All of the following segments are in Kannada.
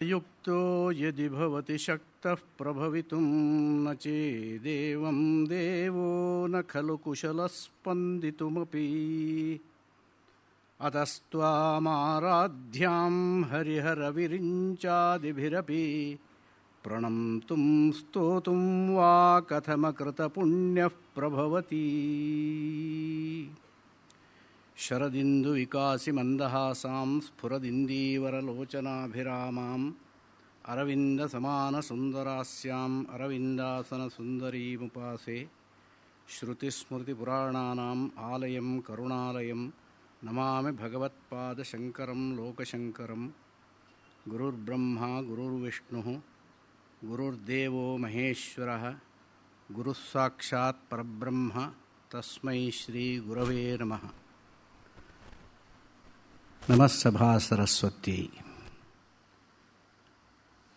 युक्तो यदि भवति शक्तः प्रभवितुं न चेदेवं देवो न खलु कुशलः स्पन्दितुमपि अतस्त्वामाराध्यां हरिहरविरिञ्चादिभिरपि प्रणम्तुं स्तोतुं वा कथमकृतपुण्यः प्रभवति। शरदिन्दुविकासि मन्दहासां स्फुरदिन्दीवरलोचनाभिरामाम् अरविन्दसमानसुन्दरास्याम् अरविन्दासनसुन्दरीमुपासे। श्रुतिस्मृतिपुराणानाम् आलयं करुणालयं नमामि भगवत्पादशङ्करं लोकशङ्करं। गुरुर्ब्रह्मा गुरुर्विष्णुः गुरुर्देवो महेश्वरः गुरुः साक्षात् परब्रह्म तस्मै श्रीगुरवे नमः। ನಮಃ ಸಭಾ ಸರಸ್ವತಿ.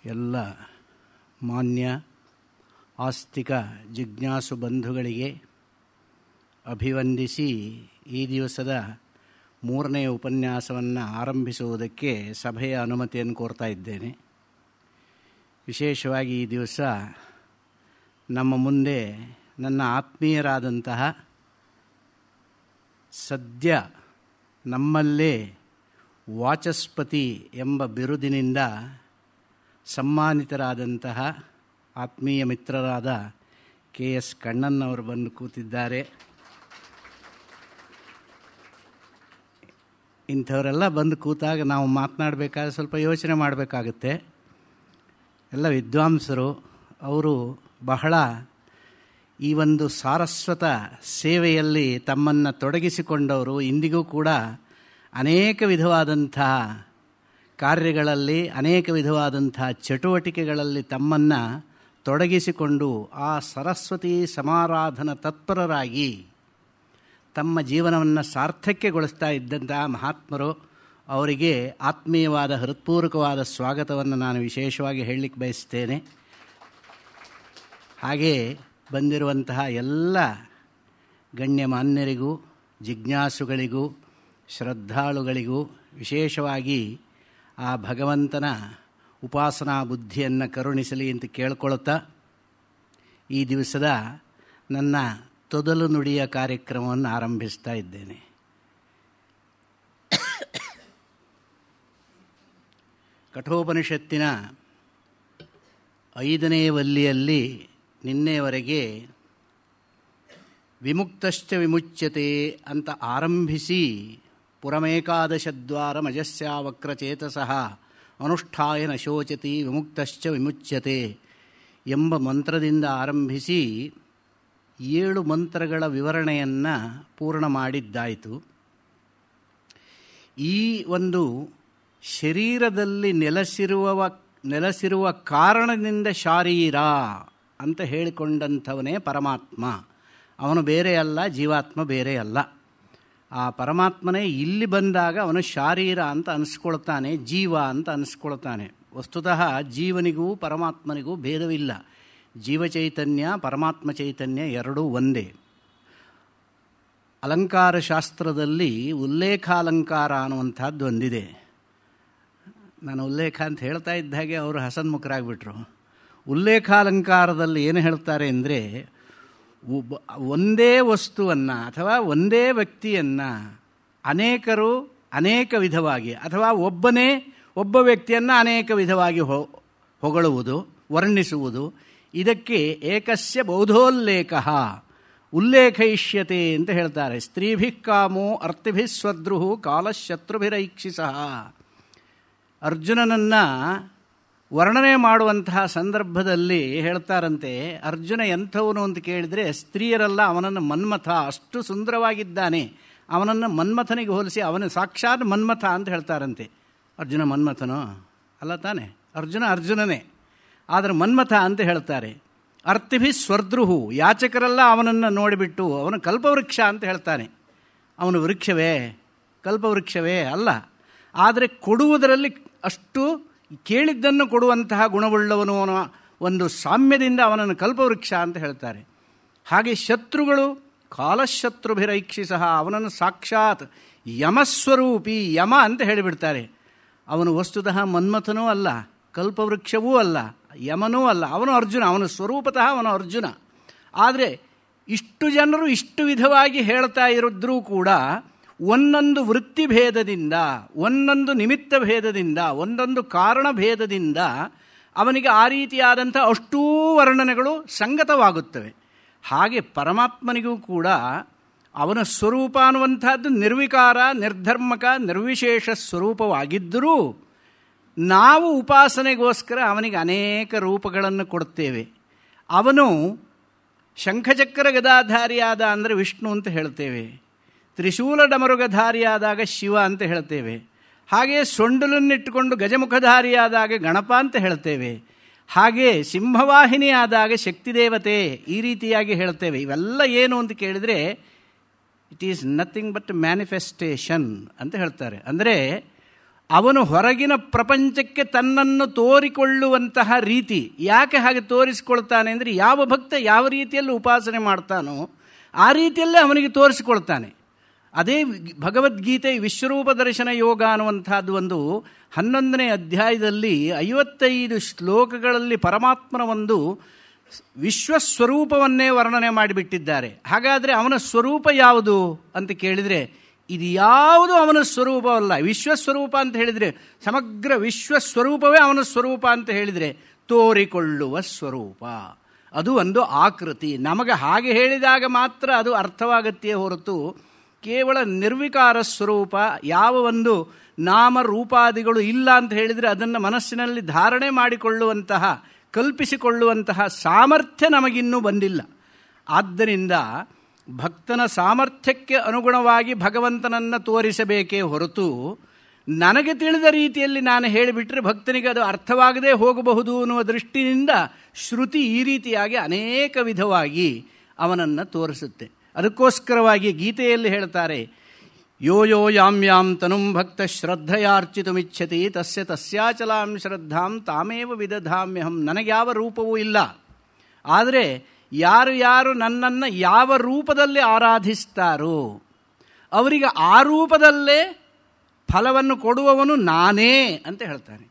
ಎಲ್ಲ ಮಾನ್ಯ ಆಸ್ತಿಕ ಜಿಜ್ಞಾಸು ಬಂಧುಗಳಿಗೆ ಅಭಿವಂದಿಸಿ ಈ ದಿವಸದ 3ನೇ ಉಪನ್ಯಾಸವನ್ನು ಆರಂಭಿಸುವುದಕ್ಕೆ ಸಭೆಯ ಅನುಮತಿಯನ್ನು ಕೋರ್ತಾ ಇದ್ದೇನೆ. ವಿಶೇಷವಾಗಿ ಈ ದಿವಸ ನಮ್ಮ ಮುಂದೆ ನನ್ನ ಆತ್ಮೀಯರಾದಂತಹ ಸದ್ಯ ನಮ್ಮಲ್ಲೇ ವಾಚಸ್ಪತಿ ಎಂಬ ಬಿರುದಿನಿಂದ ಸಮ್ಮಾನಿತರಾದಂತಹ ಆತ್ಮೀಯ ಮಿತ್ರರಾದ KS ಕಣ್ಣನ್ನವರು ಬಂದು ಕೂತಿದ್ದಾರೆ. ಇಂಥವರೆಲ್ಲ ಬಂದು ಕೂತಾಗ ನಾವು ಮಾತನಾಡಬೇಕಾದ್ರೆ ಸ್ವಲ್ಪ ಯೋಚನೆ ಮಾಡಬೇಕಾಗುತ್ತೆ. ಎಲ್ಲ ವಿದ್ವಾಂಸರು, ಅವರು ಬಹಳ ಈ ಒಂದು ಸಾರಸ್ವತ ಸೇವೆಯಲ್ಲಿ ತಮ್ಮನ್ನು ತೊಡಗಿಸಿಕೊಂಡವರು. ಇಂದಿಗೂ ಕೂಡ ಅನೇಕ ವಿಧವಾದಂಥ ಕಾರ್ಯಗಳಲ್ಲಿ, ಅನೇಕ ವಿಧವಾದಂಥ ಚಟುವಟಿಕೆಗಳಲ್ಲಿ ತಮ್ಮನ್ನು ತೊಡಗಿಸಿಕೊಂಡು ಆ ಸರಸ್ವತಿ ಸಮಾರಾಧನ ತತ್ಪರರಾಗಿ ತಮ್ಮ ಜೀವನವನ್ನು ಸಾರ್ಥಕ್ಯಗೊಳಿಸ್ತಾ ಇದ್ದಂತಹ ಮಹಾತ್ಮರು. ಅವರಿಗೆ ಆತ್ಮೀಯವಾದ ಹೃತ್ಪೂರ್ವಕವಾದ ಸ್ವಾಗತವನ್ನು ನಾನು ವಿಶೇಷವಾಗಿ ಹೇಳಲಿಕ್ಕೆ ಬಯಸ್ತೇನೆ. ಹಾಗೇ ಬಂದಿರುವಂತಹ ಎಲ್ಲ ಗಣ್ಯಮಾನ್ಯರಿಗೂ, ಜಿಜ್ಞಾಸುಗಳಿಗೂ, ಶ್ರದ್ಧಾಳುಗಳಿಗೂ ವಿಶೇಷವಾಗಿ ಆ ಭಗವಂತನ ಉಪಾಸನಾ ಬುದ್ಧಿಯನ್ನು ಕರುಣಿಸಲಿ ಅಂತ ಕೇಳ್ಕೊಳ್ತಾ ಈ ದಿವಸದ ನನ್ನ ತೊದಲು ನುಡಿಯ ಕಾರ್ಯಕ್ರಮವನ್ನು ಆರಂಭಿಸ್ತಾ ಇದ್ದೇನೆ. ಕಠೋಪನಿಷತ್ತಿನ 5ನೇ ವಲ್ಲಿಯಲ್ಲಿ ನಿನ್ನೆಯವರೆಗೆ ವಿಮುಕ್ತಶ್ಚ ವಿಮುಚ್ಯತೆ ಅಂತ ಆರಂಭಿಸಿ ಪುರಮೇಕಾದಶದ್ವಾರ ಮಜಸ್ಯಾವಕ್ರಚೇತಸಃ ಅನುಷ್ಠಾಯ ನ ಶೋಚತಿ ವಿಮುಕ್ತಶ್ಚ ವಿಮುಚ್ಯತೆ ಎಂಬ ಮಂತ್ರದಿಂದ ಆರಂಭಿಸಿ 7 ಮಂತ್ರಗಳ ವಿವರಣೆಯನ್ನು ಪೂರ್ಣ ಮಾಡಿದ್ದಾಯಿತು. ಈ ಒಂದು ಶರೀರದಲ್ಲಿ ನೆಲೆಸಿರುವ ಕಾರಣದಿಂದ ಶಾರೀರ ಅಂತ ಹೇಳಿಕೊಂಡಂಥವನೇ ಪರಮಾತ್ಮ. ಅವನು ಬೇರೆ ಅಲ್ಲ, ಜೀವಾತ್ಮ ಬೇರೆ ಅಲ್ಲ. ಆ ಪರಮಾತ್ಮನೇ ಇಲ್ಲಿ ಬಂದಾಗ ಅವನು ಶಾರೀರ ಅಂತ ಅನಿಸ್ಕೊಳ್ತಾನೆ, ಜೀವ ಅಂತ ಅನಿಸ್ಕೊಳ್ತಾನೆ. ವಸ್ತುತಃ ಜೀವನಿಗೂ ಪರಮಾತ್ಮನಿಗೂ ಭೇದವಿಲ್ಲ. ಜೀವಚೈತನ್ಯ ಪರಮಾತ್ಮ ಚೈತನ್ಯ ಎರಡೂ ಒಂದೇ. ಅಲಂಕಾರ ಶಾಸ್ತ್ರದಲ್ಲಿ ಉಲ್ಲೇಖಾಲಂಕಾರ ಅನ್ನುವಂಥದ್ದು ಒಂದಿದೆ. ನಾನು ಉಲ್ಲೇಖ ಅಂತ ಹೇಳ್ತಾ ಇದ್ದ ಹಾಗೆ ಅವರು ಹಸನ್ಮುಖರಾಗಿಬಿಟ್ರು. ಉಲ್ಲೇಖಾಲಂಕಾರದಲ್ಲಿ ಏನು ಹೇಳ್ತಾರೆ ಅಂದರೆ, ಒಂದೇ ವಸ್ತುವನ್ನು ಅಥವಾ ಒಂದೇ ವ್ಯಕ್ತಿಯನ್ನು ಅನೇಕರು ಅನೇಕ ವಿಧವಾಗಿ, ಅಥವಾ ಒಬ್ಬ ವ್ಯಕ್ತಿಯನ್ನು ಅನೇಕ ವಿಧವಾಗಿ ಹೊಗಳುವುದು, ವರ್ಣಿಸುವುದು. ಇದಕ್ಕೆ ಏಕಸ್ಯ ಬೌಧೋಲ್ಲೇಖ ಉಲ್ಲೇಖಯಿಷ್ಯತೆ ಅಂತ ಹೇಳ್ತಾರೆ. ಸ್ತ್ರೀಭಿಃ ಕಾಮೋ ಅರ್ತಿಭಿಃ ಸ್ವದ್ರುಃ ಕಾಲಶತ್ರುಭಿರೈಕ್ಷಿಸಃ. ಅರ್ಜುನನನ್ನು ವರ್ಣನೆ ಮಾಡುವಂತಹ ಸಂದರ್ಭದಲ್ಲಿ ಹೇಳ್ತಾರಂತೆ, ಅರ್ಜುನ ಎಂಥವನು ಅಂತ ಕೇಳಿದರೆ ಸ್ತ್ರೀಯರಲ್ಲ, ಅವನನ್ನು ಮನ್ಮಥ, ಅಷ್ಟು ಸುಂದರವಾಗಿದ್ದಾನೆ, ಅವನನ್ನು ಮನ್ಮಥನಿಗೆ ಹೋಲಿಸಿ ಅವನು ಸಾಕ್ಷಾತ್ ಮನ್ಮಥ ಅಂತ ಹೇಳ್ತಾರಂತೆ. ಅರ್ಜುನ ಮನ್ಮಥನೋ ಅಲ್ಲ ತಾನೆ, ಅರ್ಜುನನೇ, ಆದರೆ ಮನ್ಮಥ ಅಂತ ಹೇಳ್ತಾರೆ. ಅರ್ತಿಭಿ ಸ್ವರ್ದ್ರುಹು, ಯಾಚಕರೆಲ್ಲ ಅವನನ್ನು ನೋಡಿಬಿಟ್ಟು ಅವನು ಕಲ್ಪವೃಕ್ಷ ಅಂತ ಹೇಳ್ತಾನೆ. ಅವನು ವೃಕ್ಷವೇ, ಕಲ್ಪವೃಕ್ಷವೇ ಅಲ್ಲ, ಆದರೆ ಕೊಡುವುದರಲ್ಲಿ ಅಷ್ಟು ಕೇಳಿದ್ದನ್ನು ಕೊಡುವಂತಹ ಗುಣವುಳ್ಳವನು ಅನ್ನುವ ಒಂದು ಸಾಮ್ಯದಿಂದ ಅವನನ್ನು ಕಲ್ಪವೃಕ್ಷ ಅಂತ ಹೇಳ್ತಾರೆ. ಹಾಗೆ ಶತ್ರುಗಳು ಕಾಲಶತ್ರುಭಿರೈಕ್ಷಿಸಃ, ಅವನನ್ನು ಸಾಕ್ಷಾತ್ ಯಮಸ್ವರೂಪಿ, ಯಮ ಅಂತ ಹೇಳಿಬಿಡ್ತಾರೆ. ಅವನು ವಸ್ತುತಃ ಮನ್ಮಥನೂ ಅಲ್ಲ, ಕಲ್ಪವೃಕ್ಷವೂ ಅಲ್ಲ, ಯಮನೂ ಅಲ್ಲ, ಅವನು ಅರ್ಜುನ, ಅವನು ಸ್ವರೂಪತಃ ಅವನು ಅರ್ಜುನ. ಆದರೆ ಇಷ್ಟು ಜನರು ಇಷ್ಟು ವಿಧವಾಗಿ ಹೇಳ್ತಾ ಇರಿದ್ರೂ ಕೂಡ ಒಂದೊಂದು ವೃತ್ತಿ ಭೇದದಿಂದ, ಒಂದೊಂದು ನಿಮಿತ್ತ ಭೇದದಿಂದ, ಒಂದೊಂದು ಕಾರಣ ಭೇದದಿಂದ ಅವನಿಗೆ ಆ ರೀತಿಯಾದಂಥ ಅಷ್ಟೂ ವರ್ಣನೆಗಳು ಸಂಗತವಾಗುತ್ತವೆ. ಹಾಗೆ ಪರಮಾತ್ಮನಿಗೂ ಕೂಡ ಅವನ ಸ್ವರೂಪ ಅನ್ನುವಂಥದ್ದು ನಿರ್ವಿಕಾರ, ನಿರ್ಧರ್ಮಕ, ನಿರ್ವಿಶೇಷ ಸ್ವರೂಪವಾಗಿದ್ದರೂ ನಾವು ಉಪಾಸನೆಗೋಸ್ಕರ ಅವನಿಗೆ ಅನೇಕ ರೂಪಗಳನ್ನು ಕೊಡ್ತೇವೆ. ಅವನು ಶಂಖಚಕ್ರ ಗದಾಧಾರಿಯಾದ ಅಂದರೆ ವಿಷ್ಣು ಅಂತ ಹೇಳ್ತೇವೆ, ತ್ರಿಶೂಲ ಡಮರುಗಧಾರಿಯಾದಾಗ ಶಿವ ಅಂತ ಹೇಳ್ತೇವೆ, ಹಾಗೆ ಸೊಂಡಲನ್ನಿಟ್ಟುಕೊಂಡು ಗಜಮುಖಧಾರಿಯಾದಾಗ ಗಣಪ ಅಂತ ಹೇಳ್ತೇವೆ, ಹಾಗೆ ಸಿಂಹವಾಹಿನಿ ಆದಾಗ ಶಕ್ತಿದೇವತೆ, ಈ ರೀತಿಯಾಗಿ ಹೇಳ್ತೇವೆ. ಇವೆಲ್ಲ ಏನು ಅಂತ ಕೇಳಿದರೆ it is nothing but manifestation ಅಂತ ಹೇಳ್ತಾರೆ. ಅಂದರೆ ಅವನು ಹೊರಗಿನ ಪ್ರಪಂಚಕ್ಕೆ ತನ್ನನ್ನು ತೋರಿಕೊಳ್ಳುವಂತಹ ರೀತಿ. ಯಾಕೆ ಹಾಗೆ ತೋರಿಸಿಕೊಳ್ತಾನೆ ಅಂದರೆ ಯಾವ ಭಕ್ತ ಯಾವ ರೀತಿಯಲ್ಲಿ ಉಪಾಸನೆ ಮಾಡ್ತಾನೋ ಆ ರೀತಿಯಲ್ಲೇ ಅವನಿಗೆ ತೋರಿಸಿಕೊಳ್ತಾನೆ. ಅದೇ ಭಗವದ್ಗೀತೆ ವಿಶ್ವರೂಪ ದರ್ಶನ ಯೋಗ ಅನ್ನುವಂಥದ್ದು ಒಂದು 11ನೇ ಅಧ್ಯಾಯದಲ್ಲಿ 55 ಶ್ಲೋಕಗಳಲ್ಲಿ ಪರಮಾತ್ಮನ ಒಂದು ವಿಶ್ವಸ್ವರೂಪವನ್ನೇ ವರ್ಣನೆ ಮಾಡಿಬಿಟ್ಟಿದ್ದಾರೆ. ಹಾಗಾದರೆ ಅವನ ಸ್ವರೂಪ ಯಾವುದು ಅಂತ ಕೇಳಿದರೆ ಇದು ಯಾವುದು ಅವನ ಸ್ವರೂಪವಲ್ಲ. ವಿಶ್ವಸ್ವರೂಪ ಅಂತ ಹೇಳಿದರೆ ಸಮಗ್ರ ವಿಶ್ವಸ್ವರೂಪವೇ ಅವನ ಸ್ವರೂಪ ಅಂತ ಹೇಳಿದರೆ ತೋರಿಕೊಳ್ಳುವ ಸ್ವರೂಪ, ಅದು ಒಂದು ಆಕೃತಿ. ನಮಗೆ ಹಾಗೆ ಹೇಳಿದಾಗ ಮಾತ್ರ ಅದು ಅರ್ಥವಾಗತ್ತೆಯೇ ಹೊರತು ಕೇವಲ ನಿರ್ವಿಕಾರ ಸ್ವರೂಪ, ಯಾವ ಒಂದು ನಾಮರೂಪಾದಿಗಳು ಇಲ್ಲ ಅಂತ ಹೇಳಿದರೆ ಅದನ್ನು ಮನಸ್ಸಿನಲ್ಲಿ ಧಾರಣೆ ಮಾಡಿಕೊಳ್ಳುವಂತಹ, ಕಲ್ಪಿಸಿಕೊಳ್ಳುವಂತಹ ಸಾಮರ್ಥ್ಯ ನಮಗಿನ್ನೂ ಬಂದಿಲ್ಲ. ಆದ್ದರಿಂದ ಭಕ್ತನ ಸಾಮರ್ಥ್ಯಕ್ಕೆ ಅನುಗುಣವಾಗಿ ಭಗವಂತನನ್ನು ತೋರಿಸಬೇಕೇ ಹೊರತು ನನಗೆ ತಿಳಿದ ರೀತಿಯಲ್ಲಿ ನಾನು ಹೇಳಿಬಿಟ್ರೆ ಭಕ್ತನಿಗೆ ಅದು ಅರ್ಥವಾಗದೇ ಹೋಗಬಹುದು ಅನ್ನುವ ದೃಷ್ಟಿಯಿಂದ ಶ್ರುತಿ ಈ ರೀತಿಯಾಗಿ ಅನೇಕ ವಿಧವಾಗಿ ಅವನನ್ನು ತೋರಿಸುತ್ತೆ. ಅದಕ್ಕೋಸ್ಕರವಾಗಿ ಗೀತೆಯಲ್ಲಿ ಹೇಳ್ತಾರೆ, ಯೋ ಯೋ ಯಾಂ ಯಾಂ ತನುಂ ಭಕ್ತ ಶ್ರದ್ಧೆಯಾರ್ಚಿತುಮಿಚ್ಛತಿ ತಸ್ಯ ತಸ್ಯಾಚಲಾಂ ಶ್ರದ್ಧಾಂ ತಾಮೇವ ವಿದಧಾಮ್ಯಹಂ. ನನಗೆ ಯಾವ ರೂಪವೂ ಇಲ್ಲ, ಆದರೆ ಯಾರು ಯಾರು ನನ್ನನ್ನು ಯಾವ ರೂಪದಲ್ಲಿ ಆರಾಧಿಸ್ತಾರೋ ಅವರಿಗೆ ಆ ರೂಪದಲ್ಲೇ ಫಲವನ್ನು ಕೊಡುವವನು ನಾನೇ ಅಂತ ಹೇಳ್ತಾನೆ.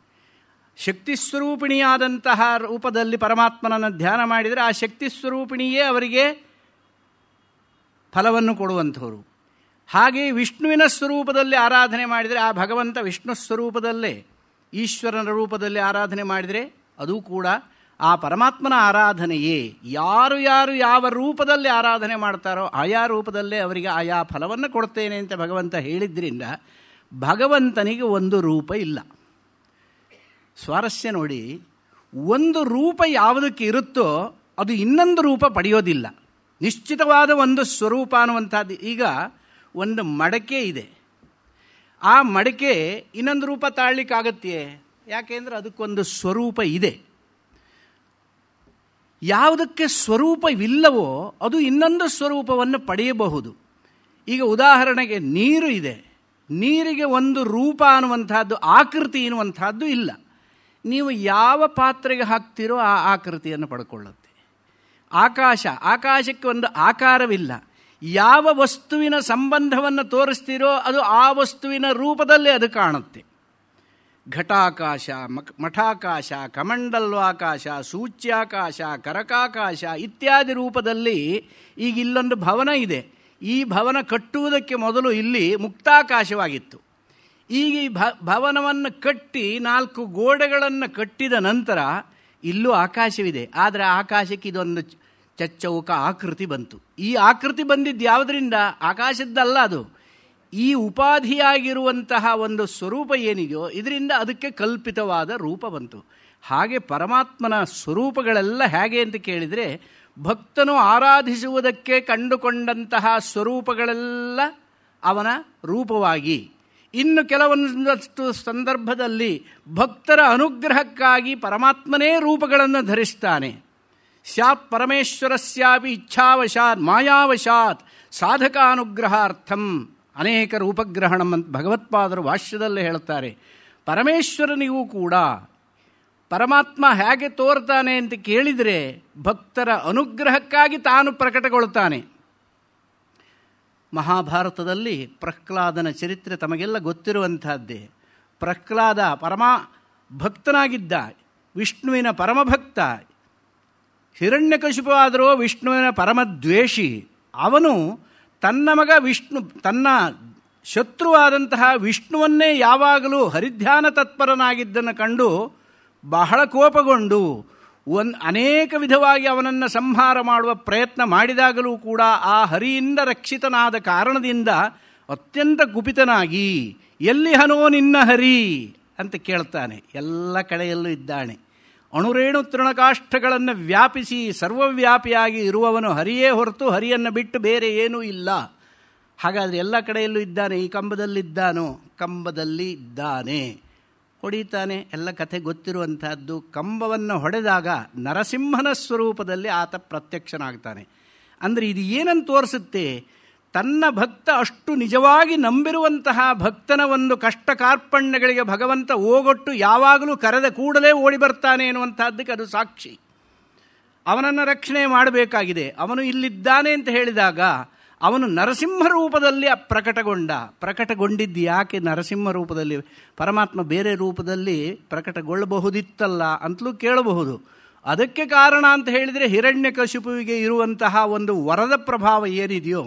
ಶಕ್ತಿ ಸ್ವರೂಪಿಣಿಯಾದಂತಹ ರೂಪದಲ್ಲಿ ಪರಮಾತ್ಮನನ್ನು ಧ್ಯಾನ ಮಾಡಿದರೆ ಆ ಶಕ್ತಿ ಸ್ವರೂಪಿಣಿಯೇ ಅವರಿಗೆ ಫಲವನ್ನು ಕೊಡುವಂಥವರು. ಹಾಗೆ ವಿಷ್ಣುವಿನ ಸ್ವರೂಪದಲ್ಲಿ ಆರಾಧನೆ ಮಾಡಿದರೆ ಆ ಭಗವಂತ ವಿಷ್ಣು ಸ್ವರೂಪದಲ್ಲೇ ಈಶ್ವರನ ರೂಪದಲ್ಲಿ ಆರಾಧನೆ ಮಾಡಿದರೆ ಅದು ಕೂಡ ಆ ಪರಮಾತ್ಮನ ಆರಾಧನೆಯೇ. ಯಾರು ಯಾರು ಯಾವ ರೂಪದಲ್ಲಿ ಆರಾಧನೆ ಮಾಡ್ತಾರೋ ಆಯಾ ರೂಪದಲ್ಲೇ ಅವರಿಗೆ ಆಯಾ ಫಲವನ್ನು ಕೊಡ್ತೇನೆ ಅಂತ ಭಗವಂತ ಹೇಳಿದ್ರಿಂದ ಭಗವಂತನಿಗೆ ಒಂದು ರೂಪ ಇಲ್ಲ. ಸ್ವಾರಸ್ಯ ನೋಡಿ, ಒಂದು ರೂಪ ಯಾವುದಕ್ಕೆ ಇರುತ್ತೋ ಅದು ಇನ್ನೊಂದು ರೂಪ ಪಡೆಯೋದಿಲ್ಲ. ನಿಶ್ಚಿತವಾದ ಒಂದು ಸ್ವರೂಪ ಅನ್ನುವಂಥದ್ದು. ಈಗ ಒಂದು ಮಡಕೆ ಇದೆ, ಆ ಮಡಕೆ ಇನ್ನೊಂದು ರೂಪ ತಾಳಲಿಕ್ಕಾಗತ್ತೆಯೇ? ಯಾಕೆಂದರೆ ಅದಕ್ಕೊಂದು ಸ್ವರೂಪ ಇದೆ. ಯಾವುದಕ್ಕೆ ಸ್ವರೂಪವಿಲ್ಲವೋ ಅದು ಇನ್ನೊಂದು ಸ್ವರೂಪವನ್ನು ಪಡೆಯಬಹುದು. ಈಗ ಉದಾಹರಣೆಗೆ ನೀರು ಇದೆ, ನೀರಿಗೆ ಒಂದು ರೂಪ ಅನ್ನುವಂಥದ್ದು, ಆಕೃತಿ ಎನ್ನುವಂಥದ್ದು ಇಲ್ಲ. ನೀವು ಯಾವ ಪಾತ್ರೆಗೆ ಹಾಕ್ತೀರೋ ಆ ಆಕೃತಿಯನ್ನು ಪಡ್ಕೊಳ್ಳುತ್ತೆ. ಆಕಾಶಕ್ಕೆ ಒಂದು ಆಕಾರವಿಲ್ಲ. ಯಾವ ವಸ್ತುವಿನ ಸಂಬಂಧವನ್ನು ತೋರಿಸ್ತೀರೋ ಅದು ಆ ವಸ್ತುವಿನ ರೂಪದಲ್ಲೇ ಅದು ಕಾಣುತ್ತೆ. ಘಟಾಕಾಶ, ಮಠಾಕಾಶ, ಕಮಂಡಲ್ವಾಕಾಶ, ಸೂಚ್ಯಾಕಾಶ, ಕರಕಾಕಾಶ ಇತ್ಯಾದಿ ರೂಪದಲ್ಲಿ ಈಗ ಇಲ್ಲೊಂದು ಭವನ ಇದೆ. ಈ ಭವನ ಕಟ್ಟುವುದಕ್ಕೆ ಮೊದಲು ಇಲ್ಲಿ ಮುಕ್ತಾಕಾಶವಾಗಿತ್ತು. ಈಗ ಈ ಭವನವನ್ನು ಕಟ್ಟಿ 4 ಗೋಡೆಗಳನ್ನು ಕಟ್ಟಿದ ನಂತರ ಇಲ್ಲೂ ಆಕಾಶವಿದೆ. ಆದರೆ ಆಕಾಶಕ್ಕೆ ಇದೊಂದು ಚಚ್ಚೌಕ ಆಕೃತಿ ಬಂತು. ಈ ಆಕೃತಿ ಬಂದಿದ್ದು ಯಾವುದರಿಂದ? ಆಕಾಶದ್ದಲ್ಲ, ಅದು ಈ ಉಪಾಧಿಯಾಗಿರುವಂತಹ ಒಂದು ಸ್ವರೂಪ ಏನಿದೆಯೋ ಇದರಿಂದ ಅದಕ್ಕೆ ಕಲ್ಪಿತವಾದ ರೂಪ ಬಂತು. ಹಾಗೆ ಪರಮಾತ್ಮನ ಸ್ವರೂಪಗಳೆಲ್ಲ ಹೇಗೆ ಅಂತ ಕೇಳಿದರೆ, ಭಕ್ತನು ಆರಾಧಿಸುವುದಕ್ಕೆ ಕಂಡುಕೊಂಡಂತಹ ಸ್ವರೂಪಗಳೆಲ್ಲ ಅವನ ರೂಪವಾಗಿ, ಇನ್ನು ಕೆಲವೊಂದಷ್ಟು ಸಂದರ್ಭದಲ್ಲಿ ಭಕ್ತರ ಅನುಗ್ರಹಕ್ಕಾಗಿ ಪರಮಾತ್ಮನೇ ರೂಪಗಳನ್ನು ಧರಿಸ್ತಾನೆ. ಸ್ಯಾತ್ ಪರಮೇಶ್ವರಸ್ಯಾಪಿ ಇಚ್ಛಾವಶಾತ್ ಮಾಯಾವಶಾತ್ ಸಾಧಕಾನುಗ್ರಹಾರ್ಥಂ ಅನೇಕ ರೂಪಗ್ರಹಣಂ ಅಂತ ಭಗವತ್ಪಾದರು ಭಾಷ್ಯದಲ್ಲೇ ಹೇಳ್ತಾರೆ. ಪರಮೇಶ್ವರನಿಗೂ ಕೂಡ ಪರಮಾತ್ಮ ಹೇಗೆ ತೋರ್ತಾನೆ ಅಂತ ಕೇಳಿದರೆ ಭಕ್ತರ ಅನುಗ್ರಹಕ್ಕಾಗಿ ತಾನು ಪ್ರಕಟಗೊಳ್ತಾನೆ. ಮಹಾಭಾರತದಲ್ಲಿ ಪ್ರಹ್ಲಾದನ ಚರಿತ್ರೆ ತಮಗೆಲ್ಲ ಗೊತ್ತಿರುವಂತಹದ್ದೇ. ಪ್ರಹ್ಲಾದ ಭಕ್ತನಾಗಿದ್ದ, ವಿಷ್ಣುವಿನ ಪರಮಭಕ್ತ. ಹಿರಣ್ಯಕಶಿಪು ಆದರೂ ವಿಷ್ಣುವಿನ ಪರಮದ್ವೇಷಿ. ಅವನು ತನ್ನ ಮಗ ವಿಷ್ಣು, ತನ್ನ ಶತ್ರುವಾದಂತಹ ವಿಷ್ಣುವನ್ನೇ ಯಾವಾಗಲೂ ಹರಿಧ್ಯಾನ ತತ್ಪರನಾಗಿದ್ದನ್ನು ಕಂಡು ಬಹಳ ಕೋಪಗೊಂಡು ಅನೇಕ ವಿಧವಾಗಿ ಅವನನ್ನು ಸಂಹಾರ ಮಾಡುವ ಪ್ರಯತ್ನ ಮಾಡಿದಾಗಲೂ ಕೂಡ ಆ ಹರಿಯಿಂದ ರಕ್ಷಿತನಾದ ಕಾರಣದಿಂದ ಅತ್ಯಂತ ಕುಪಿತನಾಗಿ, ಎಲ್ಲಿ ಹನೋ ನಿನ್ನ ಹರಿ ಅಂತ ಕೇಳ್ತಾನೆ. ಎಲ್ಲ ಕಡೆಯಲ್ಲೂ ಇದ್ದಾನೆ. ಅಣುರೇಣು ತೃಣಕಾಷ್ಠಗಳನ್ನು ವ್ಯಾಪಿಸಿ ಸರ್ವವ್ಯಾಪಿಯಾಗಿ ಇರುವವನು ಹರಿಯೇ ಹೊರತು ಹರಿಯನ್ನು ಬಿಟ್ಟು ಬೇರೆ ಏನೂ ಇಲ್ಲ. ಹಾಗಾದರೆ ಎಲ್ಲ ಕಡೆಯಲ್ಲೂ ಇದ್ದಾನೆ. ಈ ಕಂಬದಲ್ಲಿದ್ದಾನೋ? ಕಂಬದಲ್ಲಿ ಇದ್ದಾನೆ. ಹೊಡಿತಾನೆ. ಎಲ್ಲ ಕಥೆ ಗೊತ್ತಿರುವಂತಹದ್ದು. ಕಂಬವನ್ನು ಹೊಡೆದಾಗ ನರಸಿಂಹನ ಸ್ವರೂಪದಲ್ಲಿ ಆತ ಪ್ರತ್ಯಕ್ಷನಾಗ್ತಾನೆ. ಅಂದರೆ ಇದು ಏನನ್ನು ತೋರಿಸುತ್ತೆ? ತನ್ನ ಭಕ್ತ ಅಷ್ಟು ನಿಜವಾಗಿ ನಂಬಿರುವಂತಹ ಭಕ್ತನ ಒಂದು ಕಷ್ಟ ಕಾರ್ಪಣ್ಯಗಳಿಗೆ ಭಗವಂತ ಓಗೊಟ್ಟು ಯಾವಾಗಲೂ ಕರೆದ ಕೂಡಲೇ ಓಡಿ ಬರ್ತಾನೆ ಎನ್ನುವಂತಹದ್ದಕ್ಕೆ ಅದು ಸಾಕ್ಷಿ. ಅವನನ್ನು ರಕ್ಷಣೆ ಮಾಡಬೇಕಾಗಿದೆ. ಅವನು ಇಲ್ಲಿದ್ದಾನೆ ಅಂತ ಹೇಳಿದಾಗ ಅವನು ನರಸಿಂಹ ರೂಪದಲ್ಲಿ ಪ್ರಕಟಗೊಂಡಿದ್ದು ಯಾಕೆ ನರಸಿಂಹ ರೂಪದಲ್ಲಿ? ಪರಮಾತ್ಮ ಬೇರೆ ರೂಪದಲ್ಲಿ ಪ್ರಕಟಗೊಳ್ಳಬಹುದಿತ್ತಲ್ಲ ಅಂತಲೂ ಕೇಳಬಹುದು. ಅದಕ್ಕೆ ಕಾರಣ ಅಂತ ಹೇಳಿದರೆ ಹಿರಣ್ಯಕಶಿಪುವಿಗೆ ಇರುವಂತಹ ಒಂದು ವರದ ಪ್ರಭಾವ ಏನಿದೆಯೋ,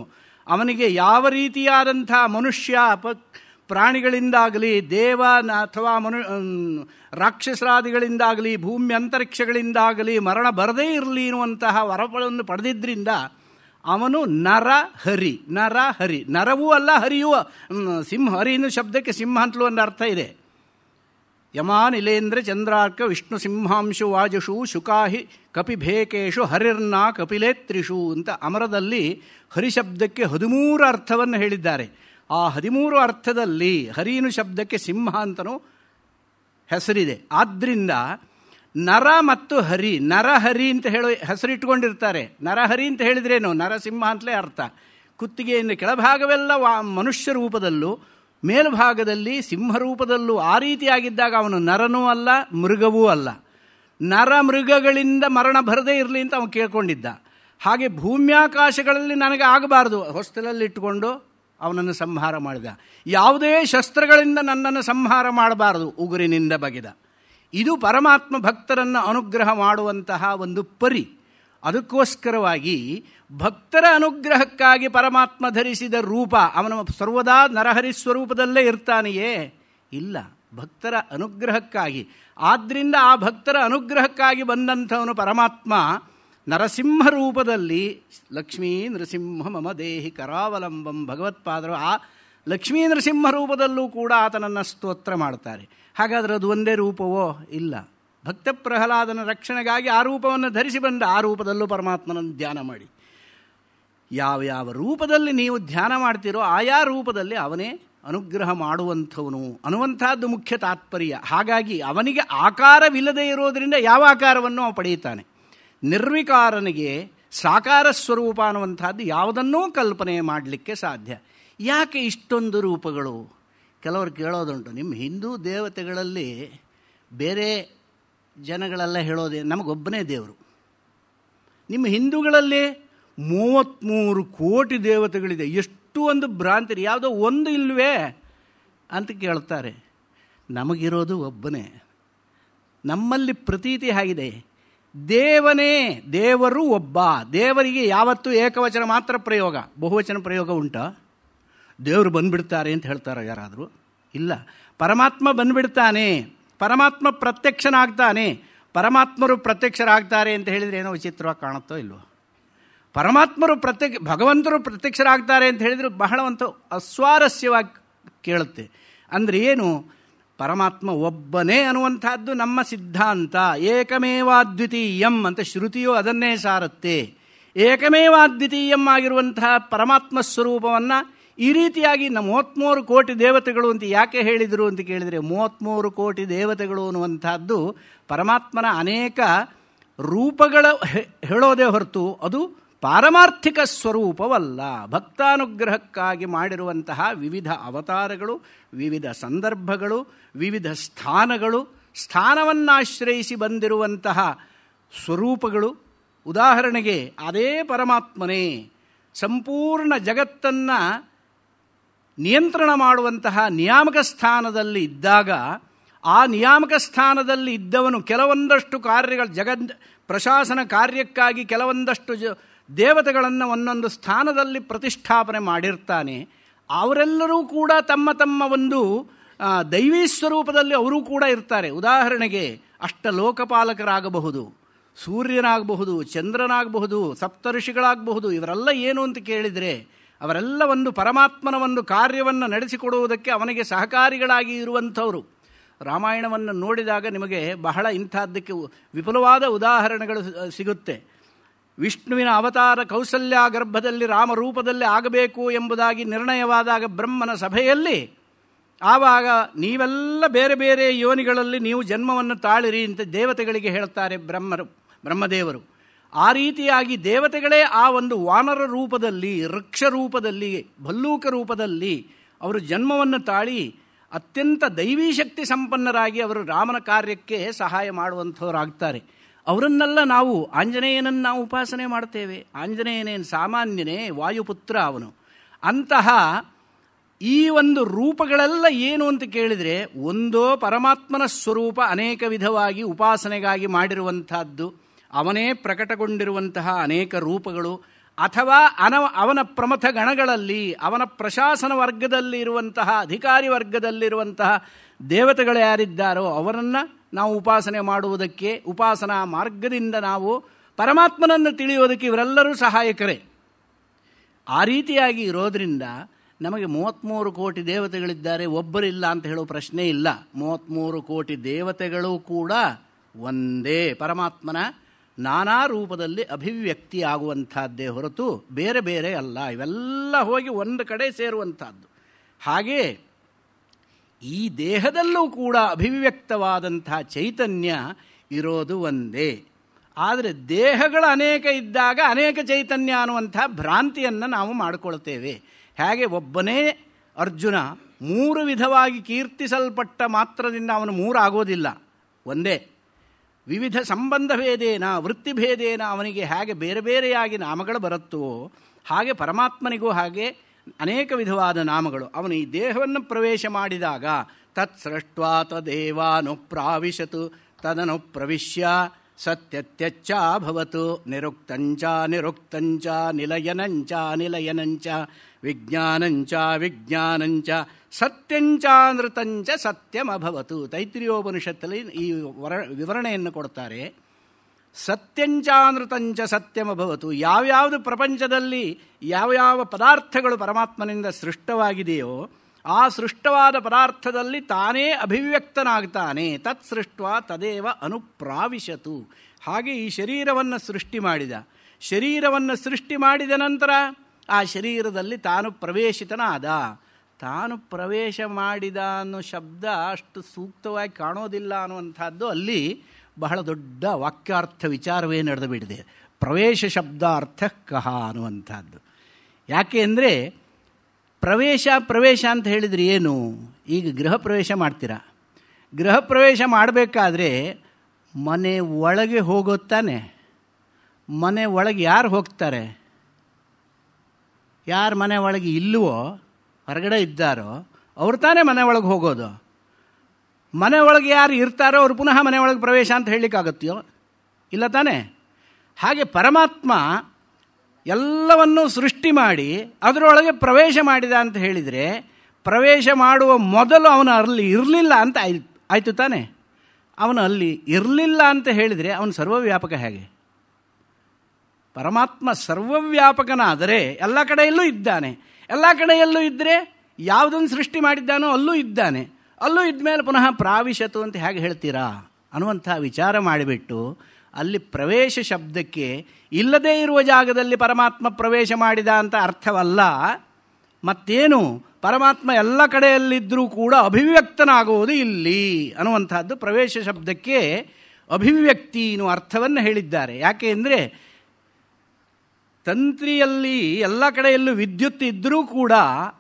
ಅವನಿಗೆ ಯಾವ ರೀತಿಯಾದಂಥ ಮನುಷ್ಯ ಪ್ರಾಣಿಗಳಿಂದಾಗಲಿ ದೇವ ಅಥವಾ ರಾಕ್ಷಸರಾದಿಗಳಿಂದಾಗಲಿ ಭೂಮಿ ಅಂತರಿಕ್ಷಗಳಿಂದಾಗಲಿ ಮರಣ ಬರದೇ ಇರಲಿ ಎನ್ನುವಂತಹ ವರವನ್ನು ಪಡೆದಿದ್ದರಿಂದ ಅವನು ನರಹರಿ. ನರವೂ ಅಲ್ಲ, ಹರಿಯೂ. ಸಿಂಹ, ಹರಿ ಎನ್ನುವ ಶಬ್ದಕ್ಕೆ ಸಿಂಹ ಅಂತಲೂ ಒಂದು ಅರ್ಥ ಇದೆ. ಯಮ ನಿಲೇಂದ್ರ ಚಂದ್ರಾರ್ಕ ವಿಷ್ಣು ಸಿಂಹಾಂಶು ವಾಜುಷು ಶುಕಾಹಿ ಕಪಿಭೇಕೇಶು ಹರಿರ್ನ ಕಪಿಲೇತ್ರಿಷು ಅಂತ ಅಮರದಲ್ಲಿ ಹರಿಶಬ್ದಕ್ಕೆ 13 ಅರ್ಥವನ್ನು ಹೇಳಿದ್ದಾರೆ. ಆ 13 ಅರ್ಥದಲ್ಲಿ ಹರಿನು ಶಬ್ದಕ್ಕೆ ಸಿಂಹ ಅಂತನೂ ಹೆಸರಿದೆ. ಆದ್ದರಿಂದ ನರ ಮತ್ತು ಹರಿ, ನರಹರಿ ಅಂತ ಹೇಳೋ ಹೆಸರಿಟ್ಕೊಂಡಿರ್ತಾರೆ. ನರಹರಿ ಅಂತ ಹೇಳಿದ್ರೇನು? ನರಸಿಂಹ ಅಂತಲೇ ಅರ್ಥ. ಕುತ್ತಿಗೆಯಿಂದ ಕೆಳಭಾಗವೆಲ್ಲ ಮನುಷ್ಯ ರೂಪದಲ್ಲೂ ಮೇಲ್ಭಾಗದಲ್ಲಿ ಸಿಂಹರೂಪದಲ್ಲೂ ಆ ರೀತಿಯಾಗಿದ್ದಾಗ ಅವನು ನರನೂ ಅಲ್ಲ, ಮೃಗವೂ ಅಲ್ಲ. ನರ ಮೃಗಗಳಿಂದ ಮರಣ ಬರದೇ ಇರಲಿ ಅಂತ ಅವನು ಕೇಳ್ಕೊಂಡಿದ್ದ. ಹಾಗೆ ಭೂಮ್ಯಾಕಾಶಗಳಲ್ಲಿ ನನಗೆ ಆಗಬಾರ್ದು ಹೊಸ್ತಲಲ್ಲಿಟ್ಟುಕೊಂಡು ಅವನನ್ನು ಸಂಹಾರ ಮಾಡಿದ. ಯಾವುದೇ ಶಸ್ತ್ರಗಳಿಂದ ನನ್ನನ್ನು ಸಂಹಾರ ಮಾಡಬಾರದು, ಉಗುರಿನಿಂದ ಬಗೆದ. ಇದು ಪರಮಾತ್ಮ ಭಕ್ತರನ್ನು ಅನುಗ್ರಹ ಮಾಡುವಂತಹ ಒಂದು ಪರಿ. ಅದಕ್ಕೋಸ್ಕರವಾಗಿ ಭಕ್ತರ ಅನುಗ್ರಹಕ್ಕಾಗಿ ಪರಮಾತ್ಮ ಧರಿಸಿದ ರೂಪ ಅವನ ಸರ್ವದಾ ನರಹರಿ ಸ್ವರೂಪದಲ್ಲೇ ಇರ್ತಾನೆಯೇ? ಇಲ್ಲ, ಭಕ್ತರ ಅನುಗ್ರಹಕ್ಕಾಗಿ. ಆದ್ದರಿಂದ ಆ ಭಕ್ತರ ಅನುಗ್ರಹಕ್ಕಾಗಿ ಬಂದಂಥವನು ಪರಮಾತ್ಮ ನರಸಿಂಹ ರೂಪದಲ್ಲಿ ಲಕ್ಷ್ಮೀ ನರಸಿಂಹ ಮಮ ದೇಹಿ ಕರಾವಲಂಬಂ ಭಗವತ್ಪಾದರು ಆ ಲಕ್ಷ್ಮೀ ನರಸಿಂಹ ರೂಪದಲ್ಲೂ ಕೂಡ ಆತನನ್ನು ಸ್ತೋತ್ರ ಮಾಡ್ತಾರೆ. ಹಾಗಾದರೆ ಅದು ಒಂದೇ ರೂಪವೋ? ಇಲ್ಲ. ಭಕ್ತ ಪ್ರಹ್ಲಾದನ ರಕ್ಷಣೆಗಾಗಿ ಆ ರೂಪವನ್ನು ಧರಿಸಿ ಬಂದ. ಆ ರೂಪದಲ್ಲೂ ಪರಮಾತ್ಮನನ್ನು ಧ್ಯಾನ ಮಾಡಿ. ಯಾವ ರೂಪದಲ್ಲಿ ನೀವು ಧ್ಯಾನ ಮಾಡ್ತೀರೋ ಆಯಾ ರೂಪದಲ್ಲಿ ಅವನೇ ಅನುಗ್ರಹ ಮಾಡುವಂಥವನು ಅನ್ನುವಂಥದ್ದು ಮುಖ್ಯ ತಾತ್ಪರ್ಯ. ಹಾಗಾಗಿ ಅವನಿಗೆ ಆಕಾರವಿಲ್ಲದೆ ಇರೋದರಿಂದ ಯಾವ ಆಕಾರವನ್ನು ಅವನು ಪಡೆಯುತ್ತಾನೆ. ನಿರ್ವಿಕಾರನಿಗೆ ಸಾಕಾರ ಸ್ವರೂಪ ಅನ್ನುವಂಥದ್ದು ಯಾವುದನ್ನೂ ಕಲ್ಪನೆ ಮಾಡಲಿಕ್ಕೆ ಸಾಧ್ಯ. ಯಾಕೆ ಇಷ್ಟೊಂದು ರೂಪಗಳು? ಕೆಲವರು ಕೇಳೋದುಂಟು, ನಿಮ್ಮ ಹಿಂದೂ ದೇವತೆಗಳಲ್ಲಿ ಬೇರೆ ಜನಗಳೆಲ್ಲ ಹೇಳೋದೇ ನಮಗೊಬ್ಬನೇ ದೇವರು, ನಿಮ್ಮ ಹಿಂದೂಗಳಲ್ಲಿ 33 ಕೋಟಿ ದೇವತೆಗಳಿದೆ, ಎಷ್ಟು ಒಂದು ಭ್ರಾಂತಿ, ಯಾವುದೋ ಒಂದು ಇಲ್ವೇ ಅಂತ ಕೇಳ್ತಾರೆ. ನಮಗಿರೋದು ಒಬ್ಬನೇ. ನಮ್ಮಲ್ಲಿ ಪ್ರತೀತಿ ಆಗಿದೆ, ದೇವನೇ, ದೇವರು ಒಬ್ಬ. ದೇವರಿಗೆ ಯಾವತ್ತೂ ಏಕವಚನ ಮಾತ್ರ ಪ್ರಯೋಗ, ಬಹುವಚನ ಪ್ರಯೋಗ ಉಂಟಾ? ದೇವರು ಬಂದುಬಿಡ್ತಾರೆ ಅಂತ ಹೇಳ್ತಾರೋ ಯಾರಾದರೂ? ಇಲ್ಲ. ಪರಮಾತ್ಮ ಬಂದುಬಿಡ್ತಾನೆ, ಪರಮಾತ್ಮ ಪ್ರತ್ಯಕ್ಷನಾಗ್ತಾನೆ. ಪರಮಾತ್ಮರು ಪ್ರತ್ಯಕ್ಷರಾಗ್ತಾರೆ ಅಂತ ಹೇಳಿದರೆ ಏನೋ ವಿಚಿತ್ರವಾಗಿ ಕಾಣುತ್ತೋ ಇಲ್ವೋ? ಪರಮಾತ್ಮರು ಭಗವಂತರು ಪ್ರತ್ಯಕ್ಷರಾಗ್ತಾರೆ ಅಂತ ಹೇಳಿದರೆ ಬಹಳ ಒಂದು ಅಸ್ವಾರಸ್ಯವಾಗಿ ಕೇಳುತ್ತೆ. ಅಂದರೆ ಏನು? ಪರಮಾತ್ಮ ಒಬ್ಬನೇ ಅನ್ನುವಂಥದ್ದು ನಮ್ಮ ಸಿದ್ಧಾಂತ. ಏಕಮೇವಾದ್ವಿತೀಯಂ ಅಂತ ಶ್ರುತಿಯು ಅದನ್ನೇ ಸಾರುತ್ತೆ. ಏಕಮೇವಾದ್ವಿತೀಯಂ ಆಗಿರುವಂತಹ ಪರಮಾತ್ಮ ಸ್ವರೂಪವನ್ನು ಈ ರೀತಿಯಾಗಿ 33 ಕೋಟಿ ದೇವತೆಗಳು ಅಂತ ಯಾಕೆ ಹೇಳಿದರು ಅಂತ ಕೇಳಿದರೆ, 33 ಕೋಟಿ ದೇವತೆಗಳು ಅನ್ನುವಂಥದ್ದು ಪರಮಾತ್ಮನ ಅನೇಕ ರೂಪಗಳ ಹೇಳೋದೇ ಹೊರತು ಅದು ಪಾರಮಾರ್ಥಿಕ ಸ್ವರೂಪವಲ್ಲ. ಭಕ್ತಾನುಗ್ರಹಕ್ಕಾಗಿ ಮಾಡಿರುವಂತಹ ವಿವಿಧ ಅವತಾರಗಳು, ವಿವಿಧ ಸಂದರ್ಭಗಳು, ವಿವಿಧ ಸ್ಥಾನಗಳು, ಸ್ಥಾನವನ್ನಾಶ್ರಯಿಸಿ ಬಂದಿರುವಂತಹ ಸ್ವರೂಪಗಳು. ಉದಾಹರಣೆಗೆ ಅದೇ ಪರಮಾತ್ಮನೇ ಸಂಪೂರ್ಣ ಜಗತ್ತನ್ನು ನಿಯಂತ್ರಣ ಮಾಡುವಂತಹ ನಿಯಾಮಕ ಸ್ಥಾನದಲ್ಲಿ ಇದ್ದಾಗ ಆ ನಿಯಾಮಕ ಸ್ಥಾನದಲ್ಲಿ ಇದ್ದವನು ಕೆಲವೊಂದಷ್ಟು ಕಾರ್ಯಗಳು ಪ್ರಶಾಸನ ಕಾರ್ಯಕ್ಕಾಗಿ ಕೆಲವೊಂದಷ್ಟು ದೇವತೆಗಳನ್ನು ಒಂದೊಂದು ಸ್ಥಾನದಲ್ಲಿ ಪ್ರತಿಷ್ಠಾಪನೆ ಮಾಡಿರ್ತಾನೆ. ಅವರೆಲ್ಲರೂ ಕೂಡ ತಮ್ಮ ತಮ್ಮ ಒಂದು ದೈವೀ ಸ್ವರೂಪದಲ್ಲಿ ಅವರೂ ಕೂಡ ಇರ್ತಾರೆ. ಉದಾಹರಣೆಗೆ ಅಷ್ಟಲೋಕಪಾಲಕರಾಗಬಹುದು, ಸೂರ್ಯನಾಗಬಹುದು, ಚಂದ್ರನಾಗಬಹುದು, ಸಪ್ತಋಷಿಗಳಾಗಬಹುದು. ಇವರೆಲ್ಲ ಏನು ಅಂತ ಕೇಳಿದರೆ ಅವರೆಲ್ಲ ಒಂದು ಪರಮಾತ್ಮನ ಒಂದು ಕಾರ್ಯವನ್ನು ನಡೆಸಿಕೊಡುವುದಕ್ಕೆ ಅವನಿಗೆ ಸಹಕಾರಿಗಳಾಗಿ ಇರುವಂಥವರು. ರಾಮಾಯಣವನ್ನು ನೋಡಿದಾಗ ನಿಮಗೆ ಬಹಳ ಇಂಥದ್ದಕ್ಕೆ ವಿಪುಲವಾದ ಉದಾಹರಣೆಗಳು ಸಿಗುತ್ತೆ. ವಿಷ್ಣುವಿನ ಅವತಾರ ಕೌಸಲ್ಯ ಗರ್ಭದಲ್ಲಿ ರಾಮರೂಪದಲ್ಲಿ ಆಗಬೇಕು ಎಂಬುದಾಗಿ ನಿರ್ಣಯವಾದಾಗ ಬ್ರಹ್ಮನ ಸಭೆಯಲ್ಲಿ ಆವಾಗ ನೀವೆಲ್ಲ ಬೇರೆ ಬೇರೆ ಯೋನಿಗಳಲ್ಲಿ ನೀವು ಜನ್ಮವನ್ನು ತಾಳಿರಿ ಅಂತ ದೇವತೆಗಳಿಗೆ ಹೇಳ್ತಾರೆ ಬ್ರಹ್ಮದೇವರು. ಆ ರೀತಿಯಾಗಿ ದೇವತೆಗಳೇ ಆ ಒಂದು ವಾನರ ರೂಪದಲ್ಲಿ, ವೃಕ್ಷ ರೂಪದಲ್ಲಿ, ಭಲ್ಲೂಕ ರೂಪದಲ್ಲಿ ಅವರು ಜನ್ಮವನ್ನು ತಾಳಿ ಅತ್ಯಂತ ದೈವೀ ಶಕ್ತಿ ಸಂಪನ್ನರಾಗಿ ಅವರು ರಾಮನ ಕಾರ್ಯಕ್ಕೆ ಸಹಾಯ ಮಾಡುವಂಥವರಾಗ್ತಾರೆ. ಅವರನ್ನೆಲ್ಲ ನಾವು ಆಂಜನೇಯನನ್ನು ನಾವು ಉಪಾಸನೆ ಮಾಡ್ತೇವೆ. ಆಂಜನೇಯನೇನು ಸಾಮಾನ್ಯನೇ, ವಾಯುಪುತ್ರ ಅವನು. ಅಂತಹ ಈ ಒಂದು ರೂಪಗಳೆಲ್ಲ ಏನು ಅಂತ ಕೇಳಿದರೆ ಒಂದೋ ಪರಮಾತ್ಮನ ಸ್ವರೂಪ ಅನೇಕ ವಿಧವಾಗಿ ಉಪಾಸನೆಗಾಗಿ ಮಾಡಿರುವಂತಹದ್ದು, ಅವನೇ ಪ್ರಕಟಗೊಂಡಿರುವಂತಹ ಅನೇಕ ರೂಪಗಳು, ಅಥವಾ ಅವನ ಪ್ರಮಥ ಗಣಗಳಲ್ಲಿ ಅವನ ಪ್ರಶಾಸನ ವರ್ಗದಲ್ಲಿ ಇರುವಂತಹ ಅಧಿಕಾರಿ ವರ್ಗದಲ್ಲಿರುವಂತಹ ದೇವತೆಗಳು ಯಾರಿದ್ದಾರೋ ಅವರನ್ನು ನಾವು ಉಪಾಸನೆ ಮಾಡುವುದಕ್ಕೆ, ಉಪಾಸನಾ ಮಾರ್ಗದಿಂದ ನಾವು ಪರಮಾತ್ಮನನ್ನು ತಿಳಿಯುವುದಕ್ಕೆ ಇವರೆಲ್ಲರೂ ಸಹಾಯಕರೇ. ಆ ರೀತಿಯಾಗಿ ಇರೋದರಿಂದ ನಮಗೆ 33 ಕೋಟಿ ದೇವತೆಗಳಿದ್ದಾರೆ, ಒಬ್ಬರಿಲ್ಲ ಅಂತ ಹೇಳೋ ಪ್ರಶ್ನೆ ಇಲ್ಲ. 33 ಕೋಟಿ ದೇವತೆಗಳು ಕೂಡ ಒಂದೇ ಪರಮಾತ್ಮನ ನಾನಾ ರೂಪದಲ್ಲಿ ಅಭಿವ್ಯಕ್ತಿಯಾಗುವಂಥದ್ದೇ ಹೊರತು ಬೇರೆ ಬೇರೆ ಅಲ್ಲ. ಇವೆಲ್ಲ ಹೋಗಿ ಒಂದು ಕಡೆ ಸೇರುವಂಥದ್ದು. ಹಾಗೆ ಈ ದೇಹದಲ್ಲೂ ಕೂಡ ಅಭಿವ್ಯಕ್ತವಾದಂಥ ಚೈತನ್ಯ ಇರೋದು ಒಂದೇ. ಆದರೆ ದೇಹಗಳು ಅನೇಕ ಇದ್ದಾಗ ಅನೇಕ ಚೈತನ್ಯ ಅನ್ನುವಂಥ ಭ್ರಾಂತಿಯನ್ನು ನಾವು ಮಾಡಿಕೊಳ್ತೇವೆ. ಹೇಗೆ ಒಬ್ಬನೇ ಅರ್ಜುನ 3 ವಿಧವಾಗಿ ಕೀರ್ತಿಸಲ್ಪಟ್ಟ ಮಾತ್ರದಿಂದ ಅವನು 3 ಆಗೋದಿಲ್ಲ, ಒಂದೇ. ವಿವಿಧ ಸಂಬಂಧ ಭೇದೇನ ವೃತ್ತಿಭೇದೇನ ಅವನಿಗೆ ಹೇಗೆ ಬೇರೆ ಬೇರೆಯಾಗಿ ನಾಮಗಳು ಬರುತ್ತೋ ಹಾಗೆ ಪರಮಾತ್ಮನಿಗೂ ಹಾಗೆ ಅನೇಕ ವಿಧವಾದ ನಾಮಗಳು. ಅವನು ಈ ದೇಹವನ್ನು ಪ್ರವೇಶ ಮಾಡಿದಾಗ ತತ್ ಸೃಷ್ಟ್ವಾ ತದೇವಾನು ಪ್ರಾವಿಶತು ತದನು ಪ್ರವಿಶ್ಯ ಸತ್ಯತ್ಯಚ್ಚಾಭವತು ನಿರುಕ್ತಂಚ ನಿರುಕ್ತಂಚ ನಿಲಯನಂಚ ನಿಲಯನಂಚ ವಿಜ್ಞಾನಂಚ ವಿಜ್ಞಾನಂಚ ಸತ್ಯಂಚಾನೃತಂಚ ಸತ್ಯಮಭವತು. ತೈತ್ರಿಯೋಪನಿಷತ್ತಲ್ಲಿ ಈ ವಿವರಣೆಯನ್ನು ಕೊಡ್ತಾರೆ. ಸತ್ಯಂಚಾನೃತಂಚ ಸತ್ಯಮಭವತು. ಯಾವ್ಯಾವುದು ಪ್ರಪಂಚದಲ್ಲಿ ಯಾವ್ಯಾವ ಪದಾರ್ಥಗಳು ಪರಮಾತ್ಮನಿಂದ ಸೃಷ್ಟವಾಗಿದೆಯೋ ಆ ಸೃಷ್ಟವಾದ ಪದಾರ್ಥದಲ್ಲಿ ತಾನೇ ಅಭಿವ್ಯಕ್ತನಾಗ್ತಾನೆ. ತತ್ ಸೃಷ್ಟ್ವಾ ತದೇವ ಅನುಪ್ರಾವಿಶತು. ಹಾಗೆ ಈ ಶರೀರವನ್ನು ಸೃಷ್ಟಿ ಮಾಡಿದ. ಶರೀರವನ್ನು ಸೃಷ್ಟಿ ಮಾಡಿದ ನಂತರ ಆ ಶರೀರದಲ್ಲಿ ತಾನು ಪ್ರವೇಶಿತನಾದ. ತಾನು ಪ್ರವೇಶ ಮಾಡಿದ ಅನ್ನೋ ಶಬ್ದ ಅಷ್ಟು ಸೂಕ್ತವಾಗಿ ಕಾಣೋದಿಲ್ಲ ಅನ್ನುವಂಥದ್ದು ಅಲ್ಲಿ ಬಹಳ ದೊಡ್ಡ ವಾಕ್ಯಾರ್ಥ ವಿಚಾರವೇ ನಡೆದು ಬಿಟ್ಟಿದೆ. ಪ್ರವೇಶ ಶಬ್ದ ಅರ್ಥ ಕಹ ಅನ್ನುವಂಥದ್ದು. ಯಾಕೆ ಅಂದರೆ ಪ್ರವೇಶ ಅಂತ ಹೇಳಿದರೆ ಏನು? ಈಗ ಗೃಹ ಪ್ರವೇಶ ಮಾಡ್ತೀರಾ. ಗೃಹ ಪ್ರವೇಶ ಮಾಡಬೇಕಾದ್ರೆ ಮನೆ ಒಳಗೆ ಹೋಗೋತ್ತಾನೆ. ಮನೆ ಒಳಗೆ ಯಾರು ಹೋಗ್ತಾರೆ? ಯಾರು ಮನೆ ಒಳಗೆ ಇಲ್ಲವೋ, ಹೊರಗಡೆ ಇದ್ದಾರೋ ಅವ್ರು ತಾನೇ ಮನೆ ಒಳಗೆ ಹೋಗೋದು. ಮನೆ ಒಳಗೆ ಯಾರು ಇರ್ತಾರೋ ಅವ್ರು ಪುನಃ ಮನೆ ಒಳಗೆ ಪ್ರವೇಶ ಅಂತ ಹೇಳಲಿಕ್ಕಾಗತ್ತೆಯೋ? ಇಲ್ಲ ತಾನೇ. ಹಾಗೆ ಪರಮಾತ್ಮ ಎಲ್ಲವನ್ನೂ ಸೃಷ್ಟಿ ಮಾಡಿ ಅದರೊಳಗೆ ಪ್ರವೇಶ ಮಾಡಿದ ಅಂತ ಹೇಳಿದರೆ ಪ್ರವೇಶ ಮಾಡುವ ಮೊದಲು ಅವನು ಅಲ್ಲಿ ಇರಲಿಲ್ಲ ಅಂತ ಆಯಿತು ತಾನೆ. ಅವನು ಅಲ್ಲಿ ಇರಲಿಲ್ಲ ಅಂತ ಹೇಳಿದರೆ ಅವನು ಸರ್ವವ್ಯಾಪಕ ಹೇಗೆ? ಪರಮಾತ್ಮ ಸರ್ವವ್ಯಾಪಕನಾದರೆ ಎಲ್ಲ ಕಡೆಯಲ್ಲೂ ಇದ್ದಾನೆ. ಎಲ್ಲ ಕಡೆಯಲ್ಲೂ ಇದ್ದರೆ ಯಾವುದನ್ನು ಸೃಷ್ಟಿ ಮಾಡಿದ್ದಾನೋ ಅಲ್ಲೂ ಇದ್ದಾನೆ. ಅಲ್ಲೂ ಇದ್ಮೇಲೆ ಪುನಃ ಪ್ರಾವಿಶತು ಅಂತ ಹೇಗೆ ಹೇಳ್ತೀರಾ ಅನ್ನುವಂಥ ವಿಚಾರ ಮಾಡಿಬಿಟ್ಟು ಅಲ್ಲಿ ಪ್ರವೇಶ ಶಬ್ದಕ್ಕೆ ಇಲ್ಲದೇ ಇರುವ ಜಾಗದಲ್ಲಿ ಪರಮಾತ್ಮ ಪ್ರವೇಶ ಮಾಡಿದ ಅಂತ ಅರ್ಥವಲ್ಲ. ಮತ್ತೇನು? ಪರಮಾತ್ಮ ಎಲ್ಲ ಕಡೆಯಲ್ಲಿದ್ದರೂ ಕೂಡ ಅಭಿವ್ಯಕ್ತನಾಗುವುದು ಇಲ್ಲಿ ಅನ್ನುವಂಥದ್ದು ಪ್ರವೇಶ ಶಬ್ದಕ್ಕೆ ಅಭಿವ್ಯಕ್ತಿ ಎನ್ನುವ ಅರ್ಥವನ್ನು ಹೇಳಿದ್ದಾರೆ. ಯಾಕೆ ಅಂದರೆ ತಂತ್ರಿಯಲ್ಲಿ ಎಲ್ಲ ಕಡೆಯಲ್ಲೂ ವಿದ್ಯುತ್ ಇದ್ದರೂ ಕೂಡ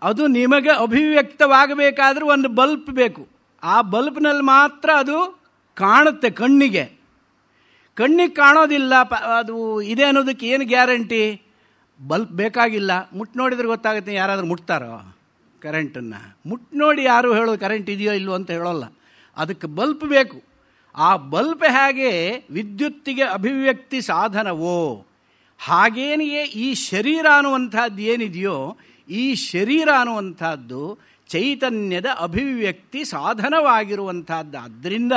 ಅದು ನಿಮಗೆ ಅಭಿವ್ಯಕ್ತವಾಗಬೇಕಾದ್ರೂ ಒಂದು ಬಲ್ಬ್ ಬೇಕು. ಆ ಬಲ್ಬ್ನಲ್ಲಿ ಮಾತ್ರ ಅದು ಕಾಣುತ್ತೆ. ಕಣ್ಣಿಗೆ ಕಾಣೋದಿಲ್ಲ. ಅದು ಇದೆ ಅನ್ನೋದಕ್ಕೆ ಏನು ಗ್ಯಾರಂಟಿ? ಬಲ್ಬ್ ಬೇಕಾಗಿಲ್ಲ. ಮುಟ್ಟು ನೋಡಿದ್ರೆ ಗೊತ್ತಾಗುತ್ತೆ. ಯಾರಾದರೂ ಮುಟ್ತಾರೋ ಕರೆಂಟನ್ನು? ಮುಟ್ಟು ನೋಡಿ ಯಾರು ಹೇಳೋದು ಕರೆಂಟ್ ಇದೆಯೋ ಇಲ್ವೋ ಅಂತ ಹೇಳೋಲ್ಲ. ಅದಕ್ಕೆ ಬಲ್ಪ್ ಬೇಕು. ಆ ಬಲ್ಪ್ ಹೇಗೆ ವಿದ್ಯುತ್ತಿಗೆ ಅಭಿವ್ಯಕ್ತಿ ಸಾಧನವೋ ಹಾಗೇನೆಯೇ ಈ ಶರೀರ ಅನ್ನುವಂಥದ್ದು ಏನಿದೆಯೋ ಈ ಶರೀರ ಅನ್ನುವಂಥದ್ದು ಚೈತನ್ಯದ ಅಭಿವ್ಯಕ್ತಿ ಸಾಧನವಾಗಿರುವಂಥದ್ದು. ಆದ್ದರಿಂದ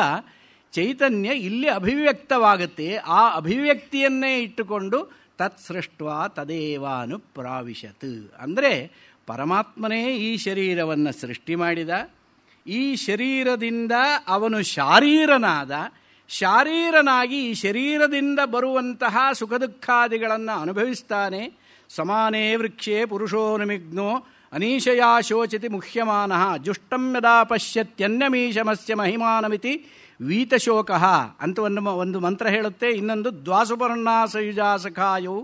ಚೈತನ್ಯ ಇಲ್ಲಿ ಅಭಿವ್ಯಕ್ತವಾಗುತ್ತೆ. ಆ ಅಭಿವ್ಯಕ್ತಿಯನ್ನೇ ಇಟ್ಟುಕೊಂಡು ತತ್ಸೃಷ್ಟ್ವಾ ತದೇವಾನುಪ್ರಾವಿಶತ್ ಅಂದರೆ ಪರಮಾತ್ಮನೇ ಈ ಶರೀರವನ್ನು ಸೃಷ್ಟಿ ಮಾಡಿದ. ಈ ಶರೀರದಿಂದ ಅವನು ಶಾರೀರನಾಗಿ ಈ ಶರೀರದಿಂದ ಬರುವಂತಹ ಸುಖ ದುಃಖಾದಿಗಳನ್ನು ಅನುಭವಿಸ್ತಾನೆ. ಸಮಾನೇ ವೃಕ್ಷೇ ಪುರುಷೋ ನಿಮಿಗ್ನೋ ಅನೀಶಯಾ ಶೋಚತಿ ಮುಹ್ಯಮಾನಃ ಜುಷ್ಟಂ ಯದಾ ಪಶ್ಯತ್ಯನ್ಯಮೀಶಮಸ್ಯ ಮಹಿಮಾನಮಿತಿ ವೀತಶೋಕ ಅಂತ ಒಂದು ಮಂತ್ರ ಹೇಳುತ್ತೆ. ಇನ್ನೊಂದು ದ್ವಾಸುಪರ್ಣಾಸಯುಜಾ ಸಖಾಯೋ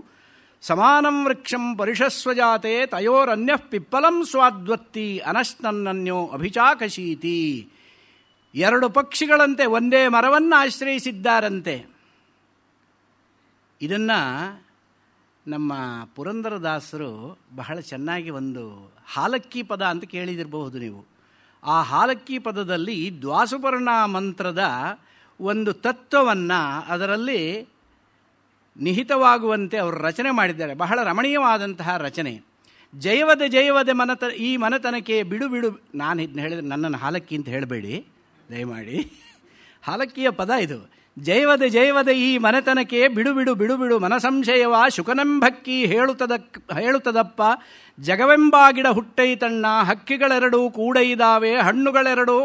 ಸಮಾನಂ ವೃಕ್ಷಂ ಪರಿಷಸ್ವಜಾತೆ ತಯೋರನ್ಯಃ ಪಿಪ್ಪಲಂ ಸ್ವಾದ್ವತ್ತಿ ಅನಶ್ನನ್ನನ್ಯೋ ಅಭಿಚಾಕಶೀತಿ. ಎರಡು ಪಕ್ಷಿಗಳಂತೆ ಒಂದೇ ಮರವನ್ನು ಆಶ್ರಯಿಸಿದ್ದಾರಂತೆ. ಇದನ್ನು ನಮ್ಮ ಪುರಂದರದಾಸರು ಬಹಳ ಚೆನ್ನಾಗಿ ಒಂದು ಹಾಲಕ್ಕಿ ಪದ ಅಂತ ಕೇಳಿದಿರಬಹುದು ನೀವು. ಆ ಹಾಲಕ್ಕಿ ಪದದಲ್ಲಿ ದ್ವಾಸುಪರ್ಣ ಮಂತ್ರದ ಒಂದು ತತ್ವವನ್ನು ಅದರಲ್ಲಿ ನಿಹಿತವಾಗುವಂತೆ ಅವರು ರಚನೆ ಮಾಡಿದ್ದಾರೆ. ಬಹಳ ರಮಣೀಯವಾದಂತಹ ರಚನೆ. ಜಯವದೆ ಈ ಮನತನಕ್ಕೆ ಬಿಡು ಬಿಡು. ನಾನು ಇದನ್ನ ಹೇಳಿದರೆ ನನ್ನನ್ನು ಹಾಲಕ್ಕಿ ಅಂತ ಹೇಳಬೇಡಿ ದಯಮಾಡಿ. ಹಾಲಕ್ಕಿಯ ಪದ ಇದು. ಜಯವದೆ ಈ ಮನೆತನಕ್ಕೆ ಬಿಡು ಬಿಡು ಬಿಡು ಬಿಡು ಮನಸಂಶಯವ ಶುಕನೆಂಬಕ್ಕಿ ಹೇಳುತ್ತದಪ್ಪ ಜಗವೆಂಬಾಗಿಡ ಹುಟ್ಟೈತಣ್ಣ ಹಕ್ಕಿಗಳೆರಡು ಕೂಡೈದಾವೆ ಹಣ್ಣುಗಳೆರಡು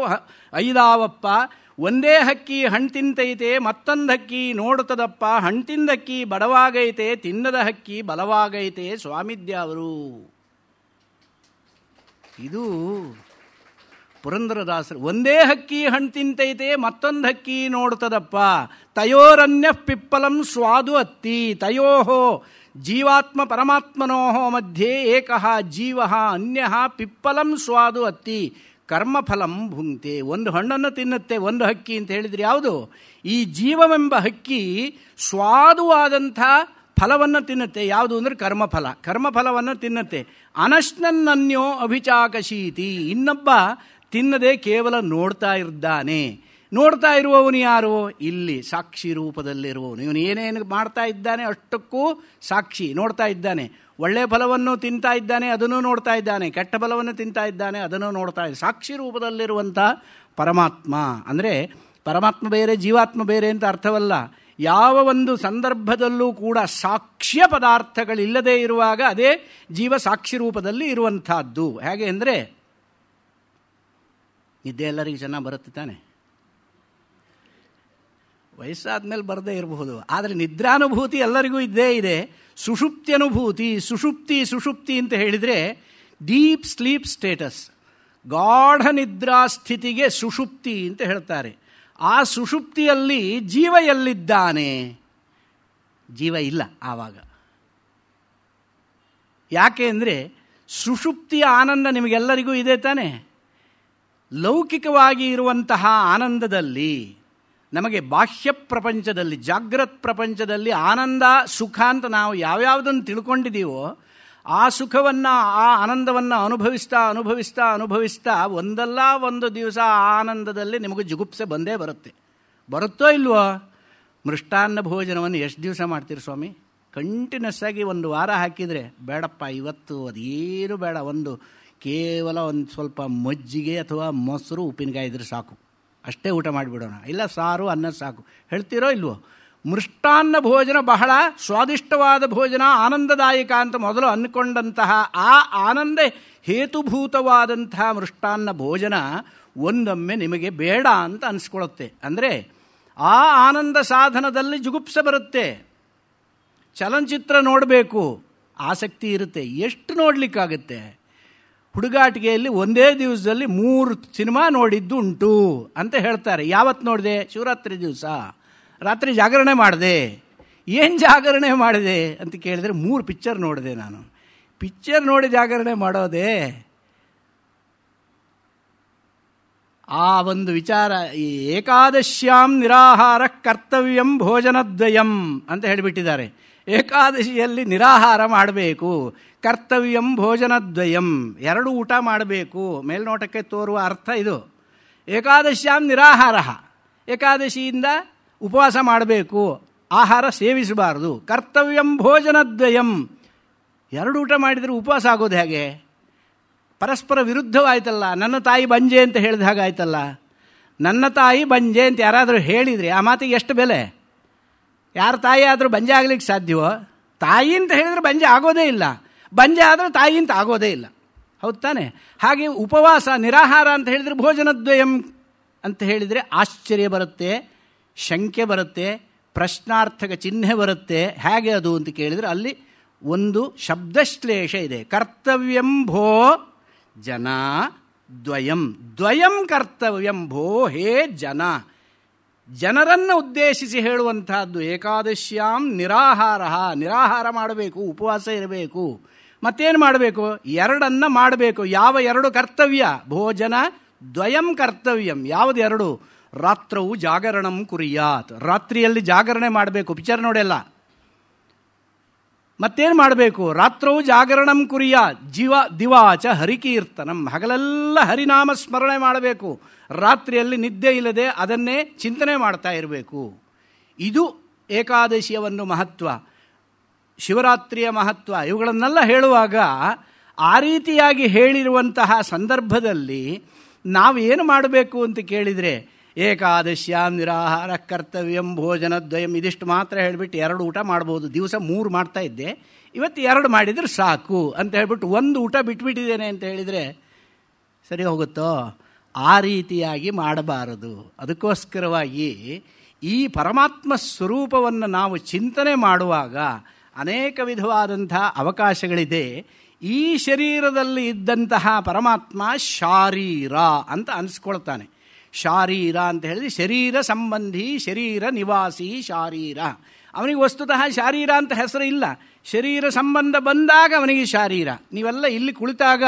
ಐದಾವಪ್ಪ ಒಂದೇ ಹಕ್ಕಿ ಹಣ್ಣು ತಿಂತೈತೆ ಮತ್ತೊಂದು ಹಕ್ಕಿ ನೋಡುತ್ತದಪ್ಪ ಹಣ್ಣು ತಿಂದಕ್ಕಿ ಬಡವಾಗೈತೆ ತಿನ್ನದ ಹಕ್ಕಿ ಬಲವಾಗೈತೆ ಸ್ವಾಮಿದ್ಯಾವರು. ಇದು ಪುರಂದರದಾಸರು. ಒಂದೇ ಹಕ್ಕಿ ಹಣ್ಣು ತಿಂತೈತೆ ಮತ್ತೊಂದು ಹಕ್ಕಿ ನೋಡ್ತದಪ್ಪ ತಯೋರನ್ಯ ಪಿಪ್ಪಲಂ ಸ್ವಾದು ಅತ್ತಿ ತಯೋಹೋ ಜೀವಾತ್ಮ ಪರಮಾತ್ಮನೋಹೋ ಮಧ್ಯೆ ಏಕಃ ಜೀವಃ ಅನ್ಯಃ ಪಿಪ್ಪಲಂ ಸ್ವಾದು ಅತ್ತಿ ಕರ್ಮಫಲಂ ಭುಂಕ್ತೆ. ಒಂದು ಹಣ್ಣನ್ನು ತಿನ್ನುತ್ತೆ ಒಂದು ಹಕ್ಕಿ ಅಂತ ಹೇಳಿದರೆ ಯಾವುದು? ಈ ಜೀವವೆಂಬ ಹಕ್ಕಿ ಸ್ವಾದುವಾದಂಥ ಫಲವನ್ನು ತಿನ್ನುತ್ತೆ. ಯಾವುದು ಅಂದರೆ ಕರ್ಮಫಲ. ಕರ್ಮಫಲವನ್ನು ತಿನ್ನುತ್ತೆ. ಅನಶ್ನನ್ನನ್ಯೋ ಅಭಿಚಾಕಶೀತಿ. ಇನ್ನೊಬ್ಬ ತಿನ್ನದೆ ಕೇವಲ ನೋಡ್ತಾ ಇದ್ದಾನೆ. ನೋಡ್ತಾ ಇರುವವನು ಯಾರು? ಇಲ್ಲಿ ಸಾಕ್ಷಿ ರೂಪದಲ್ಲಿರುವವನು. ಇವನು ಏನೇನು ಮಾಡ್ತಾ ಇದ್ದಾನೆ ಅಷ್ಟಕ್ಕೂ ಸಾಕ್ಷಿ ನೋಡ್ತಾ ಇದ್ದಾನೆ. ಒಳ್ಳೆಯ ಫಲವನ್ನು ತಿಂತಾ ಇದ್ದಾನೆ, ಅದನ್ನು ನೋಡ್ತಾ ಇದ್ದಾನೆ. ಕೆಟ್ಟ ಫಲವನ್ನು ತಿಂತಾ ಇದ್ದಾನೆ, ಅದನ್ನು ನೋಡ್ತಾ ಇದ್ದಾನೆ. ಸಾಕ್ಷಿ ರೂಪದಲ್ಲಿರುವಂಥ ಪರಮಾತ್ಮ. ಅಂದರೆ ಪರಮಾತ್ಮ ಬೇರೆ ಜೀವಾತ್ಮ ಬೇರೆ ಅಂತ ಅರ್ಥವಲ್ಲ. ಯಾವ ಒಂದು ಸಂದರ್ಭದಲ್ಲೂ ಕೂಡ ಸಾಕ್ಷ್ಯ ಪದಾರ್ಥಗಳಿಲ್ಲದೆ ಇರುವಾಗ ಅದೇ ಜೀವ ಸಾಕ್ಷಿ ರೂಪದಲ್ಲಿ ಇರುವಂಥದ್ದು. ಹೇಗೆ ಅಂದರೆ ನಿದ್ದೆ ಎಲ್ಲರಿಗೂ ಚೆನ್ನಾಗಿ ಬರುತ್ತೆ ತಾನೆ. ವಯಸ್ಸಾದ ಮೇಲೆ ಬರದೇ ಇರಬಹುದು, ಆದರೆ ನಿದ್ರಾನುಭೂತಿ ಎಲ್ಲರಿಗೂ ಇದ್ದೇ ಇದೆ. ಸುಷುಪ್ತಿ ಅನುಭೂತಿ, ಸುಷುಪ್ತಿ ಅಂತ ಹೇಳಿದರೆ ಡೀಪ್ ಸ್ಲೀಪ್ ಸ್ಟೇಟಸ್, ಗಾಢ ನಿದ್ರಾ ಸ್ಥಿತಿಗೆ ಸುಷುಪ್ತಿ ಅಂತ ಹೇಳ್ತಾರೆ. ಆ ಸುಷುಪ್ತಿಯಲ್ಲಿ ಜೀವ ಎಲ್ಲಿದ್ದಾನೆ? ಜೀವ ಇಲ್ಲ ಆವಾಗ. ಯಾಕೆ ಅಂದರೆ ಸುಷುಪ್ತಿಯ ಆನಂದ ನಿಮಗೆಲ್ಲರಿಗೂ ಇದೆ ತಾನೆ. ಲೌಕಿಕವಾಗಿ ಇರುವಂತಹ ಆನಂದದಲ್ಲಿ ನಮಗೆ ಬಾಹ್ಯ ಪ್ರಪಂಚದಲ್ಲಿ ಜಾಗ್ರತ್ ಪ್ರಪಂಚದಲ್ಲಿ ಆನಂದ ಸುಖ ಅಂತ ನಾವು ಯಾವ್ಯಾವುದನ್ನು ತಿಳ್ಕೊಂಡಿದ್ದೀವೋ ಆ ಸುಖವನ್ನು ಆ ಆನಂದವನ್ನು ಅನುಭವಿಸ್ತಾ ಒಂದಲ್ಲ ಒಂದು ದಿವಸ ಆ ಆನಂದದಲ್ಲಿ ನಿಮಗೆ ಜುಗುಪ್ಸೆ ಬಂದೇ ಬರುತ್ತೆ. ಬರುತ್ತೋ ಇಲ್ವೋ? ಮೃಷ್ಟಾನ್ನ ಭೋಜನವನ್ನು ಎಷ್ಟು ದಿವಸ ಮಾಡ್ತೀರಿ ಸ್ವಾಮಿ? ಕಂಟಿನ್ಯೂಸ್ ಆಗಿ ಒಂದು ವಾರ ಹಾಕಿದರೆ ಬೇಡಪ್ಪ ಇವತ್ತು ಅದೇನು ಬೇಡ, ಕೇವಲ ಒಂದು ಸ್ವಲ್ಪ ಮಜ್ಜಿಗೆ ಅಥವಾ ಮೊಸರು ಉಪ್ಪಿನಕಾಯಿ ಇದ್ರೆ ಸಾಕು, ಅಷ್ಟೇ ಊಟ ಮಾಡಿಬಿಡೋಣ, ಇಲ್ಲ ಸಾರು ಅನ್ನ ಸಾಕು ಹೇಳ್ತೀರೋ ಇಲ್ವೋ? ಮೃಷ್ಟಾನ್ನ ಭೋಜನ ಬಹಳ ಸ್ವಾದಿಷ್ಟವಾದ ಭೋಜನ, ಆನಂದದಾಯಕ ಅಂತ ಮೊದಲು ಅಂದ್ಕೊಂಡಂತಹ ಆ ಆನಂದ ಹೇತುಭೂತವಾದಂತಹ ಮೃಷ್ಟಾನ್ನ ಭೋಜನ ಒಂದೊಮ್ಮೆ ನಿಮಗೆ ಬೇಡ ಅಂತ ಅನಿಸ್ಕೊಳ್ಳುತ್ತೆ. ಅಂದರೆ ಆ ಆನಂದ ಸಾಧನದಲ್ಲಿ ಜುಗುಪ್ಸೆ ಬರುತ್ತೆ. ಚಲನಚಿತ್ರ ನೋಡಬೇಕು ಆಸಕ್ತಿ ಇರುತ್ತೆ, ಎಷ್ಟು ನೋಡಲಿಕ್ಕಾಗುತ್ತೆ? ಹುಡುಗಾಟಿಕೆಯಲ್ಲಿ ಒಂದೇ ದಿವಸದಲ್ಲಿ 3 ಸಿನಿಮಾ ನೋಡಿದ್ದು ಉಂಟು ಅಂತ ಹೇಳ್ತಾರೆ. ಯಾವತ್ತು ನೋಡಿದೆ? ಶಿವರಾತ್ರಿ ದಿವಸ ರಾತ್ರಿ ಜಾಗರಣೆ ಮಾಡಿದೆ. ಏನು ಜಾಗರಣೆ ಮಾಡಿದೆ ಅಂತ ಕೇಳಿದರೆ 3 ಪಿಕ್ಚರ್ ನೋಡಿದೆ ನಾನು. ಪಿಕ್ಚರ್ ನೋಡಿ ಜಾಗರಣೆ ಮಾಡೋದೇ? ಆ ಒಂದು ವಿಚಾರ. ಈ ಏಕಾದಶ್ಯಾಂ ನಿರಾಹಾರ ಕರ್ತವ್ಯಂ ಭೋಜನದ್ವಯಂ ಅಂತ ಹೇಳಿಬಿಟ್ಟಿದ್ದಾರೆ. ಏಕಾದಶಿಯಲ್ಲಿ ನಿರಾಹಾರ ಮಾಡಬೇಕು, ಕರ್ತವ್ಯಂ ಭೋಜನದ್ವಯಂ, 2 ಊಟ ಮಾಡಬೇಕು. ಮೇಲ್ನೋಟಕ್ಕೆ ತೋರುವ ಅರ್ಥ ಇದು. ಏಕಾದಶ್ಯಾಂ ನಿರಾಹಾರ, ಏಕಾದಶಿಯಿಂದ ಉಪವಾಸ ಮಾಡಬೇಕು, ಆಹಾರ ಸೇವಿಸಬಾರದು. ಕರ್ತವ್ಯಂ ಭೋಜನದ್ವಯಂ, ಎರಡು ಊಟ ಮಾಡಿದರೆ ಉಪವಾಸ ಆಗೋದು ಹೇಗೆ? ಪರಸ್ಪರ ವಿರುದ್ಧವಾಯ್ತಲ್ಲ. ನನ್ನ ತಾಯಿ ಬಂಜೆ ಅಂತ ಹೇಳಿದ ಹಾಗಾಯ್ತಲ್ಲ. ನನ್ನ ತಾಯಿ ಬಂಜೆ ಅಂತ ಯಾರಾದರೂ ಹೇಳಿದರೆ ಆ ಮಾತಿಗೆ ಎಷ್ಟು ಬೆಲೆ? ಯಾರ ತಾಯಿ ಆದರೂ ಬಂಜೆ ಆಗಲಿಕ್ಕೆ ಸಾಧ್ಯವೋ? ತಾಯಿ ಅಂತ ಹೇಳಿದರೆ ಬಂಜೆ ಆಗೋದೇ ಇಲ್ಲ, ಬಂಜೆ ಆದರೆ ತಾಯಿ ಅಂತ ಆಗೋದೇ ಇಲ್ಲ. ಹೌದು ತಾನೆ? ಹಾಗೆ ಉಪವಾಸ ನಿರಾಹಾರ ಅಂತ ಹೇಳಿದರೆ ಭೋಜನದ್ವಯಂ ಅಂತ ಹೇಳಿದರೆ ಆಶ್ಚರ್ಯ ಬರುತ್ತೆ, ಶಂಕೆ ಬರುತ್ತೆ, ಪ್ರಶ್ನಾರ್ಥಕ ಚಿಹ್ನೆ ಬರುತ್ತೆ. ಹೇಗೆ ಅದು ಅಂತ ಕೇಳಿದರೆ ಅಲ್ಲಿ ಒಂದು ಶಬ್ದಶ್ಲೇಷ ಇದೆ. ಕರ್ತವ್ಯಂ ಭೋ ಜನ ದ್ವಯಂ, ದ್ವಯಂ ಕರ್ತವ್ಯಂ ಭೋ, ಹೇ ಜನ, ಜನರನ್ನು ಉದ್ದೇಶಿಸಿ ಹೇಳುವಂತಹದ್ದು. ಏಕಾದಶ್ಯಾಂ ನಿರಾಹಾರ, ನಿರಾಹಾರ ಮಾಡಬೇಕು, ಉಪವಾಸ ಇರಬೇಕು. ಮತ್ತೇನು ಮಾಡಬೇಕು? ಎರಡನ್ನ ಮಾಡಬೇಕು. ಯಾವ ಎರಡು ಕರ್ತವ್ಯ? ಭೋಜನ ದ್ವಯಂ ಕರ್ತವ್ಯಂ. ಯಾವುದು ಎರಡು? ರಾತ್ರವು ಜಾಗರಣಂ ಕುರಿಯಾತ್, ರಾತ್ರಿಯಲ್ಲಿ ಜಾಗರಣೆ ಮಾಡಬೇಕು, ಪಿಕ್ಚರ್ ನೋಡೆಲ್ಲ. ಮತ್ತೇನು ಮಾಡಬೇಕು? ರಾತ್ರವು ಜಾಗರಣಂ ಕುರಿಯಾತ್ ದಿವಾಚ ಹರಿಕೀರ್ತನಂ, ಹಗಲೆಲ್ಲ ಹರಿನಾಮ ಸ್ಮರಣೆ ಮಾಡಬೇಕು, ರಾತ್ರಿಯಲ್ಲಿ ನಿದ್ದೆ ಇಲ್ಲದೆ ಅದನ್ನೇ ಚಿಂತನೆ ಮಾಡ್ತಾ ಇರಬೇಕು. ಇದು ಏಕಾದಶಿಯ ಮಹತ್ವ, ಶಿವರಾತ್ರಿಯ ಮಹತ್ವ. ಇವುಗಳನ್ನೆಲ್ಲ ಹೇಳುವಾಗ ಆ ರೀತಿಯಾಗಿ ಹೇಳಿರುವಂತಹ ಸಂದರ್ಭದಲ್ಲಿ ನಾವೇನು ಮಾಡಬೇಕು ಅಂತ ಕೇಳಿದರೆ, ಏಕಾದಶ್ಯಾಂ ನಿರಾಹಾರ ಕರ್ತವ್ಯಂ ಭೋಜನದ್ವಯಂ, ಇದಿಷ್ಟು ಮಾತ್ರ ಹೇಳಿಬಿಟ್ಟು ಎರಡು ಊಟ ಮಾಡ್ಬೋದು. ದಿವಸ 3 ಮಾಡ್ತಾ ಇದ್ದೆ, ಇವತ್ತು 2 ಮಾಡಿದರೆ ಸಾಕು ಅಂತ ಹೇಳಿಬಿಟ್ಟು ಒಂದು ಊಟ ಬಿಟ್ಬಿಟ್ಟಿದ್ದೇನೆ ಅಂತ ಹೇಳಿದರೆ ಸರಿ ಹೋಗುತ್ತೋ? ಆ ರೀತಿಯಾಗಿ ಮಾಡಬಾರದು. ಅದಕ್ಕೋಸ್ಕರವಾಗಿ ಈ ಪರಮಾತ್ಮ ಸ್ವರೂಪವನ್ನು ನಾವು ಚಿಂತನೆ ಮಾಡುವಾಗ ಅನೇಕ ವಿಧವಾದಂಥ ಅವಕಾಶಗಳಿದೆ. ಈ ಶರೀರದಲ್ಲಿ ಇದ್ದಂತಹ ಪರಮಾತ್ಮ ಶಾರೀರ ಅಂತ ಅನಿಸ್ಕೊಳ್ತಾನೆ. ಶಾರೀರ ಅಂತ ಹೇಳಿದ್ರೆ ಶರೀರ ಸಂಬಂಧಿ, ಶರೀರ ನಿವಾಸಿ ಶಾರೀರ. ಅವನಿಗೆ ವಸ್ತುತಃ ಶಾರೀರ ಅಂತ ಹೆಸರು ಇಲ್ಲ, ಶರೀರ ಸಂಬಂಧ ಬಂದಾಗ ಅವನಿಗೆ ಶಾರೀರ. ನೀವೆಲ್ಲ ಇಲ್ಲಿ ಕುಳಿತಾಗ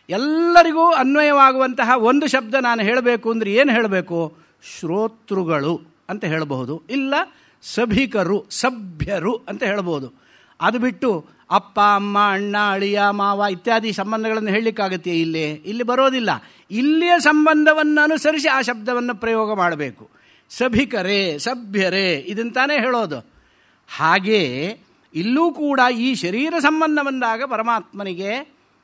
ಎಲ್ಲರಿಗೂ ಅನ್ವಯವಾಗುವಂತಹ ಒಂದು ಶಬ್ದ ನಾನು ಹೇಳಬೇಕು ಅಂದರೆ ಏನು ಹೇಳಬೇಕು? ಶ್ರೋತೃಗಳು ಅಂತ ಹೇಳಬಹುದು, ಇಲ್ಲ ಸಭಿಕರು, ಸಭ್ಯರು ಅಂತ ಹೇಳಬಹುದು. ಅದು ಬಿಟ್ಟು ಅಪ್ಪ ಅಮ್ಮ ಅಣ್ಣ ಅಳಿಯ ಮಾವ ಇತ್ಯಾದಿ ಸಂಬಂಧಗಳನ್ನು ಹೇಳಲಿಕ್ಕಾಗತ್ತೆ? ಇಲ್ಲಿ ಬರೋದಿಲ್ಲ. ಇಲ್ಲಿಯ ಸಂಬಂಧವನ್ನು ಅನುಸರಿಸಿ ಆ ಶಬ್ದವನ್ನು ಪ್ರಯೋಗ ಮಾಡಬೇಕು. ಸಭಿಕರೇ, ಸಭ್ಯರೇ, ಇದಂತಾನೇ ಹೇಳೋದು. ಹಾಗೇ ಇಲ್ಲೂ ಕೂಡ ಈ ಶರೀರ ಸಂಬಂಧ ಬಂದಾಗ ಪರಮಾತ್ಮನಿಗೆ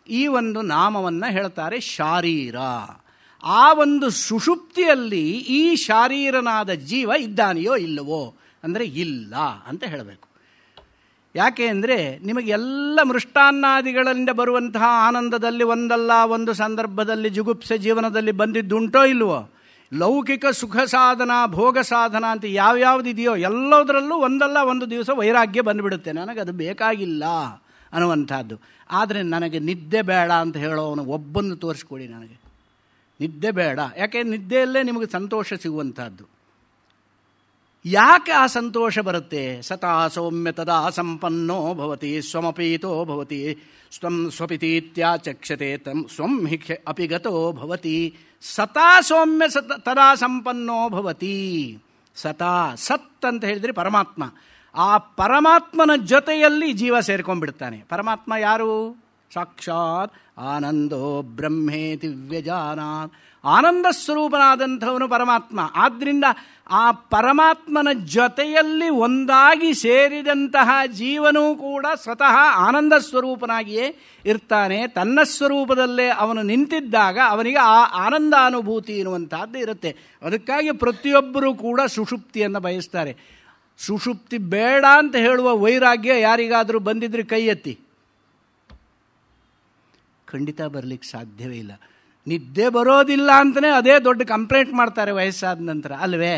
ಈ ಒಂದು ನಾಮವನ್ನು ಹೇಳ್ತಾರೆ ಶಾರೀರ. ಆ ಒಂದು ಸುಷುಪ್ತಿಯಲ್ಲಿ ಈ ಶಾರೀರನಾದ ಜೀವ ಇದ್ದಾನೆಯೋ ಇಲ್ಲವೋ ಅಂದರೆ ಇಲ್ಲ ಅಂತ ಹೇಳಬೇಕು. ಯಾಕೆ ಅಂದರೆ ನಿಮಗೆಲ್ಲ ಮೃಷ್ಟಾನ್ನಾದಿಗಳಿಂದ ಬರುವಂತಹ ಆನಂದದಲ್ಲಿ ಒಂದಲ್ಲ ಒಂದು ಸಂದರ್ಭದಲ್ಲಿ ಜುಗುಪ್ಸೆ ಜೀವನದಲ್ಲಿ ಬಂದಿದ್ದುಂಟೋ ಇಲ್ವೋ? ಲೌಕಿಕ ಸುಖ ಸಾಧನ, ಭೋಗ ಸಾಧನ ಅಂತ ಯಾವ್ಯಾವುದಿದೆಯೋ ಎಲ್ಲದರಲ್ಲೂ ಒಂದಲ್ಲ ಒಂದು ದಿವಸ ವೈರಾಗ್ಯ ಬಂದುಬಿಡುತ್ತೆ. ನನಗದು ಬೇಕಾಗಿಲ್ಲ ಅನ್ನುವಂಥದ್ದು. ಆದರೆ ನನಗೆ ನಿದ್ದೆ ಬೇಡ ಅಂತ ಹೇಳೋವನು ಒಬ್ಬನ್ನು ತೋರಿಸ್ಕೊಡಿ, ನನಗೆ ನಿದ್ದೆ ಬೇಡ. ಯಾಕೆ? ನಿದ್ದೆಯಲ್ಲೇ ನಿಮಗೆ ಸಂತೋಷ ಸಿಗುವಂಥದ್ದು. ಯಾಕೆ ಆ ಸಂತೋಷ ಬರುತ್ತೆ? ಸತಾ ಸೌಮ್ಯ ತದಾ ಸಂಪನ್ನೋ ಭವತಿ ಸ್ವಮಪೀತೋ ಭವತಿ ಸ್ವಂ ಸ್ವಪಿತೀತ್ಯಾಚಕ್ಷತೆ ತಂ ಸ್ವಂ ಹಿ ಅಪಿಗತೋ ಭವತಿ. ಸತಾ ಸೌಮ್ಯ ತದಾ ಸಂಪನ್ನೋ ಭವತಿ. ಸತಾ, ಸತ್ ಅಂತ ಹೇಳಿದರೆ ಪರಮಾತ್ಮ. ಆ ಪರಮಾತ್ಮನ ಜೊತೆಯಲ್ಲಿ ಜೀವ ಸೇರ್ಕೊಂಡ್ಬಿಡ್ತಾನೆ. ಪರಮಾತ್ಮ ಯಾರು? ಸಾಕ್ಷಾತ್ ಆನಂದೋ ಬ್ರಹ್ಮೇತಿ ವ್ಯಜಾನಾತ್, ಆನಂದ ಸ್ವರೂಪನಾದಂಥವನು ಪರಮಾತ್ಮ. ಆದ್ದರಿಂದ ಆ ಪರಮಾತ್ಮನ ಜೊತೆಯಲ್ಲಿ ಒಂದಾಗಿ ಸೇರಿದಂತಹ ಜೀವನೂ ಕೂಡ ಸ್ವತಃ ಆನಂದ ಸ್ವರೂಪನಾಗಿಯೇ ಇರ್ತಾನೆ. ತನ್ನ ಸ್ವರೂಪದಲ್ಲೇ ಅವನು ನಿಂತಿದ್ದಾಗ ಅವನಿಗೆ ಆ ಆನಂದಾನುಭೂತಿ ಎನ್ನುವಂತಹದ್ದು ಇರುತ್ತೆ. ಅದಕ್ಕಾಗಿ ಪ್ರತಿಯೊಬ್ಬರೂ ಕೂಡ ಸುಷುಪ್ತಿಯನ್ನು ಬಯಸ್ತಾರೆ. ಸುಷುಪ್ತಿ ಬೇಡ ಅಂತ ಹೇಳುವ ವೈರಾಗ್ಯ ಯಾರಿಗಾದರೂ ಬಂದಿದ್ರೆ ಕೈ ಎತ್ತಿ. ಖಂಡಿತ ಬರಲಿಕ್ಕೆ ಸಾಧ್ಯವೇ ಇಲ್ಲ. ನಿದ್ದೆ ಬರೋದಿಲ್ಲ ಅಂತಲೇ ಅದೇ ದೊಡ್ಡ ಕಂಪ್ಲೇಂಟ್ ಮಾಡ್ತಾರೆ ವಯಸ್ಸಾದ ನಂತರ, ಅಲ್ವೇ?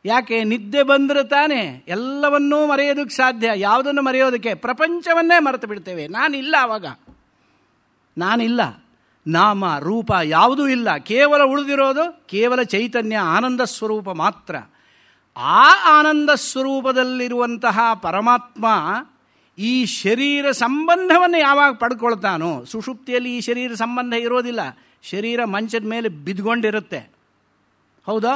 ಯಾಕೆ? ನಿದ್ದೆ ಬಂದರೆ ತಾನೇ ಎಲ್ಲವನ್ನೂ ಮರೆಯೋದಕ್ಕೆ ಸಾಧ್ಯ. ಯಾವುದನ್ನು ಮರೆಯೋದಕ್ಕೆ? ಪ್ರಪಂಚವನ್ನೇ ಮರೆತು ಬಿಡ್ತೇವೆ. ನಾನಿಲ್ಲ, ಆವಾಗ ನಾನಿಲ್ಲ, ನಾಮ ರೂಪ ಯಾವುದೂ ಇಲ್ಲ. ಕೇವಲ ಉಳಿದಿರೋದು ಕೇವಲ ಚೈತನ್ಯ, ಆನಂದ ಸ್ವರೂಪ ಮಾತ್ರ. ಆ ಆನಂದ ಸ್ವರೂಪದಲ್ಲಿರುವಂತಹ ಪರಮಾತ್ಮ ಈ ಶರೀರ ಸಂಬಂಧವನ್ನು ಯಾವಾಗ ಪಡ್ಕೊಳ್ತಾನೋ, ಸುಷುಪ್ತಿಯಲ್ಲಿ ಈ ಶರೀರ ಸಂಬಂಧ ಇರೋದಿಲ್ಲ. ಶರೀರ ಮಂಚದ ಮೇಲೆ ಬಿದ್ದುಕೊಂಡಿರುತ್ತೆ, ಹೌದಾ?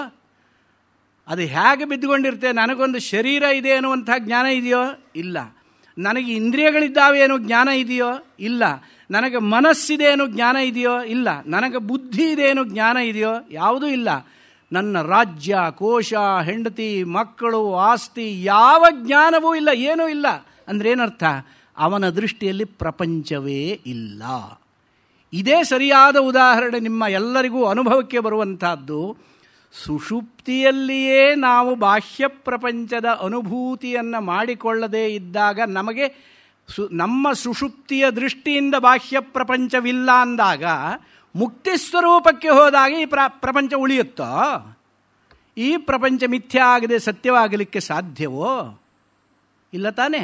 ಅದು ಹೇಗೆ ಬಿದ್ದುಕೊಂಡಿರುತ್ತೆ? ನನಗೊಂದು ಶರೀರ ಇದೆ ಅನ್ನುವಂಥ ಜ್ಞಾನ ಇದೆಯೋ? ಇಲ್ಲ. ನನಗೆ ಇಂದ್ರಿಯಗಳಿದ್ದಾವೆ ಅನ್ನೋ ಜ್ಞಾನ ಇದೆಯೋ? ಇಲ್ಲ. ನನಗೆ ಮನಸ್ಸಿದೇನು ಜ್ಞಾನ ಇದೆಯೋ? ಇಲ್ಲ. ನನಗೆ ಬುದ್ಧಿ ಇದೇನು ಜ್ಞಾನ ಇದೆಯೋ? ಯಾವುದೂ ಇಲ್ಲ. ನನ್ನ ರಾಜ್ಯ, ಕೋಶ, ಹೆಂಡತಿ, ಮಕ್ಕಳು, ಆಸ್ತಿ, ಯಾವ ಜ್ಞಾನವೂ ಇಲ್ಲ, ಏನೂ ಇಲ್ಲ. ಅಂದರೆ ಏನರ್ಥ? ಅವನ ದೃಷ್ಟಿಯಲ್ಲಿ ಪ್ರಪಂಚವೇ ಇಲ್ಲ. ಇದೇ ಸರಿಯಾದ ಉದಾಹರಣೆ ನಿಮ್ಮ ಎಲ್ಲರಿಗೂ ಅನುಭವಕ್ಕೆ ಬರುವಂತಹದ್ದು. ಸುಷುಪ್ತಿಯಲ್ಲಿಯೇ ನಾವು ಬಾಹ್ಯ ಪ್ರಪಂಚದ ಅನುಭೂತಿಯನ್ನು ಮಾಡಿಕೊಳ್ಳದೇ ಇದ್ದಾಗ ನಮಗೆ ನಮ್ಮ ಸುಷುಪ್ತಿಯ ದೃಷ್ಟಿಯಿಂದ ಬಾಹ್ಯ ಪ್ರಪಂಚವಿಲ್ಲ ಅಂದಾಗ ಮುಕ್ತಿ ಸ್ವರೂಪಕ್ಕೆ ಹೋದಾಗ ಈ ಪ್ರಪಂಚ ಉಳಿಯುತ್ತೋ? ಈ ಪ್ರಪಂಚ ಮಿಥ್ಯ ಆಗದೆ ಸತ್ಯವಾಗಲಿಕ್ಕೆ ಸಾಧ್ಯವೋ? ಇಲ್ಲ ತಾನೇ.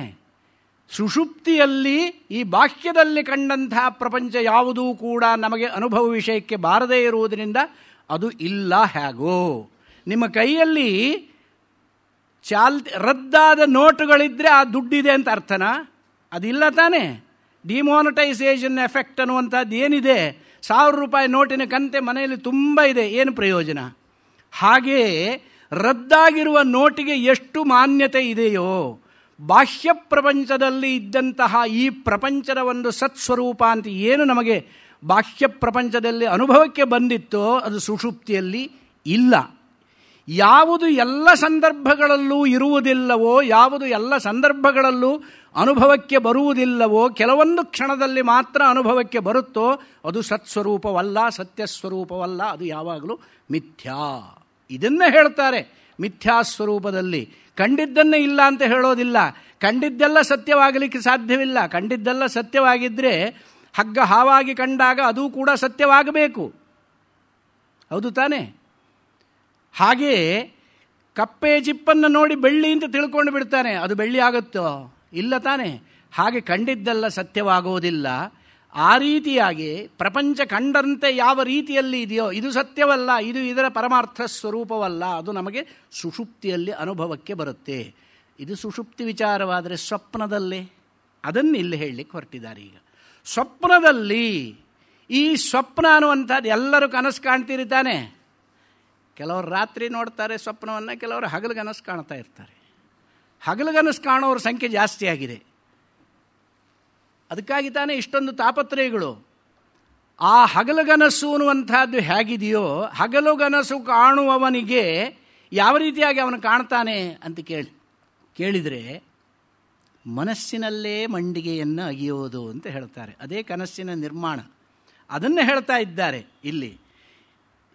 ಸುಷುಪ್ತಿಯಲ್ಲಿ ಈ ಬಾಹ್ಯದಲ್ಲಿ ಕಂಡಂತಹ ಪ್ರಪಂಚ ಯಾವುದೂ ಕೂಡ ನಮಗೆ ಅನುಭವ ವಿಷಯಕ್ಕೆ ಬಾರದೇ ಇರುವುದರಿಂದ ಅದು ಇಲ್ಲ. ಹೇಗೋ ನಿಮ್ಮ ಕೈಯಲ್ಲಿ ರದ್ದಾದ ನೋಟುಗಳಿದ್ದರೆ ಆ ದುಡ್ಡಿದೆ ಅಂತ ಅರ್ಥನಾ? ಅದಿಲ್ಲ ತಾನೇ. ಡಿಮಾನಿಟೈಸೇಷನ್ ಎಫೆಕ್ಟ್ ಅನ್ನುವಂಥದ್ದು ಏನಿದೆ, 1000 ರೂಪಾಯಿ ನೋಟಿನ ಕಂತೆ ಮನೆಯಲ್ಲಿ ತುಂಬ ಇದೆ, ಏನು ಪ್ರಯೋಜನ? ಹಾಗೆಯೇ ರದ್ದಾಗಿರುವ ನೋಟಿಗೆ ಎಷ್ಟು ಮಾನ್ಯತೆ ಇದೆಯೋ, ಬಾಹ್ಯ ಪ್ರಪಂಚದಲ್ಲಿ ಇದ್ದಂತಹ ಈ ಪ್ರಪಂಚದ ಒಂದು ಸತ್ಸ್ವರೂಪ ಅಂತ ಏನು ನಮಗೆ ಬಾಹ್ಯ ಪ್ರಪಂಚದಲ್ಲಿ ಅನುಭವಕ್ಕೆ ಬಂದಿತ್ತೋ ಅದು ಸುಷುಪ್ತಿಯಲ್ಲಿ ಇಲ್ಲ. ಯಾವುದು ಎಲ್ಲ ಸಂದರ್ಭಗಳಲ್ಲೂ ಇರುವುದಿಲ್ಲವೋ, ಯಾವುದು ಎಲ್ಲ ಸಂದರ್ಭಗಳಲ್ಲೂ ಅನುಭವಕ್ಕೆ ಬರುವುದಿಲ್ಲವೋ, ಕೆಲವೊಂದು ಕ್ಷಣದಲ್ಲಿ ಮಾತ್ರ ಅನುಭವಕ್ಕೆ ಬರುತ್ತೋ ಅದು ಸತ್ಸ್ವರೂಪವಲ್ಲ, ಸತ್ಯಸ್ವರೂಪವಲ್ಲ, ಅದು ಯಾವಾಗಲೂ ಮಿಥ್ಯಾ. ಇದನ್ನೇ ಹೇಳ್ತಾರೆ ಮಿಥ್ಯಾಸ್ವರೂಪದಲ್ಲಿ. ಕಂಡಿದ್ದನ್ನೇ ಇಲ್ಲ ಅಂತ ಹೇಳೋದಿಲ್ಲ. ಕಂಡಿದ್ದೆಲ್ಲ ಸತ್ಯವಾಗಲಿಕ್ಕೆ ಸಾಧ್ಯವಿಲ್ಲ. ಕಂಡಿದ್ದೆಲ್ಲ ಸತ್ಯವಾಗಿದ್ದರೆ ಹಗ್ಗ ಹಾವಾಗಿ ಕಂಡಾಗ ಅದು ಕೂಡ ಸತ್ಯವಾಗಬೇಕು. ಹೌದು ತಾನೇ? ಹಾಗೆಯೇ ಕಪ್ಪೆ ಚಿಪ್ಪನ್ನು ನೋಡಿ ಬೆಳ್ಳಿ ಅಂತ ತಿಳ್ಕೊಂಡು ಬಿಡ್ತಾನೆ, ಅದು ಬೆಳ್ಳಿ ಆಗುತ್ತೋ? ಇಲ್ಲ ತಾನೇ. ಹಾಗೆ ಕಂಡಿದ್ದೆಲ್ಲ ಸತ್ಯವಾಗುವುದಿಲ್ಲ. ಆ ರೀತಿಯಾಗಿ ಪ್ರಪಂಚ ಕಂಡಂತೆ ಯಾವ ರೀತಿಯಲ್ಲಿ ಇದೆಯೋ ಇದು ಸತ್ಯವಲ್ಲ, ಇದು ಇದರ ಪರಮಾರ್ಥ ಸ್ವರೂಪವಲ್ಲ, ಅದು ನಮಗೆ ಸುಷುಪ್ತಿಯಲ್ಲಿ ಅನುಭವಕ್ಕೆ ಬರುತ್ತೆ. ಇದು ಸುಷುಪ್ತಿ ವಿಚಾರವಾದರೆ ಸ್ವಪ್ನದಲ್ಲಿ ಅದನ್ನು ಇಲ್ಲಿ ಹೇಳಲಿಕ್ಕೆ ಹೊರಟಿದ್ದಾರೆ. ಈಗ ಸ್ವಪ್ನದಲ್ಲಿ ಈ ಸ್ವಪ್ನ ಅನ್ನುವಂಥದ್ದು ಎಲ್ಲರೂ ಕನಸು ಕಾಣ್ತಿರ್ತಾನೆ. ಕೆಲವರು ರಾತ್ರಿ ನೋಡ್ತಾರೆ ಸ್ವಪ್ನವನ್ನು, ಕೆಲವರು ಹಗಲುಗನಸು ಕಾಣ್ತಾ ಇರ್ತಾರೆ. ಹಗಲುಗನಸು ಕಾಣೋರ ಸಂಖ್ಯೆ ಜಾಸ್ತಿ ಆಗಿದೆ. ಅದಕ್ಕಾಗಿ ತಾನೇ ಇಷ್ಟೊಂದು ತಾಪತ್ರಯಗಳು. ಆ ಹಗಲುಗನಸು ಅನ್ನುವಂಥದ್ದು ಹೇಗಿದೆಯೋ, ಹಗಲುಗನಸು ಕಾಣುವವನಿಗೆ ಯಾವ ರೀತಿಯಾಗಿ ಅವನು ಕಾಣ್ತಾನೆ ಅಂತ ಕೇಳಿದರೆ ಮನಸ್ಸಿನಲ್ಲೇ ಮಂಡಿಗೆಯನ್ನು ಅಗಿಯೋದು ಅಂತ ಹೇಳ್ತಾರೆ. ಅದೇ ಕನಸಿನ ನಿರ್ಮಾಣ. ಅದನ್ನೇ ಹೇಳ್ತಾ ಇದ್ದಾರೆ ಇಲ್ಲಿ.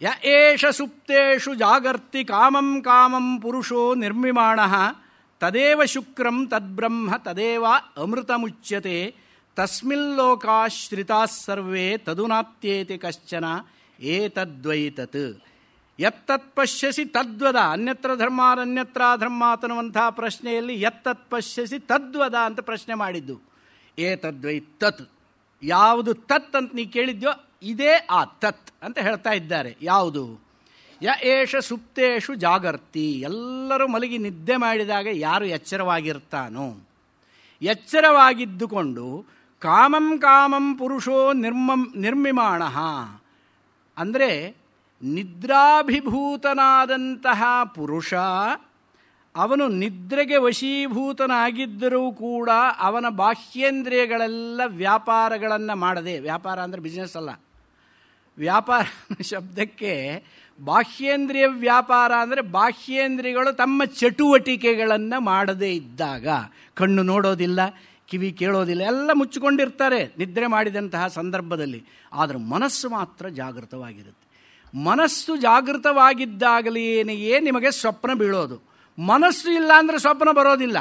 ಯ ಏಷ ಸುಪ್ತೇಷು ಜಾಗರ್ತಿ ಕಾಮಂ ಕಾಮಂ ಪುರುಷೋ ನಿರ್ಮಿಮಾಣಃ ತದೇವ ಶುಕ್ರಂ ತದ್ಬ್ರಹ್ಮ ತದೇವ ಅಮೃತಮುಚ್ಯತೆ ತಸ್ಮಿಲ್ಲೋಕಾಶ್ರಿತಾಃ ಸರ್ವೇ ತದುನಾಪ್ತೇತಿ ಕಶ್ಚನ ಏತದ್ವೈತತ್ ಯತ್ತತ್ ಪಶ್ಯಸಿ ತದ್ವದ. ಅನ್ಯತ್ರ ಧರ್ಮಾರನ್ಯತ್ರ ಧರ್ಮಾತ್ ಅನ್ನುವಂಥ ಪ್ರಶ್ನೆಯಲ್ಲಿ ಯತ್ತತ್ ಪಶ್ಯಸಿ ತದ್ವದ ಅಂತ ಪ್ರಶ್ನೆ ಮಾಡಿದ್ದು. ಏತದ್ವೈ ತತ್, ಯಾವುದು ತತ್ ಅಂತ ನೀ ಕೇಳಿದ್ಯೋ ಇದೇ ಆ ತತ್ ಅಂತ ಹೇಳ್ತಾ ಇದ್ದಾರೆ. ಯಾವುದು? ಯ ಏಷ ಸುಪ್ತೇಷು ಜಾಗರ್ತಿ. ಎಲ್ಲರೂ ಮಲಗಿ ನಿದ್ದೆ ಮಾಡಿದಾಗ ಯಾರು ಎಚ್ಚರವಾಗಿರ್ತಾನೋ, ಎಚ್ಚರವಾಗಿದ್ದುಕೊಂಡು ಕಾಮಂ ಕಾಮಂ ಪುರುಷೋ ನಿರ್ಮಿಮಾಣಃ ಅಂದರೆ ನಿದ್ರಾಭಿಭೂತನಾದಂತಹ ಪುರುಷ ಅವನು ನಿದ್ರೆಗೆ ವಶೀಭೂತನಾಗಿದ್ದರೂ ಕೂಡ ಅವನ ಬಾಹ್ಯೇಂದ್ರಿಯಗಳೆಲ್ಲ ವ್ಯಾಪಾರಗಳನ್ನು ಮಾಡದೆ, ವ್ಯಾಪಾರ ಅಂದರೆ ಬಿಸ್ನೆಸ್ ಅಲ್ಲ, ವ್ಯಾಪಾರ ಶಬ್ದಕ್ಕೆ ಬಾಹ್ಯೇಂದ್ರಿಯ ವ್ಯಾಪಾರ ಅಂದರೆ ಬಾಹ್ಯೇಂದ್ರಿಯಗಳು ತಮ್ಮ ಚಟುವಟಿಕೆಗಳನ್ನು ಮಾಡದೇ ಇದ್ದಾಗ, ಕಣ್ಣು ನೋಡೋದಿಲ್ಲ, ಕಿವಿ ಕೇಳೋದಿಲ್ಲ, ಎಲ್ಲ ಮುಚ್ಚಿಕೊಂಡಿರ್ತಾರೆ ನಿದ್ರೆ ಮಾಡಿದಂತಹ ಸಂದರ್ಭದಲ್ಲಿ. ಆದರೆ ಮನಸ್ಸು ಮಾತ್ರ ಜಾಗೃತವಾಗಿರುತ್ತೆ. ಮನಸ್ಸು ಜಾಗೃತವಾಗಿದ್ದಾಗಲೇನೆಯೇ ನಿಮಗೆ ಸ್ವಪ್ನ ಬೀಳೋದು. ಮನಸ್ಸು ಇಲ್ಲ ಅಂದರೆ ಸ್ವಪ್ನ ಬರೋದಿಲ್ಲ.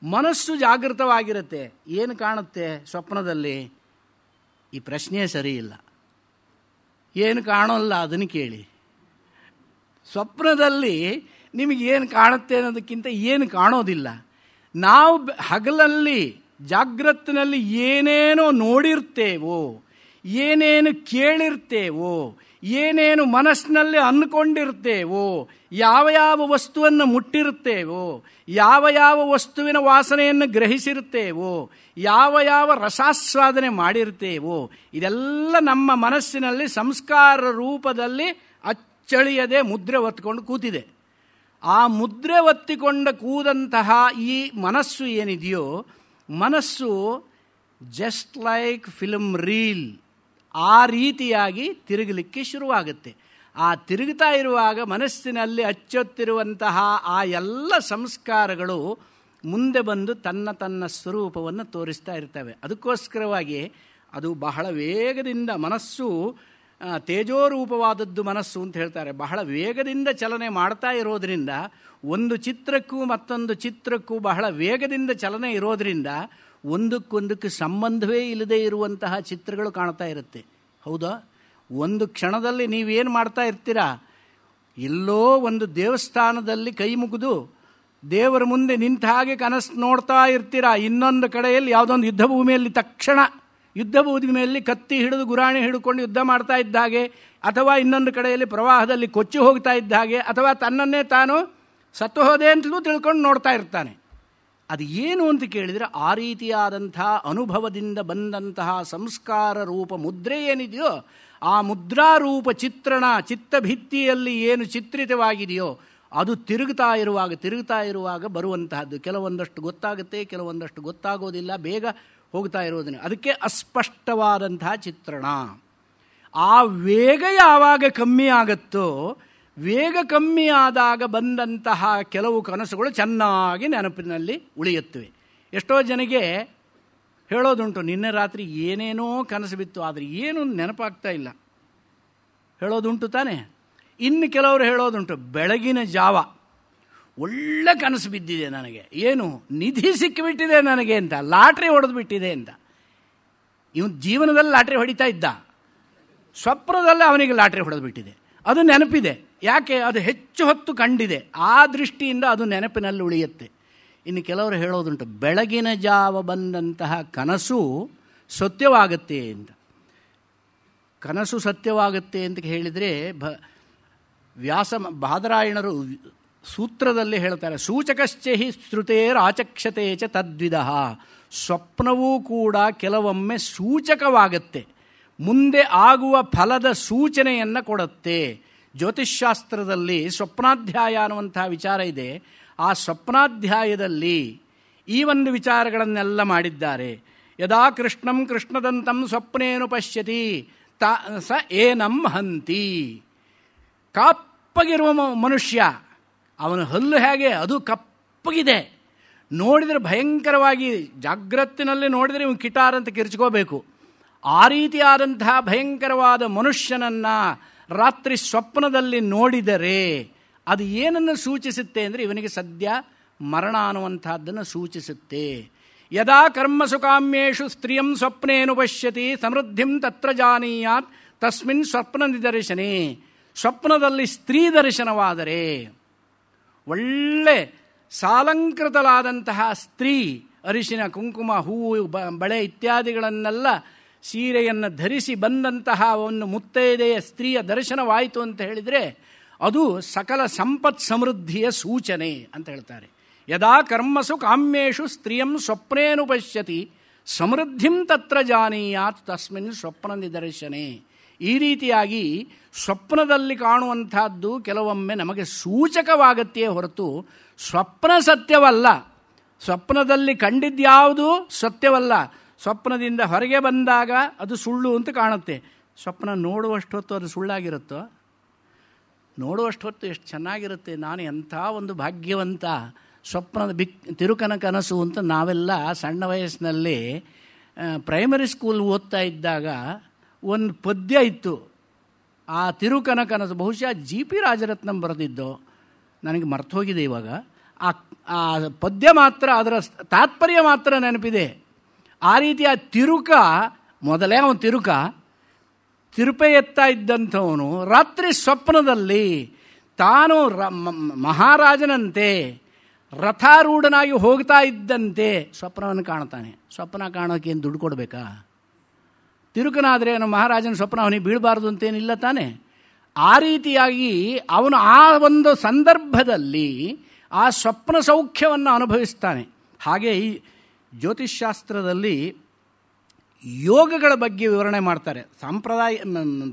ಮನಸ್ಸು ಜಾಗೃತವಾಗಿರುತ್ತೆ. ಏನು ಕಾಣುತ್ತೆ ಸ್ವಪ್ನದಲ್ಲಿ? ಈ ಪ್ರಶ್ನೆ ಸರಿ ಇಲ್ಲ. ಏನು ಕಾಣೋಲ್ಲ ಅದನ್ನು ಕೇಳಿ. ಸ್ವಪ್ನದಲ್ಲಿ ನಿಮಗೇನು ಕಾಣುತ್ತೆ ಅನ್ನೋದಕ್ಕಿಂತ ಏನು ಕಾಣೋದಿಲ್ಲ. ನಾವು ಹಗಲಲ್ಲಿ ಜಾಗ್ರತ್ತಿನಲ್ಲಿ ಏನೇನೋ ನೋಡಿರ್ತೇವೋ, ಏನೇನು ಕೇಳಿರ್ತೇವೋ, ಏನೇನು ಮನಸ್ಸಿನಲ್ಲಿ ಅಂದುಕೊಂಡಿರ್ತೇವೋ, ಯಾವ ಯಾವ ವಸ್ತುವನ್ನು ಮುಟ್ಟಿರುತ್ತೇವೋ, ಯಾವ ಯಾವ ವಸ್ತುವಿನ ವಾಸನೆಯನ್ನು ಗ್ರಹಿಸಿರ್ತೇವೋ, ಯಾವ ಯಾವ ರಸಾಸ್ವಾದನೆ ಮಾಡಿರ್ತೇವೋ, ಇದೆಲ್ಲ ನಮ್ಮ ಮನಸ್ಸಿನಲ್ಲಿ ಸಂಸ್ಕಾರ ರೂಪದಲ್ಲಿ ಅಚ್ಚಳಿಯದೆ ಮುದ್ರೆ ಒತ್ತಿಕೊಂಡು ಕೂತಿದೆ. ಆ ಮುದ್ರೆ ಒತ್ತಿಕೊಂಡ ಕೂದಂತಹ ಈ ಮನಸ್ಸು ಏನಿದೆಯೋ, ಮನಸ್ಸು ಜಸ್ಟ್ ಲೈಕ್ ಫಿಲ್ಮ್ ರೀಲ್ ಆ ರೀತಿಯಾಗಿ ತಿರುಗಲಿಕ್ಕೆ ಶುರುವಾಗುತ್ತೆ. ಆ ತಿರುಗುತ್ತಾ ಇರುವಾಗ ಮನಸ್ಸಿನಲ್ಲಿ ಅಚ್ಚೊತ್ತಿರುವಂತಹ ಆ ಎಲ್ಲ ಸಂಸ್ಕಾರಗಳು ಮುಂದೆ ಬಂದು ತನ್ನ ಸ್ವರೂಪವನ್ನು ತೋರಿಸ್ತಾ ಇರ್ತವೆ. ಅದಕ್ಕೋಸ್ಕರವಾಗಿ ಅದು ಬಹಳ ವೇಗದಿಂದ ಮನಸ್ಸು ತೇಜೋರೂಪವಾದದ್ದು ಮನಸ್ಸು ಅಂತ ಹೇಳ್ತಾರೆ. ಬಹಳ ವೇಗದಿಂದ ಚಲನೆ ಮಾಡ್ತಾ ಇರೋದರಿಂದ ಒಂದು ಚಿತ್ರಕ್ಕೂ ಮತ್ತೊಂದು ಚಿತ್ರಕ್ಕೂ ಬಹಳ ವೇಗದಿಂದ ಚಲನೆ ಇರೋದರಿಂದ ಒಂದಕ್ಕೊಂದಕ್ಕೆ ಸಂಬಂಧವೇ ಇಲ್ಲದೆ ಇರುವಂತಹ ಚಿತ್ರಗಳು ಕಾಣ್ತಾ ಇರುತ್ತೆ. ಹೌದಾ? ಒಂದು ಕ್ಷಣದಲ್ಲಿ ನೀವೇನು ಮಾಡ್ತಾ ಇರ್ತೀರಾ, ಎಲ್ಲೋ ಒಂದು ದೇವಸ್ಥಾನದಲ್ಲಿ ಕೈ ಮುಗಿದು ದೇವರ ಮುಂದೆ ನಿಂತ ಹಾಗೆ ಕನಸು ನೋಡ್ತಾ ಇರ್ತೀರಾ. ಇನ್ನೊಂದು ಕಡೆಯಲ್ಲಿ ಯಾವುದೊಂದು ಯುದ್ಧ ಭೂಮಿಯಲ್ಲಿ ತಕ್ಷಣ ಯುದ್ಧ ಭೂಮಿಯಲ್ಲಿ ಕತ್ತಿ ಹಿಡಿದು ಗುರಾಣಿ ಹಿಡ್ಕೊಂಡು ಯುದ್ಧ ಮಾಡ್ತಾ ಇದ್ದ ಹಾಗೆ, ಅಥವಾ ಇನ್ನೊಂದು ಕಡೆಯಲ್ಲಿ ಪ್ರವಾಹದಲ್ಲಿ ಕೊಚ್ಚಿ ಹೋಗ್ತಾ ಇದ್ದ ಹಾಗೆ, ಅಥವಾ ತನ್ನನ್ನೇ ತಾನು ಸತ್ತು ಹೋದೆ ಅಂತಲೂ ತಿಳ್ಕೊಂಡು ನೋಡ್ತಾ ಇರ್ತಾನೆ. ಅದು ಏನು ಅಂತ ಕೇಳಿದರೆ, ಆ ರೀತಿಯಾದಂಥ ಅನುಭವದಿಂದ ಬಂದಂತಹ ಸಂಸ್ಕಾರ ರೂಪ ಮುದ್ರೆ ಏನಿದೆಯೋ ಆ ಮುದ್ರಾರೂಪ ಚಿತ್ರಣ ಚಿತ್ತಭಿತ್ತಿಯಲ್ಲಿ ಏನು ಚಿತ್ರಿತವಾಗಿದೆಯೋ ಅದು ತಿರುಗುತ್ತಾ ಇರುವಾಗ ಬರುವಂತಹದ್ದು. ಕೆಲವೊಂದಷ್ಟು ಗೊತ್ತಾಗುತ್ತೆ, ಕೆಲವೊಂದಷ್ಟು ಗೊತ್ತಾಗೋದಿಲ್ಲ, ಬೇಗ ಹೋಗ್ತಾ ಇರೋದನ್ನು. ಅದಕ್ಕೆ ಅಸ್ಪಷ್ಟವಾದಂತಹ ಚಿತ್ರಣ. ಆ ವೇಗ ಯಾವಾಗ ಕಮ್ಮಿ ಆಗುತ್ತೋ, ವೇಗ ಕಮ್ಮಿ ಆದಾಗ ಬಂದಂತಹ ಕೆಲವು ಕನಸುಗಳು ಚೆನ್ನಾಗಿ ನೆನಪಿನಲ್ಲಿ ಉಳಿಯುತ್ತವೆ. ಎಷ್ಟೋ ಜನಗೆ ಹೇಳೋದುಂಟು, ನಿನ್ನೆ ರಾತ್ರಿ ಏನೇನೋ ಕನಸು ಬಿತ್ತು, ಆದರೆ ಏನೂ ನೆನಪಾಗ್ತಾ ಇಲ್ಲ, ಹೇಳೋದುಂಟು ತಾನೆ. ಇನ್ನು ಕೆಲವರು ಹೇಳೋದುಂಟು, ಬೆಳಗಿನ ಜಾವ ಒಳ್ಳೆ ಕನಸು ಬಿದ್ದಿದೆ ನನಗೆ, ಏನು ನಿಧಿ ಸಿಕ್ಕಿಬಿಟ್ಟಿದೆ ನನಗೆ ಅಂತ, ಲಾಟ್ರಿ ಹೊಡೆದು ಬಿಟ್ಟಿದೆ ಅಂತ. ಇವನು ಜೀವನದಲ್ಲಿ ಲಾಟ್ರಿ ಹೊಡಿತಾ ಇದ್ದ, ಸ್ವಪ್ನದಲ್ಲೇ ಅವನಿಗೆ ಲಾಟ್ರಿ ಹೊಡೆದು ಬಿಟ್ಟಿದೆ. ಅದು ನೆನಪಿದೆ. ಯಾಕೆ? ಅದು ಹೆಚ್ಚು ಹೊತ್ತು ಕಂಡಿದೆ. ಆ ದೃಷ್ಟಿಯಿಂದ ಅದು ನೆನಪಿನಲ್ಲಿ ಉಳಿಯುತ್ತೆ. ಇನ್ನು ಕೆಲವರು ಹೇಳೋದುಂಟು, ಬೆಳಗಿನ ಜಾವ ಬಂದಂತಹ ಕನಸು ಸತ್ಯವಾಗುತ್ತೆ ಅಂತ. ಕನಸು ಸತ್ಯವಾಗುತ್ತೆ ಅಂತ ಹೇಳಿದರೆ ಬಾದರಾಯಣರು ಸೂತ್ರದಲ್ಲಿ ಹೇಳ್ತಾರೆ, ಸೂಚಕಶ್ಚಹಿ ಶ್ರುತೇರಾಚಕ್ಷತೆ ಚ ತದ್ವಿಧಃ. ಸ್ವಪ್ನವೂ ಕೂಡ ಕೆಲವೊಮ್ಮೆ ಸೂಚಕವಾಗುತ್ತೆ, ಮುಂದೆ ಆಗುವ ಫಲದ ಸೂಚನೆಯನ್ನು ಕೊಡುತ್ತೆ. ಜ್ಯೋತಿಷ್ಶಾಸ್ತ್ರದಲ್ಲಿ ಸ್ವಪ್ನಾಧ್ಯಾಯ ಅನ್ನುವಂತಹ ವಿಚಾರ ಇದೆ. ಆ ಸ್ವಪ್ನಾಧ್ಯಾಯದಲ್ಲಿ ಈ ಒಂದು ವಿಚಾರಗಳನ್ನೆಲ್ಲ ಮಾಡಿದ್ದಾರೆ. ಯದಾ ಕೃಷ್ಣಂ ಕೃಷ್ಣದಂತಂ ಸ್ವಪ್ನೇನು ಪಶ್ಯತಿ ಸ ಏನಂ ಹಂತಿ. ಕಪ್ಪಗಿರುವ ಮನುಷ್ಯ, ಅವನ ಹಲ್ಲು ಹೇಗೆ ಅದು ಕಪ್ಪಗಿದೆ, ನೋಡಿದರೆ ಭಯಂಕರವಾಗಿ, ಜಾಗ್ರತ್ತಿನಲ್ಲಿ ನೋಡಿದರೆ ಇವನು ಕಿಟಾರ್ ಅಂತ ಕಿರ್ಚ್ಕೋಬೇಕು. ಆ ರೀತಿಯಾದಂತಹ ಭಯಂಕರವಾದ ಮನುಷ್ಯನನ್ನು ರಾತ್ರಿ ಸ್ವಪ್ನದಲ್ಲಿ ನೋಡಿದರೆ ಅದು ಏನನ್ನು ಸೂಚಿಸುತ್ತೆ ಅಂದರೆ, ಇವನಿಗೆ ಸದ್ಯ ಮರಣ ಅನ್ನುವಂಥದ್ದನ್ನು ಸೂಚಿಸುತ್ತೆ. ಯದಾ ಕರ್ಮಸು ಕಾಮ್ಯೇಷು ಸ್ತ್ರೀಯಂ ಸ್ವಪ್ನೇನು ಪಶ್ಯತಿ ಸಮೃದ್ಧಿಂ ತತ್ರ ಜಾನೀಯಾತ್ ತಸ್ಮಿನ್ ಸ್ವಪ್ನ ನಿದರ್ಶನೇ. ಸ್ವಪ್ನದಲ್ಲಿ ಸ್ತ್ರೀ ದರ್ಶನವಾದರೆ, ಒಳ್ಳೆ ಸಾಲಂಕೃತಳಾದಂತಹ ಸ್ತ್ರೀ, ಅರಿಶಿನ ಕುಂಕುಮ ಹೂವು ಬಳೆ ಇತ್ಯಾದಿಗಳನ್ನೆಲ್ಲ ಸೀರೆಯನ್ನು ಧರಿಸಿ ಬಂದಂತಹ ಒಂದು ಮುತ್ತೈದೆಯ ಸ್ತ್ರೀಯ ದರ್ಶನವಾಯಿತು ಅಂತ ಹೇಳಿದರೆ ಅದು ಸಕಲ ಸಂಪತ್ ಸಮೃದ್ಧಿಯ ಸೂಚನೆ ಅಂತ ಹೇಳ್ತಾರೆ. ಯದಾ ಕರ್ಮಸು ಕಾಮ್ಯೇಷು ಸ್ತ್ರೀಯಂ ಸ್ವಪ್ನೇನು ಪಶ್ಯತಿ ಸಮೃದ್ಧಿಂ ತತ್ರ ಜಾನೀಯಾತ್ ತಸ್ಮಿನ್ ಸ್ವಪ್ನ ನಿದರ್ಶನೆ. ಈ ರೀತಿಯಾಗಿ ಸ್ವಪ್ನದಲ್ಲಿ ಕಾಣುವಂಥದ್ದು ಕೆಲವೊಮ್ಮೆ ನಮಗೆ ಸೂಚಕವಾಗತ್ತೆಯೇ ಹೊರತು ಸ್ವಪ್ನ ಸತ್ಯವಲ್ಲ. ಸ್ವಪ್ನದಲ್ಲಿ ಕಂಡಿದ್ಯಾವುದು ಸತ್ಯವಲ್ಲ. ಸ್ವಪ್ನದಿಂದ ಹೊರಗೆ ಬಂದಾಗ ಅದು ಸುಳ್ಳು ಅಂತ ಕಾಣುತ್ತೆ. ಸ್ವಪ್ನ ನೋಡುವಷ್ಟು ಹೊತ್ತು ಅದು ಸುಳ್ಳಾಗಿರುತ್ತೋ? ನೋಡುವಷ್ಟು ಹೊತ್ತು ಎಷ್ಟು ಚೆನ್ನಾಗಿರುತ್ತೆ, ನಾನು ಎಂಥ ಒಂದು ಭಾಗ್ಯವಂತ, ಸ್ವಪ್ನದ ತಿರುಕನ ಕನಸು ಅಂತ ನಾವೆಲ್ಲ ಸಣ್ಣ ವಯಸ್ಸಿನಲ್ಲಿ ಪ್ರೈಮರಿ ಸ್ಕೂಲ್ ಓದ್ತಾ ಇದ್ದಾಗ ಒಂದು ಪದ್ಯ ಇತ್ತು. ಆ ತಿರುಕನ ಕನಸು ಬಹುಶಃ G.P. ರಾಜರತ್ನಂ ಬರೆದಿದ್ದು, ನನಗೆ ಮರ್ತು ಹೋಗಿದೆ ಇವಾಗ. ಆ ಪದ್ಯ ಮಾತ್ರ, ಅದರ ತಾತ್ಪರ್ಯ ಮಾತ್ರ ನೆನಪಿದೆ. ಆ ರೀತಿಯ ತಿರುಕ, ಮೊದಲೇ ಅವನು ತಿರುಪೆ ಎತ್ತಾ ಇದ್ದಂಥವನು ರಾತ್ರಿ ಸ್ವಪ್ನದಲ್ಲಿ ತಾನು ಮಹಾರಾಜನಂತೆ ರಥಾರೂಢನಾಗಿ ಹೋಗ್ತಾ ಇದ್ದಂತೆ ಸ್ವಪ್ನವನ್ನು ಕಾಣ್ತಾನೆ. ಸ್ವಪ್ನ ಕಾಣೋಕೆ ಏನು ದುಡ್ಡು ಕೊಡಬೇಕಾ? ತಿರುಕನಾದರೆ ನಮ್ಮ ಮಹಾರಾಜನ ಸ್ವಪ್ನ ಅವನಿಗೆ ಬೀಳಬಾರ್ದು ಅಂತೇನಿಲ್ಲ ತಾನೆ. ಆ ರೀತಿಯಾಗಿ ಅವನು ಆ ಒಂದು ಸಂದರ್ಭದಲ್ಲಿ ಆ ಸ್ವಪ್ನ ಸೌಖ್ಯವನ್ನು ಅನುಭವಿಸ್ತಾನೆ. ಹಾಗೆ ಈ ಜ್ಯೋತಿಷ್ಶಾಸ್ತ್ರದಲ್ಲಿ ಯೋಗಗಳ ಬಗ್ಗೆ ವಿವರಣೆ ಮಾಡ್ತಾರೆ.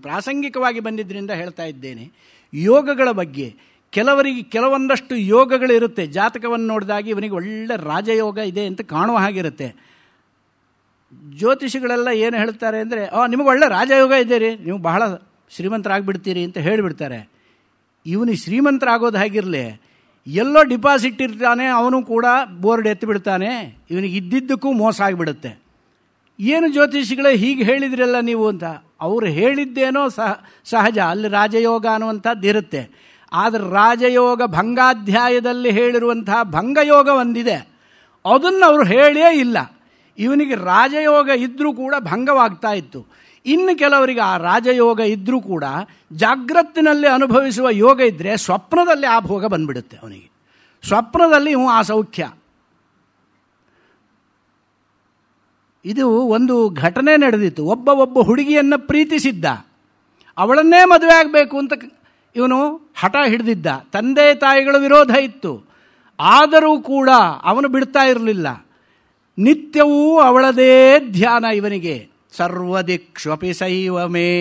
ಪ್ರಾಸಂಗಿಕವಾಗಿ ಬಂದಿದ್ದರಿಂದ ಹೇಳ್ತಾ ಇದ್ದೇನೆ. ಯೋಗಗಳ ಬಗ್ಗೆ ಕೆಲವರಿಗೆ ಕೆಲವೊಂದಷ್ಟು ಯೋಗಗಳಿರುತ್ತೆ. ಜಾತಕವನ್ನು ನೋಡಿದಾಗ ಇವನಿಗೆ ಒಳ್ಳೆ ರಾಜಯೋಗ ಇದೆ ಅಂತ ಕಾಣುವ ಹಾಗಿರುತ್ತೆ. ಜ್ಯೋತಿಷಿಗಳೆಲ್ಲ ಏನು ಹೇಳ್ತಾರೆ ಅಂದರೆ, ನಿಮಗೆ ಒಳ್ಳೆ ರಾಜಯೋಗ ಇದೆ ರೀ, ನೀವು ಬಹಳ ಶ್ರೀಮಂತರಾಗಿಬಿಡ್ತೀರಿ ಅಂತ ಹೇಳಿಬಿಡ್ತಾರೆ. ಇವನಿಗೆ ಶ್ರೀಮಂತರಾಗೋದು ಹೇಗಿರಲಿ, ಎಲ್ಲೋ ಡಿಪಾಸಿಟ್ ಇರ್ತಾನೆ, ಅವನು ಕೂಡ ಬೋರ್ಡ್ ಎತ್ತಿಬಿಡ್ತಾನೆ, ಇವನಿಗೆ ಇದ್ದಿದ್ದಕ್ಕೂ ಮೋಸ ಆಗಿಬಿಡುತ್ತೆ. ಏನು ಜ್ಯೋತಿಷಿಗಳೇ ಹೀಗೆ ಹೇಳಿದ್ರಲ್ಲ ನೀವು ಅಂತ. ಅವರು ಹೇಳಿದ್ದೇನೋ ಸಹಜ, ಅಲ್ಲಿ ರಾಜಯೋಗ ಅನ್ನುವಂಥದ್ದು ಇರುತ್ತೆ. ಆದರೆ ರಾಜಯೋಗ ಭಂಗಾಧ್ಯಾಯದಲ್ಲಿ ಹೇಳಿರುವಂತಹ ಭಂಗಯೋಗ ಒಂದಿದೆ, ಅದನ್ನು ಅವರು ಹೇಳೇ ಇಲ್ಲ. ಇವನಿಗೆ ರಾಜಯೋಗ ಇದ್ದರೂ ಕೂಡ ಭಂಗವಾಗ್ತಾ ಇತ್ತು. ಇನ್ನು ಕೆಲವರಿಗೆ ಆ ರಾಜಯೋಗ ಇದ್ದರೂ ಕೂಡ ಜಾಗ್ರತ್ತಿನಲ್ಲಿ ಅನುಭವಿಸುವ ಯೋಗ ಇದ್ದರೆ ಸ್ವಪ್ನದಲ್ಲಿ ಆ ಭೋಗ ಬಂದ್ಬಿಡುತ್ತೆ ಅವನಿಗೆ. ಸ್ವಪ್ನದಲ್ಲಿ ಆ ಸೌಖ್ಯ. ಇದು ಒಂದು ಘಟನೆ ನಡೆದಿತ್ತು. ಒಬ್ಬ ಹುಡುಗಿಯನ್ನು ಪ್ರೀತಿಸಿದ್ದ, ಅವಳನ್ನೇ ಮದುವೆ ಆಗಬೇಕು ಅಂತ ಇವನು ಹಠ ಹಿಡಿದಿದ್ದ. ತಂದೆ ತಾಯಿಗಳ ವಿರೋಧ ಇತ್ತು, ಆದರೂ ಕೂಡ ಅವನು ಬಿಡ್ತಾ ಇರಲಿಲ್ಲ. ನಿತ್ಯವೂ ಅವಳದೇ ಧ್ಯಾನ ಇವನಿಗೆ. ಸರ್ವದಿಕ್ಷಪಿ ಸೈವಮೇ,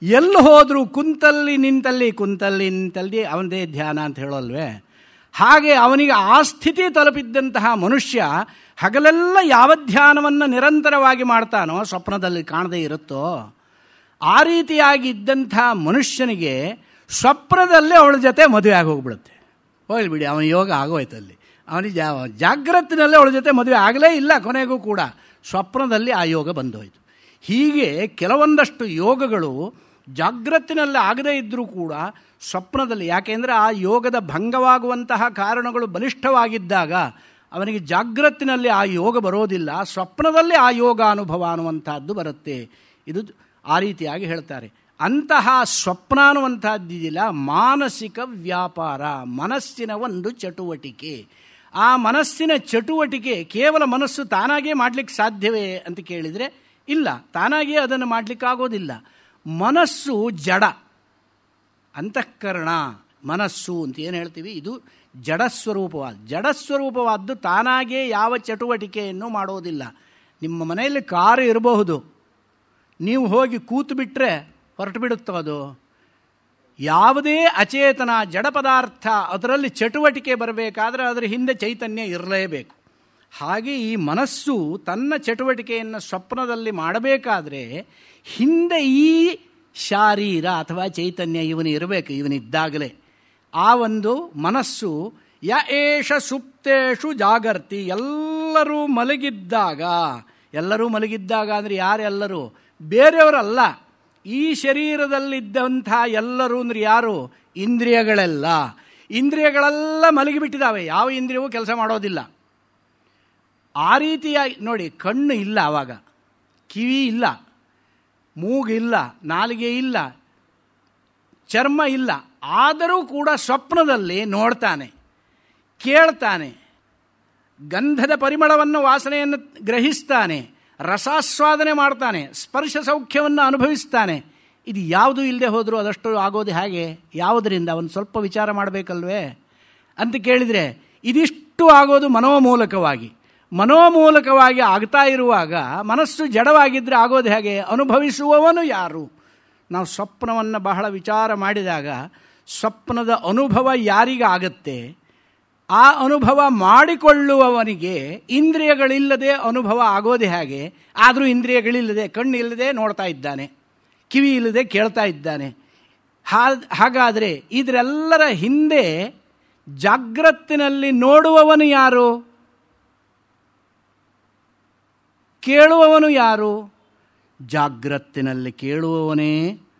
ಎಲ್ಲಿ ಹೋದರೂ ಕುಂತಲ್ಲಿ ನಿಂತಲ್ಲಿ ಅವನದೇ ಧ್ಯಾನ ಅಂತ ಹೇಳೋಲ್ವೇ. ಹಾಗೆ ಅವನಿಗೆ ಆ ಸ್ಥಿತಿ ತಲುಪಿದ್ದಂತಹ ಮನುಷ್ಯ ಹಗಲೆಲ್ಲ ಯಾವ ಧ್ಯಾನವನ್ನು ನಿರಂತರವಾಗಿ ಮಾಡ್ತಾನೋ, ಸ್ವಪ್ನದಲ್ಲಿ ಕಾಣದೇ ಇರುತ್ತೋ, ಆ ರೀತಿಯಾಗಿ ಇದ್ದಂಥ ಮನುಷ್ಯನಿಗೆ ಸ್ವಪ್ನದಲ್ಲಿ ಅವಳ ಜೊತೆ ಮದುವೆ ಆಗೋಗ್ಬಿಡುತ್ತೆ. ಹೋಗ್ಬಿಡಿ, ಅವನ ಯೋಗ ಆಗೋಯ್ತಲ್ಲಿ. ಅವನಿಗೆ ಜಾಗ್ರತ್ತಿನಲ್ಲಿ ಅವಳ ಜೊತೆ ಮದುವೆ ಆಗಲೇ ಇಲ್ಲ, ಕೊನೆಗೂ ಕೂಡ ಸ್ವಪ್ನದಲ್ಲಿ ಆ ಯೋಗ ಬಂದೋಯ್ತು. ಹೀಗೆ ಕೆಲವೊಂದಷ್ಟು ಯೋಗಗಳು ಜಾಗ್ರತ್ತಿನಲ್ಲಿ ಆಗದೇ ಇದ್ದರೂ ಕೂಡ ಸ್ವಪ್ನದಲ್ಲಿ, ಯಾಕೆಂದರೆ ಆ ಯೋಗದ ಭಂಗವಾಗುವಂತಹ ಕಾರಣಗಳು ಬಲಿಷ್ಠವಾಗಿದ್ದಾಗ ಅವನಿಗೆ ಜಾಗ್ರತ್ತಿನಲ್ಲಿ ಆ ಯೋಗ ಬರೋದಿಲ್ಲ, ಸ್ವಪ್ನದಲ್ಲಿ ಆ ಯೋಗ ಅನುಭವ ಅನ್ನುವಂಥದ್ದು ಬರುತ್ತೆ. ಇದು ಆ ರೀತಿಯಾಗಿ ಹೇಳ್ತಾರೆ. ಅಂತಹ ಸ್ವಪ್ನ ಅನ್ನುವಂಥದ್ದಿಲ್ಲ, ಮಾನಸಿಕ ವ್ಯಾಪಾರ, ಮನಸ್ಸಿನ ಒಂದು ಚಟುವಟಿಕೆ. ಆ ಮನಸ್ಸಿನ ಚಟುವಟಿಕೆ ಕೇವಲ ಮನಸ್ಸು ತಾನಾಗೇ ಮಾಡಲಿಕ್ಕೆ ಸಾಧ್ಯವೇ ಅಂತ ಕೇಳಿದರೆ ಇಲ್ಲ, ತಾನಾಗೇ ಅದನ್ನು ಮಾಡಲಿಕ್ಕಾಗೋದಿಲ್ಲ. ಮನಸ್ಸು ಜಡ, ಅಂತಃಕರಣ ಮನಸ್ಸು ಅಂತ ಏನು ಹೇಳ್ತೀವಿ, ಇದು ಜಡಸ್ವರೂಪವಾದ್ದು ತಾನಾಗೇ ಯಾವ ಚಟುವಟಿಕೆಯನ್ನು ಮಾಡೋದಿಲ್ಲ. ನಿಮ್ಮ ಮನೆಯಲ್ಲಿ ಕಾರು ಇರಬಹುದು, ನೀವು ಹೋಗಿ ಕೂತು ಬಿಟ್ಟರೆ ಹೊರಟು ಬಿಡುತ್ತೋ ಅದು. ಯಾವುದೇ ಅಚೇತನ ಜಡ ಪದಾರ್ಥ ಅದರಲ್ಲಿ ಚಟುವಟಿಕೆ ಬರಬೇಕಾದ್ರೆ ಅದರ ಹಿಂದೆ ಚೈತನ್ಯ ಇರಲೇಬೇಕು. ಹಾಗೆ ಈ ಮನಸ್ಸು ತನ್ನ ಚಟುವಟಿಕೆಯನ್ನು ಸ್ವಪ್ನದಲ್ಲಿ ಮಾಡಬೇಕಾದ್ರೆ ಹಿಂದೆ ಈ ಶಾರೀರ ಅಥವಾ ಚೈತನ್ಯ ಇವನು ಇರಬೇಕು. ಇವನಿದ್ದಾಗಲೇ ಆ ಒಂದು ಮನಸ್ಸು ಯ ಏಷ ಸುಪ್ತೇಷು ಜಾಗರ್ತಿ, ಎಲ್ಲರೂ ಮಲಗಿದ್ದಾಗ ಅಂದರೆ ಯಾರೆಲ್ಲರೂ? ಬೇರೆಯವರಲ್ಲ, ಈ ಶರೀರದಲ್ಲಿದ್ದಂಥ ಎಲ್ಲರೂ ಅಂದರೆ ಯಾರು? ಇಂದ್ರಿಯಗಳೆಲ್ಲ ಮಲಗಿಬಿಟ್ಟಿದ್ದಾವೆ, ಯಾವ ಇಂದ್ರಿಯವೂ ಕೆಲಸ ಮಾಡೋದಿಲ್ಲ. ಆ ರೀತಿಯಾಗಿ ನೋಡಿ, ಕಣ್ಣು ಇಲ್ಲ, ಆವಾಗ ಕಿವಿ ಇಲ್ಲ, ಮೂಗಿಲ್ಲ, ನಾಲಿಗೆ ಇಲ್ಲ, ಚರ್ಮ ಇಲ್ಲ, ಆದರೂ ಕೂಡ ಸ್ವಪ್ನದಲ್ಲಿ ನೋಡ್ತಾನೆ, ಕೇಳ್ತಾನೆ, ಗಂಧದ ಪರಿಮಳವನ್ನು ವಾಸನೆಯನ್ನು ಗ್ರಹಿಸ್ತಾನೆ, ರಸಾಸ್ವಾದನೆ ಮಾಡ್ತಾನೆ, ಸ್ಪರ್ಶ ಸೌಖ್ಯವನ್ನು ಅನುಭವಿಸ್ತಾನೆ. ಇದು ಯಾವುದೂ ಇಲ್ಲದೆ ಹೋದರೂ ಅದಷ್ಟು ಆಗೋದು ಹೇಗೆ? ಯಾವುದರಿಂದ? ಅವನು ಸ್ವಲ್ಪ ವಿಚಾರ ಮಾಡಬೇಕಲ್ವೇ ಅಂತ ಕೇಳಿದರೆ, ಇದಿಷ್ಟು ಆಗೋದು ಮನೋಮೂಲಕವಾಗಿ ಆಗ್ತಾ ಇರುವಾಗ ಮನಸ್ಸು ಜಡವಾಗಿದ್ದರೆ ಆಗೋದು ಹೇಗೆ? ಅನುಭವಿಸುವವನು ಯಾರು? ನಾವು ಸ್ವಪ್ನವನ್ನು ಬಹಳ ವಿಚಾರ ಮಾಡಿದಾಗ ಸ್ವಪ್ನದ ಅನುಭವ ಯಾರಿಗಾಗತ್ತೆ? ಆ ಅನುಭವ ಮಾಡಿಕೊಳ್ಳುವವನಿಗೆ ಇಂದ್ರಿಯಗಳಿಲ್ಲದೆ ಅನುಭವ ಆಗೋದು ಹೇಗೆ? ಆದರೂ ಇಂದ್ರಿಯಗಳಿಲ್ಲದೆ, ಕಣ್ಣಿಲ್ಲದೆ ನೋಡ್ತಾ ಇದ್ದಾನೆ, ಕಿವಿ ಇಲ್ಲದೆ ಕೇಳ್ತಾ ಇದ್ದಾನೆ. ಹಾಗಾದರೆ ಇದರೆಲ್ಲರ ಹಿಂದೆ ಜಾಗ್ರತ್ತಿನಲ್ಲಿ ನೋಡುವವನು ಯಾರು? ಕೇಳುವವನು ಯಾರು? ಜಾಗ್ರತ್ತಿನಲ್ಲಿ ಕೇಳುವವನೇ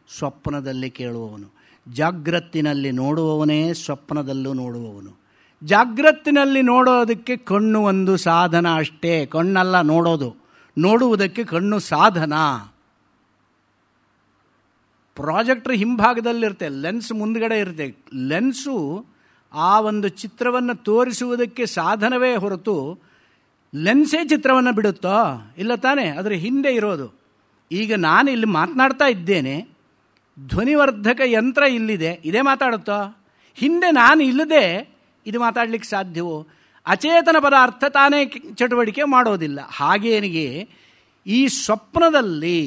ಸ್ವಪ್ನದಲ್ಲಿ ಕೇಳುವವನು, ಜಾಗ್ರತ್ತಿನಲ್ಲಿ ನೋಡುವವನೇ ಸ್ವಪ್ನದಲ್ಲೂ ನೋಡುವವನು. ಜಾಗ್ರತ್ತಿನಲ್ಲಿ ನೋಡೋದಕ್ಕೆ ಕಣ್ಣು ಒಂದು ಸಾಧನ ಅಷ್ಟೇ, ಕಣ್ಣಲ್ಲ ನೋಡುವುದಕ್ಕೆ ಕಣ್ಣು ಸಾಧನ. ಪ್ರಾಜೆಕ್ಟರ್ ಹಿಂಭಾಗದಲ್ಲಿರುತ್ತೆ, ಲೆನ್ಸ್ ಮುಂದ್ಗಡೆ ಇರುತ್ತೆ. ಲೆನ್ಸು ಆ ಒಂದು ಚಿತ್ರವನ್ನು ತೋರಿಸುವುದಕ್ಕೆ ಸಾಧನವೇ ಹೊರತು ಲೆನ್ಸೇ ಚಿತ್ರವನ್ನು ಬಿಡುತ್ತೋ? ಇಲ್ಲ ತಾನೇ, ಅದರ ಹಿಂದೆ ಇರೋದು. ಈಗ ನಾನು ಇಲ್ಲಿ ಮಾತನಾಡ್ತಾ ಇದ್ದೇನೆ, ಧ್ವನಿವರ್ಧಕ ಯಂತ್ರ ಇಲ್ಲಿದೆ, ಇದೇ ಮಾತಾಡುತ್ತೋ? ಹಿಂದೆ ನಾನು ಇಲ್ಲದೆ ಇದು ಮಾತಾಡಲಿಕ್ಕೆ ಸಾಧ್ಯವೋ? ಅಚೇತನ ಪದಾರ್ಥ ತಾನೇ ಚಟುವಟಿಕೆ ಮಾಡೋದಿಲ್ಲ. ಹಾಗೇನಿಗೆ ಈ ಸ್ವಪ್ನದಲ್ಲಿ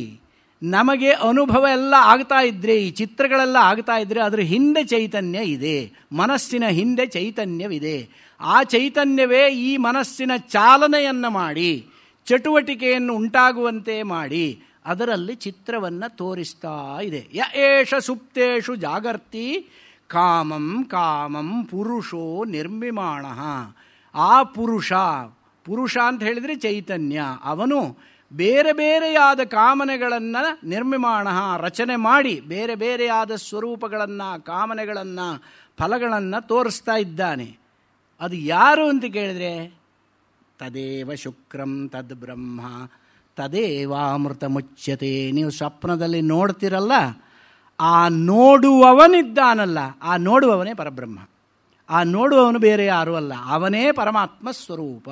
ನಮಗೆ ಅನುಭವ ಎಲ್ಲ ಆಗ್ತಾ ಇದ್ದರೆ, ಈ ಚಿತ್ರಗಳೆಲ್ಲ ಆಗ್ತಾ ಇದ್ದರೆ ಅದರ ಹಿಂದೆ ಚೈತನ್ಯ ಇದೆ, ಮನಸ್ಸಿನ ಹಿಂದೆ ಚೈತನ್ಯವಿದೆ. ಆ ಚೈತನ್ಯವೇ ಈ ಮನಸ್ಸಿನ ಚಾಲನೆಯನ್ನು ಮಾಡಿ, ಚಟುವಟಿಕೆಯನ್ನು ಉಂಟಾಗುವಂತೆ ಮಾಡಿ ಅದರಲ್ಲಿ ಚಿತ್ರವನ್ನು ತೋರಿಸ್ತಾ ಇದೆ. ಯ ಏಷ ಸುಪ್ತೇಷು ಜಾಗರ್ತಿ ಕಾಮಂ ಕಾಮಂ ಪುರುಷೋ ನಿರ್ಮಿಮಾಣ. ಆ ಪುರುಷ ಅಂತ ಹೇಳಿದರೆ ಚೈತನ್ಯ, ಅವನು ಬೇರೆ ಬೇರೆಯಾದ ಕಾಮನೆಗಳನ್ನು ನಿರ್ಮಿಮಾಣ, ರಚನೆ ಮಾಡಿ ಬೇರೆ ಬೇರೆಯಾದ ಸ್ವರೂಪಗಳನ್ನು, ಕಾಮನೆಗಳನ್ನು, ಫಲಗಳನ್ನು ತೋರಿಸ್ತಾ ಇದ್ದಾನೆ. ಅದು ಯಾರು ಅಂತ ಕೇಳಿದರೆ ತದೇವ ಶುಕ್ರಂ ತದ್ ಬ್ರಹ್ಮ ತದೇವಾಮೃತ ಮುಚ್ಯತೆ. ನೀವು ಸ್ವಪ್ನದಲ್ಲಿ ನೋಡ್ತಿರಲ್ಲ, ಆ ನೋಡುವವನಿದ್ದಾನಲ್ಲ, ಆ ನೋಡುವವನೇ ಪರಬ್ರಹ್ಮ. ಆ ನೋಡುವವನು ಬೇರೆ ಯಾರೂ ಅಲ್ಲ, ಅವನೇ ಪರಮಾತ್ಮ ಸ್ವರೂಪ.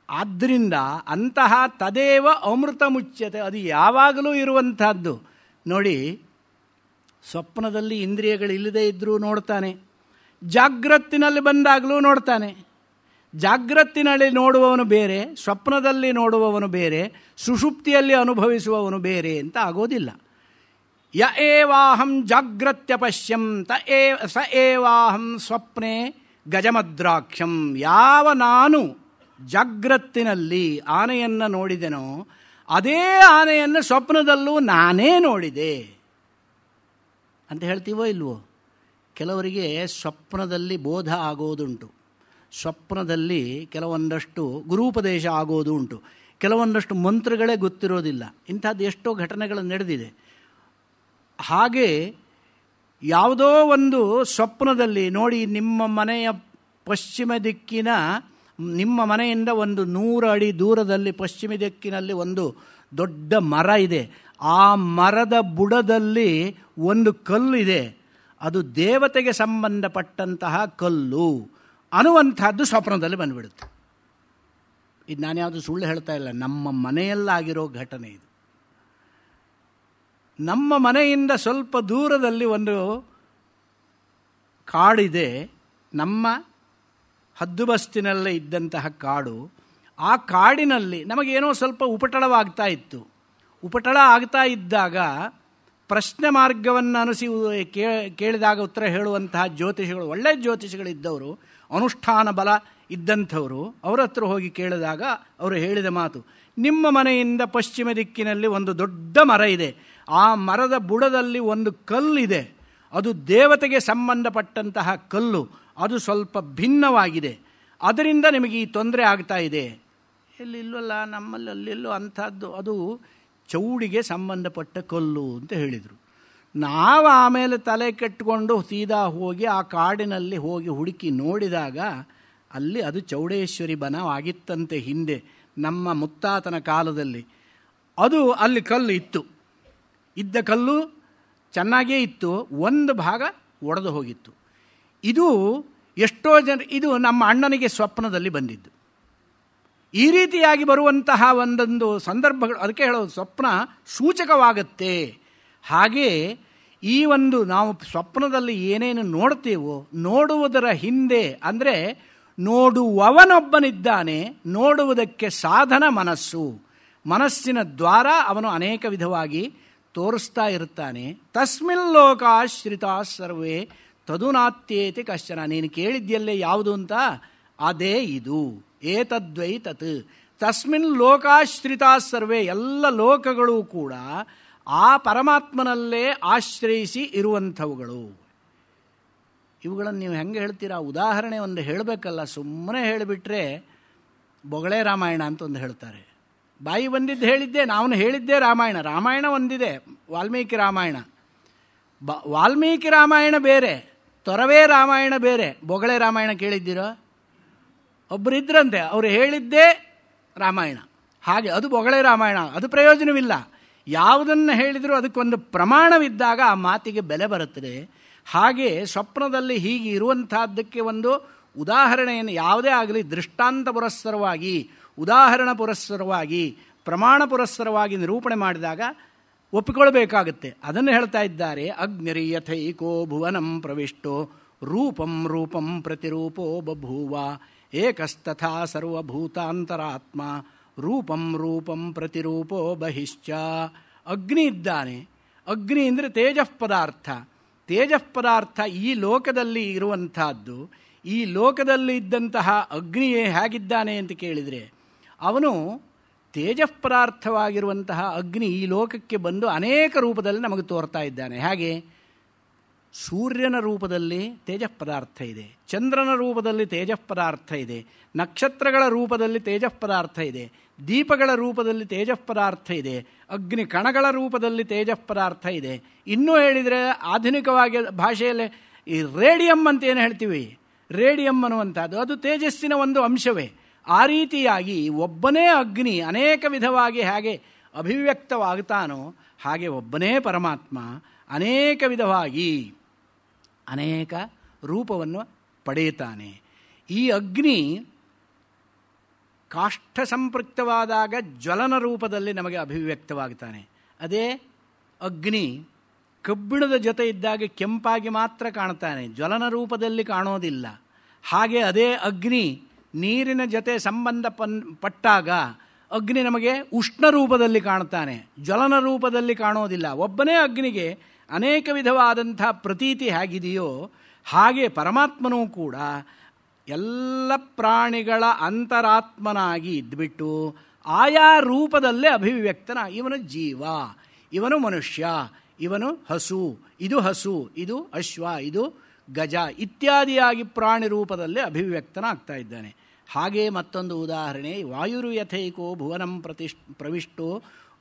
ಆದ್ದರಿಂದ ಅಂತಹ ತದೇವ ಅಮೃತ ಮುಚ್ಯತೆ, ಅದು ಯಾವಾಗಲೂ ಇರುವಂತಹದ್ದು. ನೋಡಿ, ಸ್ವಪ್ನದಲ್ಲಿ ಇಂದ್ರಿಯಗಳಿಲ್ಲದೇ ಇದ್ದರೂ ನೋಡ್ತಾನೆ, ಜಾಗ್ರತ್ತಿನಲ್ಲಿ ಬಂದಾಗಲೂ ನೋಡ್ತಾನೆ. ಜಾಗ್ರತ್ತಿನಲ್ಲಿ ನೋಡುವವನು ಬೇರೆ, ಸ್ವಪ್ನದಲ್ಲಿ ನೋಡುವವನು ಬೇರೆ, ಸುಷುಪ್ತಿಯಲ್ಲಿ ಅನುಭವಿಸುವವನು ಬೇರೆ ಅಂತ ಆಗೋದಿಲ್ಲ. ಯ ಏವಾಹಂ ಜಾಗ್ರತ್ಯ ಪಶ್ಯಂ ಸ ಏವಾಹಂ ಸ್ವಪ್ನೆ ಗಜಮದ್ರಾಕ್ಷಂ. ಯಾವ ನಾನು ಜಾಗ್ರತ್ತಿನಲ್ಲಿ ಆನೆಯನ್ನು ನೋಡಿದೆನೋ ಅದೇ ಆನೆಯನ್ನು ಸ್ವಪ್ನದಲ್ಲೂ ನಾನೇ ನೋಡಿದೆ ಅಂತ ಹೇಳ್ತೀವೋ ಇಲ್ವೋ? ಕೆಲವರಿಗೆ ಸ್ವಪ್ನದಲ್ಲಿ ಬೋಧ ಆಗೋದುಂಟು, ಸ್ವಪ್ನದಲ್ಲಿ ಕೆಲವೊಂದಷ್ಟು ಗುರೂಪದೇಶ ಆಗೋದು ಉಂಟು, ಕೆಲವೊಂದಷ್ಟು ಮಂತ್ರಗಳೇ ಗೊತ್ತಿರೋದಿಲ್ಲ. ಇಂಥದ್ದು ಎಷ್ಟೋ ಘಟನೆಗಳು ನಡೆದಿದೆ. ಹಾಗೆ ಯಾವುದೋ ಒಂದು ಸ್ವಪ್ನದಲ್ಲಿ ನೋಡಿ, ನಿಮ್ಮ ಮನೆಯ ಪಶ್ಚಿಮ ದಿಕ್ಕಿನ, ನಿಮ್ಮ ಮನೆಯಿಂದ ಒಂದು 100 ಅಡಿ ದೂರದಲ್ಲಿ ಪಶ್ಚಿಮ ದಿಕ್ಕಿನಲ್ಲಿ ಒಂದು ದೊಡ್ಡ ಮರ ಇದೆ. ಆ ಮರದ ಬುಡದಲ್ಲಿ ಒಂದು ಕಲ್ಲು ಇದೆ, ಅದು ದೇವತೆಗೆ ಸಂಬಂಧಪಟ್ಟಂತಹ ಕಲ್ಲು ಅನ್ನುವಂಥದ್ದು ಸ್ವಪ್ನದಲ್ಲಿ ಬಂದುಬಿಡುತ್ತೆ. ಇದು ನಾನು ಯಾವುದು ಸುಳ್ಳು ಹೇಳ್ತಾ ಇಲ್ಲ, ನಮ್ಮ ಮನೆಯಲ್ಲಾಗಿರೋ ಘಟನೆ ಇದು. ನಮ್ಮ ಮನೆಯಿಂದ ಸ್ವಲ್ಪ ದೂರದಲ್ಲಿ ಒಂದು ಕಾಡಿದೆ, ನಮ್ಮ ಹದ್ದುಬಸ್ತಿನಲ್ಲೇ ಇದ್ದಂತಹ ಕಾಡು. ಆ ಕಾಡಿನಲ್ಲಿ ನಮಗೇನೋ ಸ್ವಲ್ಪ ಉಪಟಳವಾಗ್ತಾ ಇತ್ತು. ಉಪಟಳ ಆಗ್ತಾ ಇದ್ದಾಗ ಪ್ರಶ್ನೆ ಮಾರ್ಗವನ್ನು ಕೇಳಿದಾಗ ಉತ್ತರ ಹೇಳುವಂತಹ ಜ್ಯೋತಿಷಿಗಳು, ಒಳ್ಳೆಯ ಜ್ಯೋತಿಷಿಗಳಿದ್ದವರು, ಅನುಷ್ಠಾನ ಬಲ ಇದ್ದಂಥವರು, ಅವರ ಹತ್ರ ಹೋಗಿ ಕೇಳಿದಾಗ ಅವರು ಹೇಳಿದ ಮಾತು, ನಿಮ್ಮ ಮನೆಯಿಂದ ಪಶ್ಚಿಮ ದಿಕ್ಕಿನಲ್ಲಿ ಒಂದು ದೊಡ್ಡ ಮರ ಇದೆ, ಆ ಮರದ ಬುಡದಲ್ಲಿ ಒಂದು ಕಲ್ಲಿದೆ, ಅದು ದೇವತೆಗೆ ಸಂಬಂಧಪಟ್ಟಂತಹ ಕಲ್ಲು, ಅದು ಸ್ವಲ್ಪ ಭಿನ್ನವಾಗಿದೆ, ಅದರಿಂದ ನಿಮಗೆ ಈ ತೊಂದರೆ ಆಗ್ತಾ ಇದೆ. ಎಲ್ಲಿಲ್ಲವಲ್ಲ, ನಮ್ಮಲ್ಲಿ ಅಲ್ಲೆಲ್ಲೋ ಅಂಥದ್ದು, ಅದು ಚೌಡಿಗೆ ಸಂಬಂಧಪಟ್ಟ ಕಲ್ಲು ಅಂತ ಹೇಳಿದರು. ನಾವು ಆಮೇಲೆ ತಲೆ ಕೆಟ್ಟುಕೊಂಡು ಸೀದಾ ಹೋಗಿ ಆ ಕಾಡಿನಲ್ಲಿ ಹೋಗಿ ಹುಡುಕಿ ನೋಡಿದಾಗ ಅಲ್ಲಿ ಅದು ಚೌಡೇಶ್ವರಿ ಬನವಾಗಿತ್ತಂತೆ. ಹಿಂದೆ ನಮ್ಮ ಮುತ್ತಾತನ ಕಾಲದಲ್ಲಿ ಅದು ಅಲ್ಲಿ ಕಲ್ಲು ಇತ್ತು, ಇದ್ದ ಕಲ್ಲು ಚೆನ್ನಾಗೇ ಇತ್ತು, ಒಂದು ಭಾಗ ಒಡೆದು ಹೋಗಿತ್ತು. ಇದು ಎಷ್ಟೋ ಇದು ನಮ್ಮ ಅಣ್ಣನಿಗೆ ಸ್ವಪ್ನದಲ್ಲಿ ಬಂದಿದ್ದು. ಈ ರೀತಿಯಾಗಿ ಬರುವಂತಹ ಒಂದೊಂದು ಸಂದರ್ಭಗಳು, ಅದಕ್ಕೆ ಹೇಳೋದು ಸ್ವಪ್ನ ಸೂಚಕವಾಗುತ್ತೆ. ಹಾಗೆ ಈ ಒಂದು ನಾವು ಸ್ವಪ್ನದಲ್ಲಿ ಏನೇನು ನೋಡ್ತೇವೋ ನೋಡುವುದರ ಹಿಂದೆ, ಅಂದರೆ ನೋಡುವವನೊಬ್ಬನಿದ್ದಾನೆ, ನೋಡುವುದಕ್ಕೆ ಸಾಧನ ಮನಸ್ಸು, ಮನಸ್ಸಿನ ದ್ವಾರ ಅವನು ಅನೇಕ ವಿಧವಾಗಿ ತೋರಿಸ್ತಾ ಇರ್ತಾನೆ. ತಸ್ಮಿನ್ ಲೋಕಾಶ್ರಿತಾ ಸರ್ವೇ ತದುನಾತ್ಯೇತಿ ಕಶ್ಚನ. ನೀನು ಕೇಳಿದ್ಯಲ್ಲೇ ಯಾವುದು ಅಂತ, ಅದೇ ಇದು. ಏತದ್ವೈ ತತ್ ತಸ್ಮಿನ್ ಲೋಕಾಶ್ರಿತಾ ಸರ್ವೇ, ಎಲ್ಲ ಲೋಕಗಳು ಕೂಡ ಆ ಪರಮಾತ್ಮನಲ್ಲೇ ಆಶ್ರಯಿಸಿ ಇರುವಂಥವುಗಳು. ಇವುಗಳನ್ನು ನೀವು ಹೆಂಗೆ ಹೇಳ್ತೀರಾ? ಉದಾಹರಣೆ ಒಂದು ಹೇಳಬೇಕಲ್ಲ, ಸುಮ್ಮನೆ ಹೇಳಿಬಿಟ್ರೆ ಬೊಗಳೆ ರಾಮಾಯಣ ಅಂತ ಒಂದು ಹೇಳ್ತಾರೆ. ಬಾಯಿ ಬಂದಿದ್ದು ಹೇಳಿದ್ದೆ, ನಾನು ಹೇಳಿದ್ದೆ ರಾಮಾಯಣ. ರಾಮಾಯಣ ಒಂದಿದೆ, ವಾಲ್ಮೀಕಿ ರಾಮಾಯಣ. ವಾಲ್ಮೀಕಿ ರಾಮಾಯಣ ಬೇರೆ, ತೊರವೇ ರಾಮಾಯಣ ಬೇರೆ. ಬೊಗಳೆ ರಾಮಾಯಣ ಕೇಳಿದ್ದೀರೋ? ಒಬ್ಬರಿದ್ರಂತೆ, ಅವರು ಹೇಳಿದ್ದೇ ರಾಮಾಯಣ, ಹಾಗೆ ಅದು ಬೊಗಳೆ ರಾಮಾಯಣ. ಅದು ಪ್ರಯೋಜನವಿಲ್ಲ. ಯಾವುದನ್ನು ಹೇಳಿದರೂ ಅದಕ್ಕೊಂದು ಪ್ರಮಾಣವಿದ್ದಾಗ ಆ ಮಾತಿಗೆ ಬೆಲೆ ಬರುತ್ತದೆ. ಹಾಗೆ ಸ್ವಪ್ನದಲ್ಲಿ ಹೀಗೆ ಇರುವಂತಹದ್ದಕ್ಕೆ ಒಂದು ಉದಾಹರಣೆಯನ್ನು ಯಾವುದೇ ಆಗಲಿ ದೃಷ್ಟಾಂತ ಪುರಸ್ಸರವಾಗಿ, ಉದಾಹರಣ ಪುರಸ್ಸರವಾಗಿ, ಪ್ರಮಾಣ ಪುರಸ್ಸರವಾಗಿ ನಿರೂಪಣೆ ಮಾಡಿದಾಗ ಒಪ್ಪಿಕೊಳ್ಬೇಕಾಗುತ್ತೆ. ಅದನ್ನು ಹೇಳ್ತಾ ಇದ್ದಾರೆ. ಅಗ್ನಿರ್ಯಥೈಕೋ ಭುವನಂ ಪ್ರವಿಷ್ಟೋ ರೂಪಂ ರೂಪಂ ಪ್ರತಿರೂಪೋ ಬಭೂವ ಏಕಸ್ತಥಾ ಸರ್ವಭೂತಾಂತರಾತ್ಮ ರೂಪಂ ರೂಪಂ ಪ್ರತಿರೂಪೋ ಬಹಿಶ್ಚ. ಅಗ್ನಿ ಇದ್ದಾನೆ. ಅಗ್ನಿ ಅಂದರೆ ತೇಜಃ ಪದಾರ್ಥ. ತೇಜಃ ಪದಾರ್ಥ ಈ ಲೋಕದಲ್ಲಿ ಇರುವಂತಹದ್ದು. ಈ ಲೋಕದಲ್ಲಿ ಇದ್ದಂತಹ ಅಗ್ನಿಯೇ ಹೇಗಿದ್ದಾನೆ ಅಂತ ಕೇಳಿದರೆ, ಅವನು ತೇಜಃಪದಾರ್ಥವಾಗಿರುವಂತಹ ಅಗ್ನಿ ಈ ಲೋಕಕ್ಕೆ ಬಂದು ಅನೇಕ ರೂಪದಲ್ಲಿ ನಮಗೆ ತೋರ್ತಾ ಇದ್ದಾನೆ. ಹಾಗೆ ಸೂರ್ಯನ ರೂಪದಲ್ಲಿ ತೇಜಃಪದಾರ್ಥ ಇದೆ, ಚಂದ್ರನ ರೂಪದಲ್ಲಿ ತೇಜಃಪದಾರ್ಥ ಇದೆ, ನಕ್ಷತ್ರಗಳ ರೂಪದಲ್ಲಿ ತೇಜಃಪದಾರ್ಥ ಇದೆ, ದೀಪಗಳ ರೂಪದಲ್ಲಿ ತೇಜಃಪದಾರ್ಥ ಇದೆ, ಅಗ್ನಿ ಕಣಗಳ ರೂಪದಲ್ಲಿ ತೇಜಃಪದಾರ್ಥ ಇದೆ. ಇನ್ನೂ ಹೇಳಿದರೆ ಆಧುನಿಕವಾಗಿ ಭಾಷೆಯಲ್ಲಿ ಈ ರೇಡಿಯಂ ಅಂತ ಏನು ಹೇಳ್ತೀವಿ, ರೇಡಿಯಂ ಅನ್ನುವಂಥದ್ದು ಅದು ತೇಜಸ್ಸಿನ ಒಂದು ಅಂಶವೇ. ಆ ರೀತಿಯಾಗಿ ಒಬ್ಬನೇ ಅಗ್ನಿ ಅನೇಕ ವಿಧವಾಗಿ ಹೇಗೆ ಅಭಿವ್ಯಕ್ತವಾಗ್ತಾನೋ ಹಾಗೆ ಒಬ್ಬನೇ ಪರಮಾತ್ಮ ಅನೇಕ ವಿಧವಾಗಿ ಅನೇಕ ರೂಪವನ್ನು ಪಡೆಯುತ್ತಾನೆ. ಈ ಅಗ್ನಿ ಕಾಷ್ಠ ಸಂಪೃಕ್ತವಾದಾಗ ಜ್ವಲನ ರೂಪದಲ್ಲಿ ನಮಗೆ ಅಭಿವ್ಯಕ್ತವಾಗ್ತಾನೆ. ಅದೇ ಅಗ್ನಿ ಕಬ್ಬಿಣದ ಜೊತೆ ಇದ್ದಾಗ ಕೆಂಪಾಗಿ ಮಾತ್ರ ಕಾಣ್ತಾನೆ, ಜ್ವಲನ ರೂಪದಲ್ಲಿ ಕಾಣೋದಿಲ್ಲ. ಹಾಗೆ ಅದೇ ಅಗ್ನಿ ನೀರಿನ ಜೊತೆ ಪಟ್ಟಾಗ ಅಗ್ನಿ ನಮಗೆ ಉಷ್ಣ ರೂಪದಲ್ಲಿ ಕಾಣ್ತಾನೆ, ಜ್ವಲನ ರೂಪದಲ್ಲಿ ಕಾಣೋದಿಲ್ಲ. ಒಬ್ಬನೇ ಅಗ್ನಿಗೆ ಅನೇಕ ವಿಧವಾದಂಥ ಪ್ರತೀತಿ ಹೇಗಿದೆಯೋ ಹಾಗೆ ಪರಮಾತ್ಮನೂ ಕೂಡ ಎಲ್ಲ ಪ್ರಾಣಿಗಳ ಅಂತರಾತ್ಮನಾಗಿ ಇದ್ಬಿಟ್ಟು ಆಯಾ ರೂಪದಲ್ಲೇ ಅಭಿವ್ಯಕ್ತನ. ಇವನು ಜೀವ, ಇವನು ಮನುಷ್ಯ, ಇವನು ಹಸು, ಇದು ಅಶ್ವ, ಇದು ಗಜ ಇತ್ಯಾದಿಯಾಗಿ ಪ್ರಾಣಿ ರೂಪದಲ್ಲೇ ಅಭಿವ್ಯಕ್ತನಾಗ್ತಾ ಇದ್ದಾನೆ. ಹಾಗೆ ಮತ್ತೊಂದು ಉದಾಹರಣೆ, ವಾಯುರ್ಯಥೈಕೋ ಭುವನಂ ಪ್ರವಿಷ್ಟೋ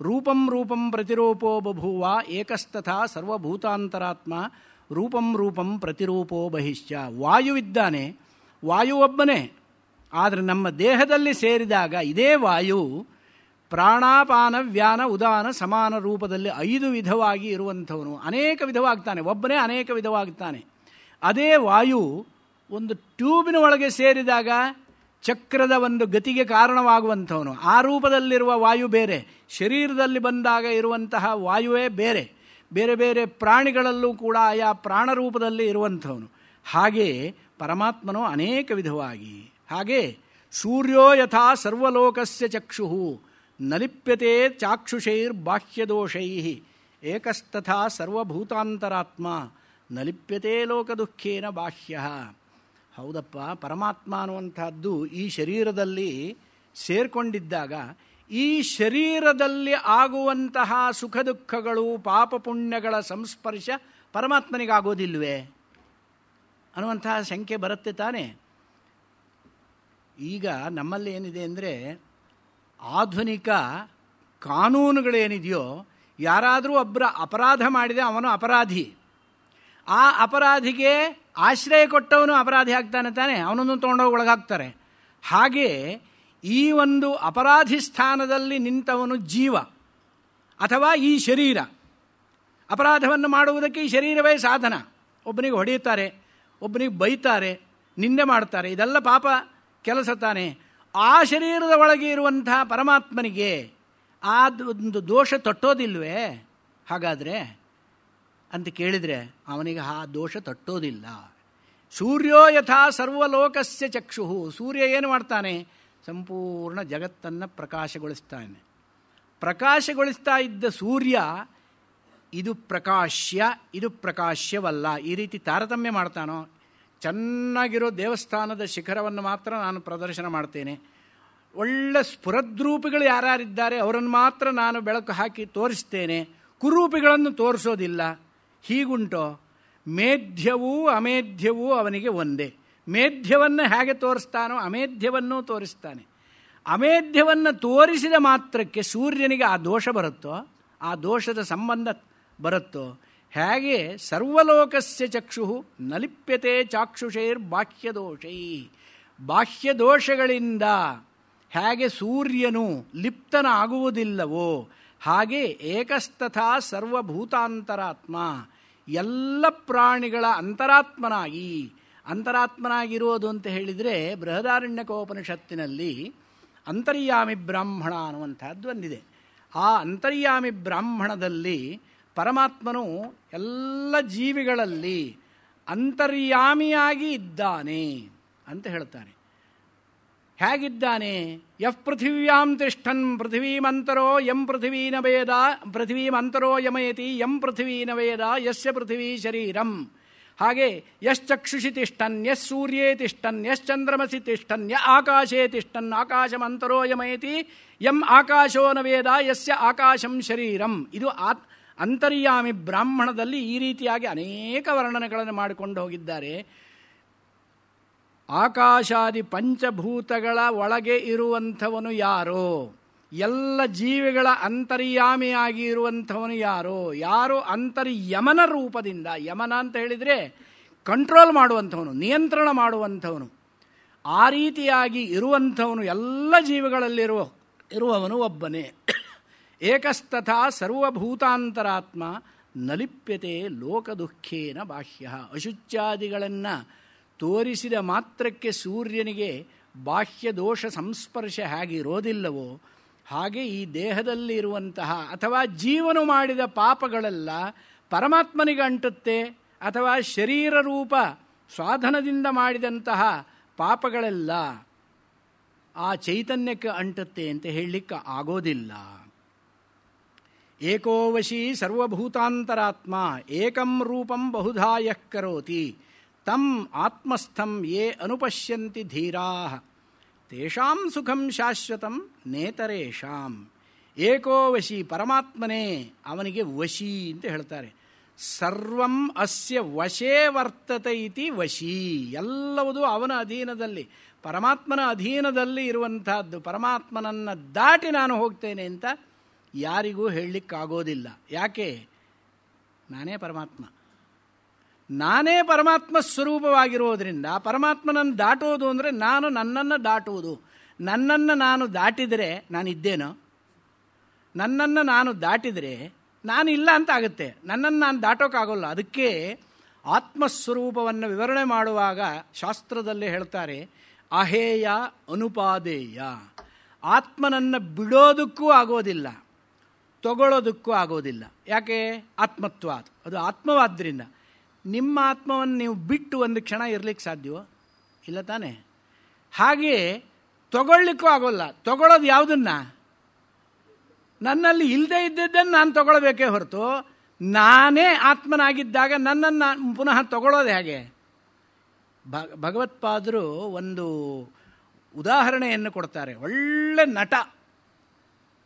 ರೂಪಂ ರೂಪಂ ಪ್ರತಿರೂಪೋ ಬಭೂವ ಏಕಸ್ತಥಾ ಸರ್ವಭೂತಾಂತರಾತ್ಮ ರೂಪಂ ರೂಪಂ ಪ್ರತಿರೂಪೋ ಬಹಿಶ್ಚ. ವಾಯುವಿದ್ದಾನೆ, ವಾಯು ಒಬ್ಬನೇ, ಆದರೆ ನಮ್ಮ ದೇಹದಲ್ಲಿ ಸೇರಿದಾಗ ಇದೇ ವಾಯು ಪ್ರಾಣಾಪಾನ ವ್ಯಾನ ಉದಾನ ಸಮಾನ ರೂಪದಲ್ಲಿ 5 ವಿಧವಾಗಿ ಇರುವಂಥವನು. ಅನೇಕ ವಿಧವಾಗ್ತಾನೆ, ಒಬ್ಬನೇ ಅನೇಕ ವಿಧವಾಗ್ತಾನೆ. ಅದೇ ವಾಯು ಒಂದು ಟ್ಯೂಬಿನ ಒಳಗೆ ಸೇರಿದಾಗ ಚಕ್ರದ ಒಂದು ಗತಿಗೆ ಕಾರಣವಾಗುವಂಥವನು. ಆ ರೂಪದಲ್ಲಿರುವ ವಾಯು ಬೇರೆ, ಶರೀರದಲ್ಲಿ ಬಂದಾಗ ಇರುವಂತಹ ವಾಯುವೇ ಬೇರೆ. ಬೇರೆ ಬೇರೆ ಪ್ರಾಣಿಗಳಲ್ಲೂ ಕೂಡ ಆಯಾ ಪ್ರಾಣರೂಪದಲ್ಲಿ ಇರುವಂಥವನು. ಹಾಗೆ ಪರಮಾತ್ಮನು ಅನೇಕ ವಿಧವಾಗಿ. ಹಾಗೆ ಸೂರ್ಯೋ ಯಥಾ ಸರ್ವಲೋಕಸ್ಯ ಚಕ್ಷುಃ ನಲಿಪ್ಯತೆ ಚಾಕ್ಷುಷೈರ್ಬಾಹ್ಯದೋಷೈ ಏಕಸ್ತಥಾ ಸರ್ವಭೂತಾಂತರಾತ್ಮ ನಲಿಪ್ಯತೆ ಲೋಕದುಃಖೇನ ಬಾಹ್ಯ. ಹೌದಪ್ಪ, ಪರಮಾತ್ಮ ಅನ್ನುವಂಥದ್ದು ಈ ಶರೀರದಲ್ಲಿ ಸೇರಿಕೊಂಡಿದ್ದಾಗ ಈ ಶರೀರದಲ್ಲಿ ಆಗುವಂತಹ ಸುಖ ದುಃಖಗಳು ಪಾಪ ಪುಣ್ಯಗಳ ಸಂಸ್ಪರ್ಶ ಪರಮಾತ್ಮನಿಗಾಗೋದಿಲ್ವೇ ಅನ್ನುವಂತಹ ಶಂಕೆ ಬರುತ್ತೆ ತಾನೆ. ಈಗ ನಮ್ಮಲ್ಲಿ ಏನಿದೆ ಅಂದರೆ, ಆಧುನಿಕ ಕಾನೂನುಗಳೇನಿದೆಯೋ, ಯಾರಾದರೂ ಒಬ್ಬರ ಅಪರಾಧ ಮಾಡಿದರೆ ಅವನು ಅಪರಾಧಿ, ಆ ಅಪರಾಧಿಗೆ ಆಶ್ರಯ ಕೊಟ್ಟವನು ಅಪರಾಧಿ ಆಗ್ತಾನೆ ತಾನೆ, ಅವನನ್ನು ತೊಗೊಂಡೋಗಿ ಒಳಗಾಗ್ತಾರೆ. ಹಾಗೆ ಈ ಒಂದು ಅಪರಾಧಿ ಸ್ಥಾನದಲ್ಲಿ ನಿಂತವನು ಜೀವ ಅಥವಾ ಈ ಶರೀರ. ಅಪರಾಧವನ್ನು ಮಾಡುವುದಕ್ಕೆ ಈ ಶರೀರವೇ ಸಾಧನ. ಒಬ್ಬನಿಗೆ ಹೊಡೆಯುತ್ತಾರೆ, ಒಬ್ಬನಿಗೆ ಬೈತಾರೆ, ನಿಂದೆ ಮಾಡ್ತಾರೆ, ಇದೆಲ್ಲ ಪಾಪ ಕೆಲಸ ತಾನೆ. ಆ ಶರೀರದ ಒಳಗೆ ಇರುವಂತಹ ಪರಮಾತ್ಮನಿಗೆ ಆ ಒಂದು ದೋಷ ತಟ್ಟೋದಿಲ್ವೇ ಹಾಗಾದರೆ ಅಂತ ಕೇಳಿದರೆ ಅವನಿಗೆ ಆ ದೋಷ ತಟ್ಟೋದಿಲ್ಲ. ಸೂರ್ಯೋ ಯಥಾ ಸರ್ವಲೋಕಸ್ಯ ಚಕ್ಷುಃ. ಸೂರ್ಯ ಏನು ಮಾಡ್ತಾನೆ? ಸಂಪೂರ್ಣ ಜಗತ್ತನ್ನು ಪ್ರಕಾಶಗೊಳಿಸ್ತಾನೆ. ಪ್ರಕಾಶಗೊಳಿಸ್ತಾ ಇದ್ದ ಸೂರ್ಯ ಇದು ಪ್ರಕಾಶ್ಯ, ಇದು ಪ್ರಕಾಶ್ಯವಲ್ಲ, ಈ ರೀತಿ ತಾರತಮ್ಯ ಮಾಡ್ತಾನೋ? ಚೆನ್ನಾಗಿರೋ ದೇವಸ್ಥಾನದ ಶಿಖರವನ್ನು ಮಾತ್ರ ನಾನು ಪ್ರದರ್ಶನ ಮಾಡ್ತೇನೆ, ಒಳ್ಳೆ ಸ್ಫುರದ್ರೂಪಿಗಳು ಯಾರ್ಯಾರಿದ್ದಾರೆ ಅವರನ್ನು ಮಾತ್ರ ನಾನು ಬೆಳಕು ಹಾಕಿ ತೋರಿಸ್ತೇನೆ, ಕುರೂಪಿಗಳನ್ನು ತೋರಿಸೋದಿಲ್ಲ. ಹೀಗುಂಟೋ? ಮೇಧ್ಯವೂ ಅಮೇಧ್ಯವೂ ಅವನಿಗೆ ಒಂದೇ. ಮೇಧ್ಯವನ್ನು ಹೇಗೆ ತೋರಿಸ್ತಾನೋ ಅಮೇಧ್ಯವನ್ನೂ ತೋರಿಸ್ತಾನೆ. ಅಮೇಧ್ಯವನ್ನು ತೋರಿಸಿದ ಮಾತ್ರಕ್ಕೆ ಸೂರ್ಯನಿಗೆ ಆ ದೋಷ ಬರುತ್ತೋ, ಆ ದೋಷದ ಸಂಬಂಧ ಬರುತ್ತೋ? ಹೇಗೆ ಸರ್ವಲೋಕಸ್ಯ ಚಕ್ಷು ನಲಿಪ್ಯತೆ ಚಾಕ್ಷುಷೈರ್ಬಾಹ್ಯದೋಷೈ. ಬಾಹ್ಯದೋಷಗಳಿಂದ ಹೇಗೆ ಸೂರ್ಯನು ಲಿಪ್ತನಾಗುವುದಿಲ್ಲವೋ ಹಾಗೆ ಏಕಸ್ತಥಾ ಸರ್ವಭೂತಾಂತರಾತ್ಮ, ಎಲ್ಲ ಪ್ರಾಣಿಗಳ ಅಂತರಾತ್ಮನಾಗಿರೋದು ಅಂತ ಹೇಳಿದರೆ, ಬೃಹದಾರಣ್ಯಕೋಪನಿಷತ್ತಿನಲ್ಲಿ ಅಂತರ್ಯಾಮಿ ಬ್ರಾಹ್ಮಣ ಅನ್ನುವಂಥದ್ದು ಒಂದಿದೆ. ಆ ಅಂತರ್ಯಾಮಿ ಬ್ರಾಹ್ಮಣದಲ್ಲಿ ಪರಮಾತ್ಮನು ಎಲ್ಲ ಜೀವಿಗಳಲ್ಲಿ ಅಂತರ್ಯಾಮಿಯಾಗಿ ಇದ್ದಾನೆ ಅಂತ ಹೇಳ್ತಾನೆ. ಹೇಗಿದ್ದಾನೆ? ಯಃ ಪೃಥಿವ್ಯಾಂ ತಿಷ್ಠನ್ ಪೃಥಿವೀಮಂತರೋ ಯಂ ಪೃಥಿವೀನ ವೇದ ಪೃಥಿವೀಮಂತರೋ ಯಮಯತಿ ಯಂ ಪೃಥಿವೀನ ವೇದ ಯಸ್ಯ ಪೃಥಿವೀ ಶರೀರಂ. ಹಾಗೆ ಯಶ್ಚಕ್ಷುಷಿ ತಿಷ್ಠನ್ ಯಸ್ ಸೂರ್ಯೇ ತಿಷ್ಠನ್ ಯಶ್ಚಂದ್ರಮಸಿ ತಿಷ್ಠನ್ ಯ ಆಕಾಶೇ ತಿಷ್ಠನ್ ಆಕಾಶಮಂತರೋಯಮಯತಿ ಯಂ ಆಕಾಶೋ ನ ವೇದ ಯಸ್ಯ ಆಕಾಶಂ ಶರೀರಂ. ಇದು ಅಂತರ್ಯಾಮಿ ಬ್ರಾಹ್ಮಣದಲ್ಲಿ ಈ ರೀತಿಯಾಗಿ ಅನೇಕ ವರ್ಣನೆಗಳನ್ನು ಮಾಡಿಕೊಂಡು ಹೋಗಿದ್ದಾರೆ. ಆಕಾಶಾದಿ ಪಂಚಭೂತಗಳ ಒಳಗೆ ಇರುವಂಥವನು ಯಾರೋ, ಎಲ್ಲ ಜೀವಿಗಳ ಅಂತರ್ಯಾಮಿಯಾಗಿ ಇರುವಂಥವನು ಯಾರೋ, ಯಾರು ಅಂತರ್ಯಮನ ರೂಪದಿಂದ, ಯಮನ ಅಂತ ಹೇಳಿದರೆ ಕಂಟ್ರೋಲ್ ಮಾಡುವಂಥವನು, ನಿಯಂತ್ರಣ ಮಾಡುವಂಥವನು, ಆ ರೀತಿಯಾಗಿ ಇರುವಂಥವನು ಎಲ್ಲ ಜೀವಿಗಳಲ್ಲಿರುವವನು ಒಬ್ಬನೇ. ಏಕಸ್ತಥಾ ಸರ್ವಭೂತಾಂತರಾತ್ಮ ನಲಿಪ್ಯತೆ ಲೋಕದುಃಖೇನ ಬಾಹ್ಯ. ಅಶುಚ್ಯಾದಿಗಳನ್ನು ತೋರಿಸಿದ ಮಾತ್ರಕ್ಕೆ ಸೂರ್ಯನಿಗೆ ಬಾಹ್ಯ ದೋಷ ಸಂಸ್ಪರ್ಶ ಹೇಗಿರೋದಿಲ್ಲವೋ ಹಾಗೆ ಈ ದೇಹದಲ್ಲಿ ಇರುವಂತಹ ಅಥವಾ ಜೀವನು ಮಾಡಿದ ಪಾಪಗಳೆಲ್ಲ ಪರಮಾತ್ಮನಿಗೆ ಅಂಟುತ್ತೆ, ಅಥವಾ ಶರೀರ ರೂಪ ಸಾಧನದಿಂದ ಮಾಡಿದಂತಹ ಪಾಪಗಳೆಲ್ಲ ಆ ಚೈತನ್ಯಕ್ಕೆ ಅಂಟುತ್ತೆ ಅಂತ ಹೇಳಲಿಕ್ಕೆ ಆಗೋದಿಲ್ಲ. ಏಕೋವಶಿ ಸರ್ವಭೂತಾಂತರಾತ್ಮ ಏಕಂ ರೂಪಂ ಬಹುಧಾ ಯಃ ಕರೋತಿ ತಂ ಆತ್ಮಸ್ಥಂ ಯೇ ಅನುಪಶ್ಯಂತಿ ಧೀರಾಃ ತೇಷಾಂ ಸುಖಂ ಶಾಶ್ವತಂ ನೇತರೇಷಾಂ. ಏಕೋವಶಿ ಪರಮಾತ್ಮನೇ, ಅವನಿಗೆ ವಶಿ ಅಂತ ಹೇಳ್ತಾರೆ. ಸರ್ವಂ ಅಸ್ಯ ವಶೇ ವರ್ತತೆ ಇತಿ ವಶಿ. ಎಲ್ಲವೂ ಅವನ ಅಧೀನದಲ್ಲಿ, ಪರಮಾತ್ಮನ ಅಧೀನದಲ್ಲಿ ಇರುವಂತಹದ್ದು. ಪರಮಾತ್ಮನನ್ನು ದಾಟಿ ನಾನು ಹೋಗ್ತೇನೆ ಅಂತ ಯಾರಿಗೂ ಹೇಳಲಿಕ್ಕಾಗೋದಿಲ್ಲ. ಯಾಕೆ? ನಾನೇ ಪರಮಾತ್ಮ, ನಾನೇ ಪರಮಾತ್ಮ ಸ್ವರೂಪವಾಗಿರುವುದರಿಂದ ಪರಮಾತ್ಮನನ್ನು ದಾಟುವುದು ಅಂದರೆ ನಾನು ನನ್ನನ್ನು ದಾಟುವುದು. ನನ್ನನ್ನು ನಾನು ದಾಟಿದರೆ ನಾನಿದ್ದೇನೋ? ನನ್ನನ್ನು ನಾನು ದಾಟಿದರೆ ನಾನು ಇಲ್ಲ ಅಂತ ಆಗುತ್ತೆ. ನನ್ನನ್ನು ನಾನು ದಾಟೋಕ್ಕಾಗೋಲ್ಲ. ಅದಕ್ಕೆ ಆತ್ಮಸ್ವರೂಪವನ್ನು ವಿವರಣೆ ಮಾಡುವಾಗ ಶಾಸ್ತ್ರದಲ್ಲಿ ಹೇಳ್ತಾರೆ, ಅಹೇಯ ಅನುಪಾದೇಯ. ಆತ್ಮನನ್ನು ಬಿಡೋದಕ್ಕೂ ಆಗೋದಿಲ್ಲ, ತಗೊಳ್ಳೋದಕ್ಕೂ ಆಗೋದಿಲ್ಲ. ಯಾಕೆ? ಆತ್ಮತ್ವ, ಅದು ಆತ್ಮವಾದ್ದರಿಂದ. ನಿಮ್ಮ ಆತ್ಮವನ್ನು ನೀವು ಬಿಟ್ಟು ಒಂದು ಕ್ಷಣ ಇರಲಿಕ್ಕೆ ಸಾಧ್ಯವೋ? ಇಲ್ಲ ತಾನೇ? ಹಾಗೆಯೇ ತಗೊಳ್ಳಿಕ್ಕೂ ಆಗೋಲ್ಲ. ತಗೊಳ್ಳೋದು ಯಾವುದನ್ನು? ನನ್ನಲ್ಲಿ ಇಲ್ಲದೆ ಇದ್ದದ್ದನ್ನು ನಾನು ತಗೊಳ್ಬೇಕೇ ಹೊರತು, ನಾನೇ ಆತ್ಮನಾಗಿದ್ದಾಗ ನನ್ನನ್ನು ಪುನಃ ತಗೊಳ್ಳೋದು ಹೇಗೆ? ಭಗವತ್ಪಾದರು ಒಂದು ಉದಾಹರಣೆಯನ್ನು ಕೊಡ್ತಾರೆ. ಒಳ್ಳೆ ನಟ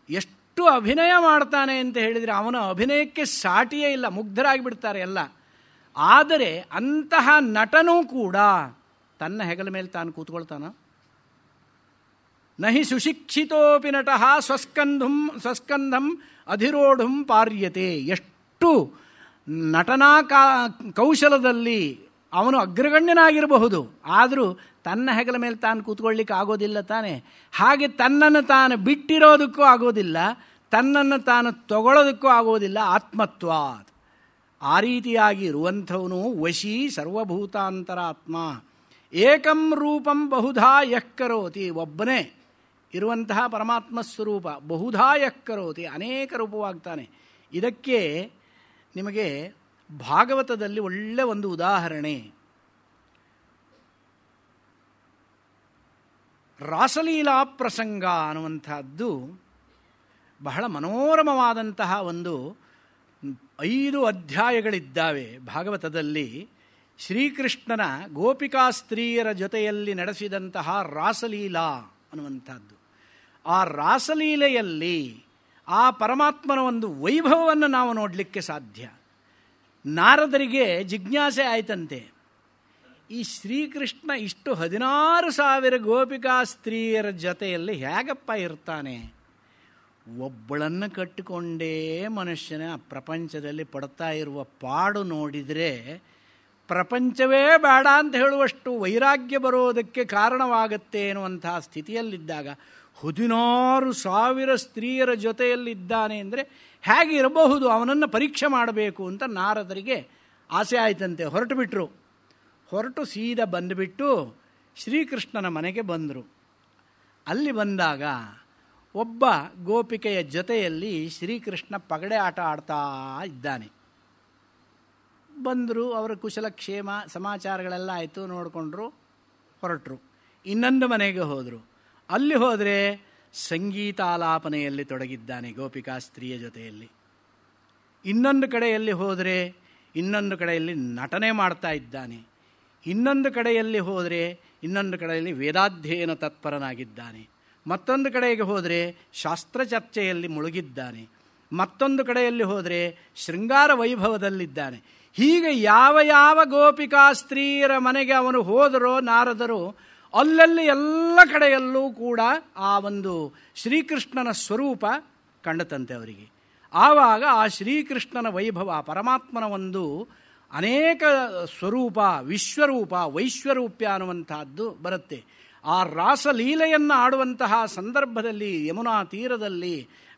ಎಷ್ಟು ಅಭಿನಯ ಮಾಡ್ತಾನೆ ಅಂತ ಹೇಳಿದರೆ ಅವನ ಅಭಿನಯಕ್ಕೆ ಸಾಟಿಯೇ ಇಲ್ಲ, ಮುಗ್ಧರಾಗಿಬಿಡ್ತಾರೆ ಎಲ್ಲ. ಆದರೆ ಅಂತಹ ನಟನೂ ಕೂಡ ತನ್ನ ಹೆಗಲ ಮೇಲೆ ತಾನು ಕೂತ್ಕೊಳ್ತಾನ? ನಹಿ ಸುಶಿಕ್ಷಿತೋಪಿ ನಟಃ ಸ್ವಸ್ಕಂಧಂ ಅಧಿರೋಢಂ ಪಾರ್ಯತೆ. ಎಷ್ಟು ನಟನಾ ಕೌಶಲದಲ್ಲಿ ಅವನು ಅಗ್ರಗಣ್ಯನಾಗಿರಬಹುದು, ಆದರೂ ತನ್ನ ಹೆಗಲ ಮೇಲೆ ತಾನು ಕೂತ್ಕೊಳ್ಳಿಕ್ಕೆ ಆಗೋದಿಲ್ಲ ತಾನೆ. ಹಾಗೆ ತನ್ನನ್ನು ತಾನು ಬಿಟ್ಟಿರೋದಕ್ಕೂ ಆಗೋದಿಲ್ಲ, ತನ್ನನ್ನು ತಾನು ತಗೊಳ್ಳೋದಕ್ಕೂ ಆಗೋದಿಲ್ಲ. ಆತ್ಮತ್ವಾತ್. ಆ ರೀತಿಯಾಗಿ ಇರುವಂಥವನು ವಶಿ ಸರ್ವಭೂತಾಂತರಾತ್ಮ. ಏಕಂ ರೂಪಂ ಬಹುಧಾ ಯಃ ಕರೋತಿ. ಒಬ್ಬನೇ ಇರುವಂತಹ ಪರಮಾತ್ಮ ಸ್ವರೂಪ ಬಹುಧಾ ಯಃ ಕರೋತಿ, ಅನೇಕ ರೂಪವಾಗ್ತಾನೆ. ಇದಕ್ಕೆ ನಿಮಗೆ ಭಾಗವತದಲ್ಲಿ ಒಳ್ಳೆ ಒಂದು ಉದಾಹರಣೆ. ರಾಸಲೀಲಾ ಪ್ರಸಂಗ ಅನ್ನುವಂಥದ್ದು ಬಹಳ ಮನೋರಮವಾದಂತಹ ಒಂದು 5 ಅಧ್ಯಾಯಗಳಿದ್ದಾವೆ ಭಾಗವತದಲ್ಲಿ. ಶ್ರೀಕೃಷ್ಣನ ಗೋಪಿಕಾ ಸ್ತ್ರೀಯರ ಜೊತೆಯಲ್ಲಿ ನಡೆಸಿದಂತಹ ರಾಸಲೀಲಾ ಅನ್ನುವಂಥದ್ದು. ಆ ರಾಸಲೀಲೆಯಲ್ಲಿ ಆ ಪರಮಾತ್ಮನ ಒಂದು ವೈಭವವನ್ನು ನಾವು ನೋಡಲಿಕ್ಕೆ ಸಾಧ್ಯ. ನಾರದರಿಗೆ ಜಿಜ್ಞಾಸೆ ಆಯ್ತಂತೆ, ಈ ಶ್ರೀಕೃಷ್ಣ ಇಷ್ಟು 16,000 ಗೋಪಿಕಾ ಸ್ತ್ರೀಯರ ಜೊತೆಯಲ್ಲಿ ಹೇಗಪ್ಪ ಇರ್ತಾನೆ? ಒಬ್ಬಳನ್ನು ಕಟ್ಟಿಕೊಂಡೇ ಮನುಷ್ಯನ ಪ್ರಪಂಚದಲ್ಲಿ ಪಡ್ತಾ ಇರುವ ಪಾಡು ನೋಡಿದರೆ ಪ್ರಪಂಚವೇ ಬೇಡ ಅಂತ ಹೇಳುವಷ್ಟು ವೈರಾಗ್ಯ ಬರೋದಕ್ಕೆ ಕಾರಣವಾಗುತ್ತೆ ಎನ್ನುವಂತಹ ಸ್ಥಿತಿಯಲ್ಲಿದ್ದಾಗ 16,000 ಸ್ತ್ರೀಯರ ಜೊತೆಯಲ್ಲಿದ್ದಾನೆ ಅಂದರೆ ಹೇಗಿರಬಹುದು? ಅವನನ್ನು ಪರೀಕ್ಷೆ ಮಾಡಬೇಕು ಅಂತ ನಾರದರಿಗೆ ಆಸೆ ಆಯ್ತಂತೆ. ಹೊರಟು ಸೀದಾ ಬಂದುಬಿಟ್ಟು ಶ್ರೀಕೃಷ್ಣನ ಮನೆಗೆ ಬಂದರು. ಅಲ್ಲಿ ಬಂದಾಗ ಒಬ್ಬ ಗೋಪಿಕೆಯ ಜೊತೆಯಲ್ಲಿ ಶ್ರೀಕೃಷ್ಣ ಪಗಡೆ ಆಟ ಆಡ್ತಾ ಇದ್ದಾನೆ. ಬಂದರು, ಅವರ ಕುಶಲಕ್ಷೇಮ ಸಮಾಚಾರಗಳೆಲ್ಲ ಆಯಿತು, ನೋಡಿಕೊಂಡ್ರು, ಹೊರಟರು. ಇನ್ನೊಂದು ಮನೆಗೆ ಹೋದರು. ಅಲ್ಲಿ ಹೋದರೆ ಸಂಗೀತಾಲಾಪನೆಯಲ್ಲಿ ತೊಡಗಿದ್ದಾನೆ ಗೋಪಿಕಾ ಸ್ತ್ರೀಯ ಜೊತೆಯಲ್ಲಿ. ಇನ್ನೊಂದು ಕಡೆಯಲ್ಲಿ ಹೋದರೆ ಇನ್ನೊಂದು ಕಡೆಯಲ್ಲಿ ನಟನೆ ಮಾಡ್ತಾ ಇದ್ದಾನೆ, ಇನ್ನೊಂದು ಕಡೆಯಲ್ಲಿ ಹೋದರೆ ಇನ್ನೊಂದು ಕಡೆಯಲ್ಲಿ ವೇದಾಧ್ಯಯನ ತತ್ಪರನಾಗಿದ್ದಾನೆ, ಮತ್ತೊಂದು ಕಡೆಗೆ ಹೋದರೆ ಶಾಸ್ತ್ರ ಚರ್ಚೆಯಲ್ಲಿ ಮುಳುಗಿದ್ದಾನೆ, ಮತ್ತೊಂದು ಕಡೆಯಲ್ಲಿ ಹೋದರೆ ಶೃಂಗಾರ ವೈಭವದಲ್ಲಿದ್ದಾನೆ. ಹೀಗೆ ಯಾವ ಯಾವ ಗೋಪಿಕಾ ಸ್ತ್ರೀಯರ ಮನೆಗೆ ಅವನು ಹೋದರೋ ನಾರದರು, ಅಲ್ಲಲ್ಲಿ ಎಲ್ಲ ಕಡೆಯಲ್ಲೂ ಕೂಡ ಆ ಒಂದು ಶ್ರೀಕೃಷ್ಣನ ಸ್ವರೂಪ ಕಂಡತಂತೆ ಅವರಿಗೆ. ಆವಾಗ ಆ ಶ್ರೀಕೃಷ್ಣನ ವೈಭವ, ಪರಮಾತ್ಮನ ಒಂದು ಅನೇಕ ಸ್ವರೂಪ, ವಿಶ್ವರೂಪ, ವೈಶ್ವರೂಪ್ಯ ಅನ್ನುವಂತಹದ್ದು ಬರುತ್ತೆ. ಆ ರಾಸಲೀಲೆಯನ್ನು ಆಡುವಂತಹ ಸಂದರ್ಭದಲ್ಲಿ ಯಮುನಾ ತೀರದಲ್ಲಿ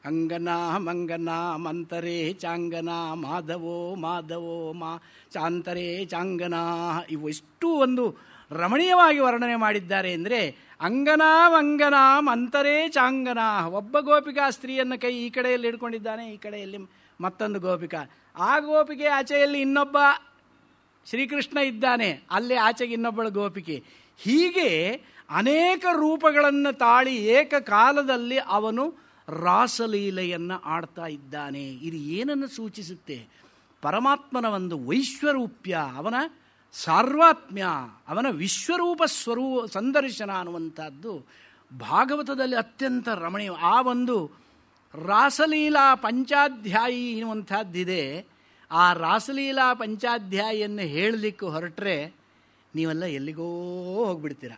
ಅಂಗನ ಮಂಗನ ಮಂತರೇ ಚಾಂಗನ ಮಾಧವೋ ಮಾಧವೋ ಚಾಂತರೇ ಚಾಂಗನ, ಇವು ಎಷ್ಟು ಒಂದು ರಮಣೀಯವಾಗಿ ವರ್ಣನೆ ಮಾಡಿದ್ದಾರೆ ಅಂದರೆ, ಅಂಗನ ಮಂಗನ ಮಂತರೇ ಚಾಂಗನ, ಒಬ್ಬ ಗೋಪಿಕಾ ಸ್ತ್ರೀಯನ್ನು ಕೈ ಈ ಕಡೆಯಲ್ಲಿ ಹಿಡ್ಕೊಂಡಿದ್ದಾನೆ, ಈ ಕಡೆಯಲ್ಲಿ ಮತ್ತೊಂದು ಗೋಪಿಕಾ, ಆ ಗೋಪಿಕೆ ಆಚೆಯಲ್ಲಿ ಇನ್ನೊಬ್ಬ ಶ್ರೀಕೃಷ್ಣ ಇದ್ದಾನೆ, ಅಲ್ಲೇ ಆಚೆಗೆ ಇನ್ನೊಬ್ಬಳು ಗೋಪಿಕೆ. ಹೀಗೆ ಅನೇಕ ರೂಪಗಳನ್ನು ತಾಳಿ ಏಕಕಾಲದಲ್ಲಿ ಅವನು ರಾಸಲೀಲೆಯನ್ನು ಆಡ್ತಾ ಇದ್ದಾನೆ. ಇದು ಏನನ್ನು ಸೂಚಿಸುತ್ತೆ? ಪರಮಾತ್ಮನ ಒಂದು ವೈಶ್ವರೂಪ್ಯ, ಅವನ ಸಾರ್ವಾತ್ಮ್ಯ, ಅವನ ವಿಶ್ವರೂಪ ಸಂದರ್ಶನ ಅನ್ನುವಂಥದ್ದು ಭಾಗವತದಲ್ಲಿ ಅತ್ಯಂತ ರಮಣೀಯ. ಆ ಒಂದು ರಾಸಲೀಲಾ ಪಂಚಾಧ್ಯಾಯಿ ಎನ್ನುವಂಥದ್ದಿದೆ. ಆ ರಾಸಲೀಲಾ ಪಂಚಾಧ್ಯಾಯಿಯನ್ನು ಹೇಳಲಿಕ್ಕೆ ಹೊರಟ್ರೆ ನೀವೆಲ್ಲ ಎಲ್ಲಿಗೋ ಹೋಗ್ಬಿಡ್ತೀರ,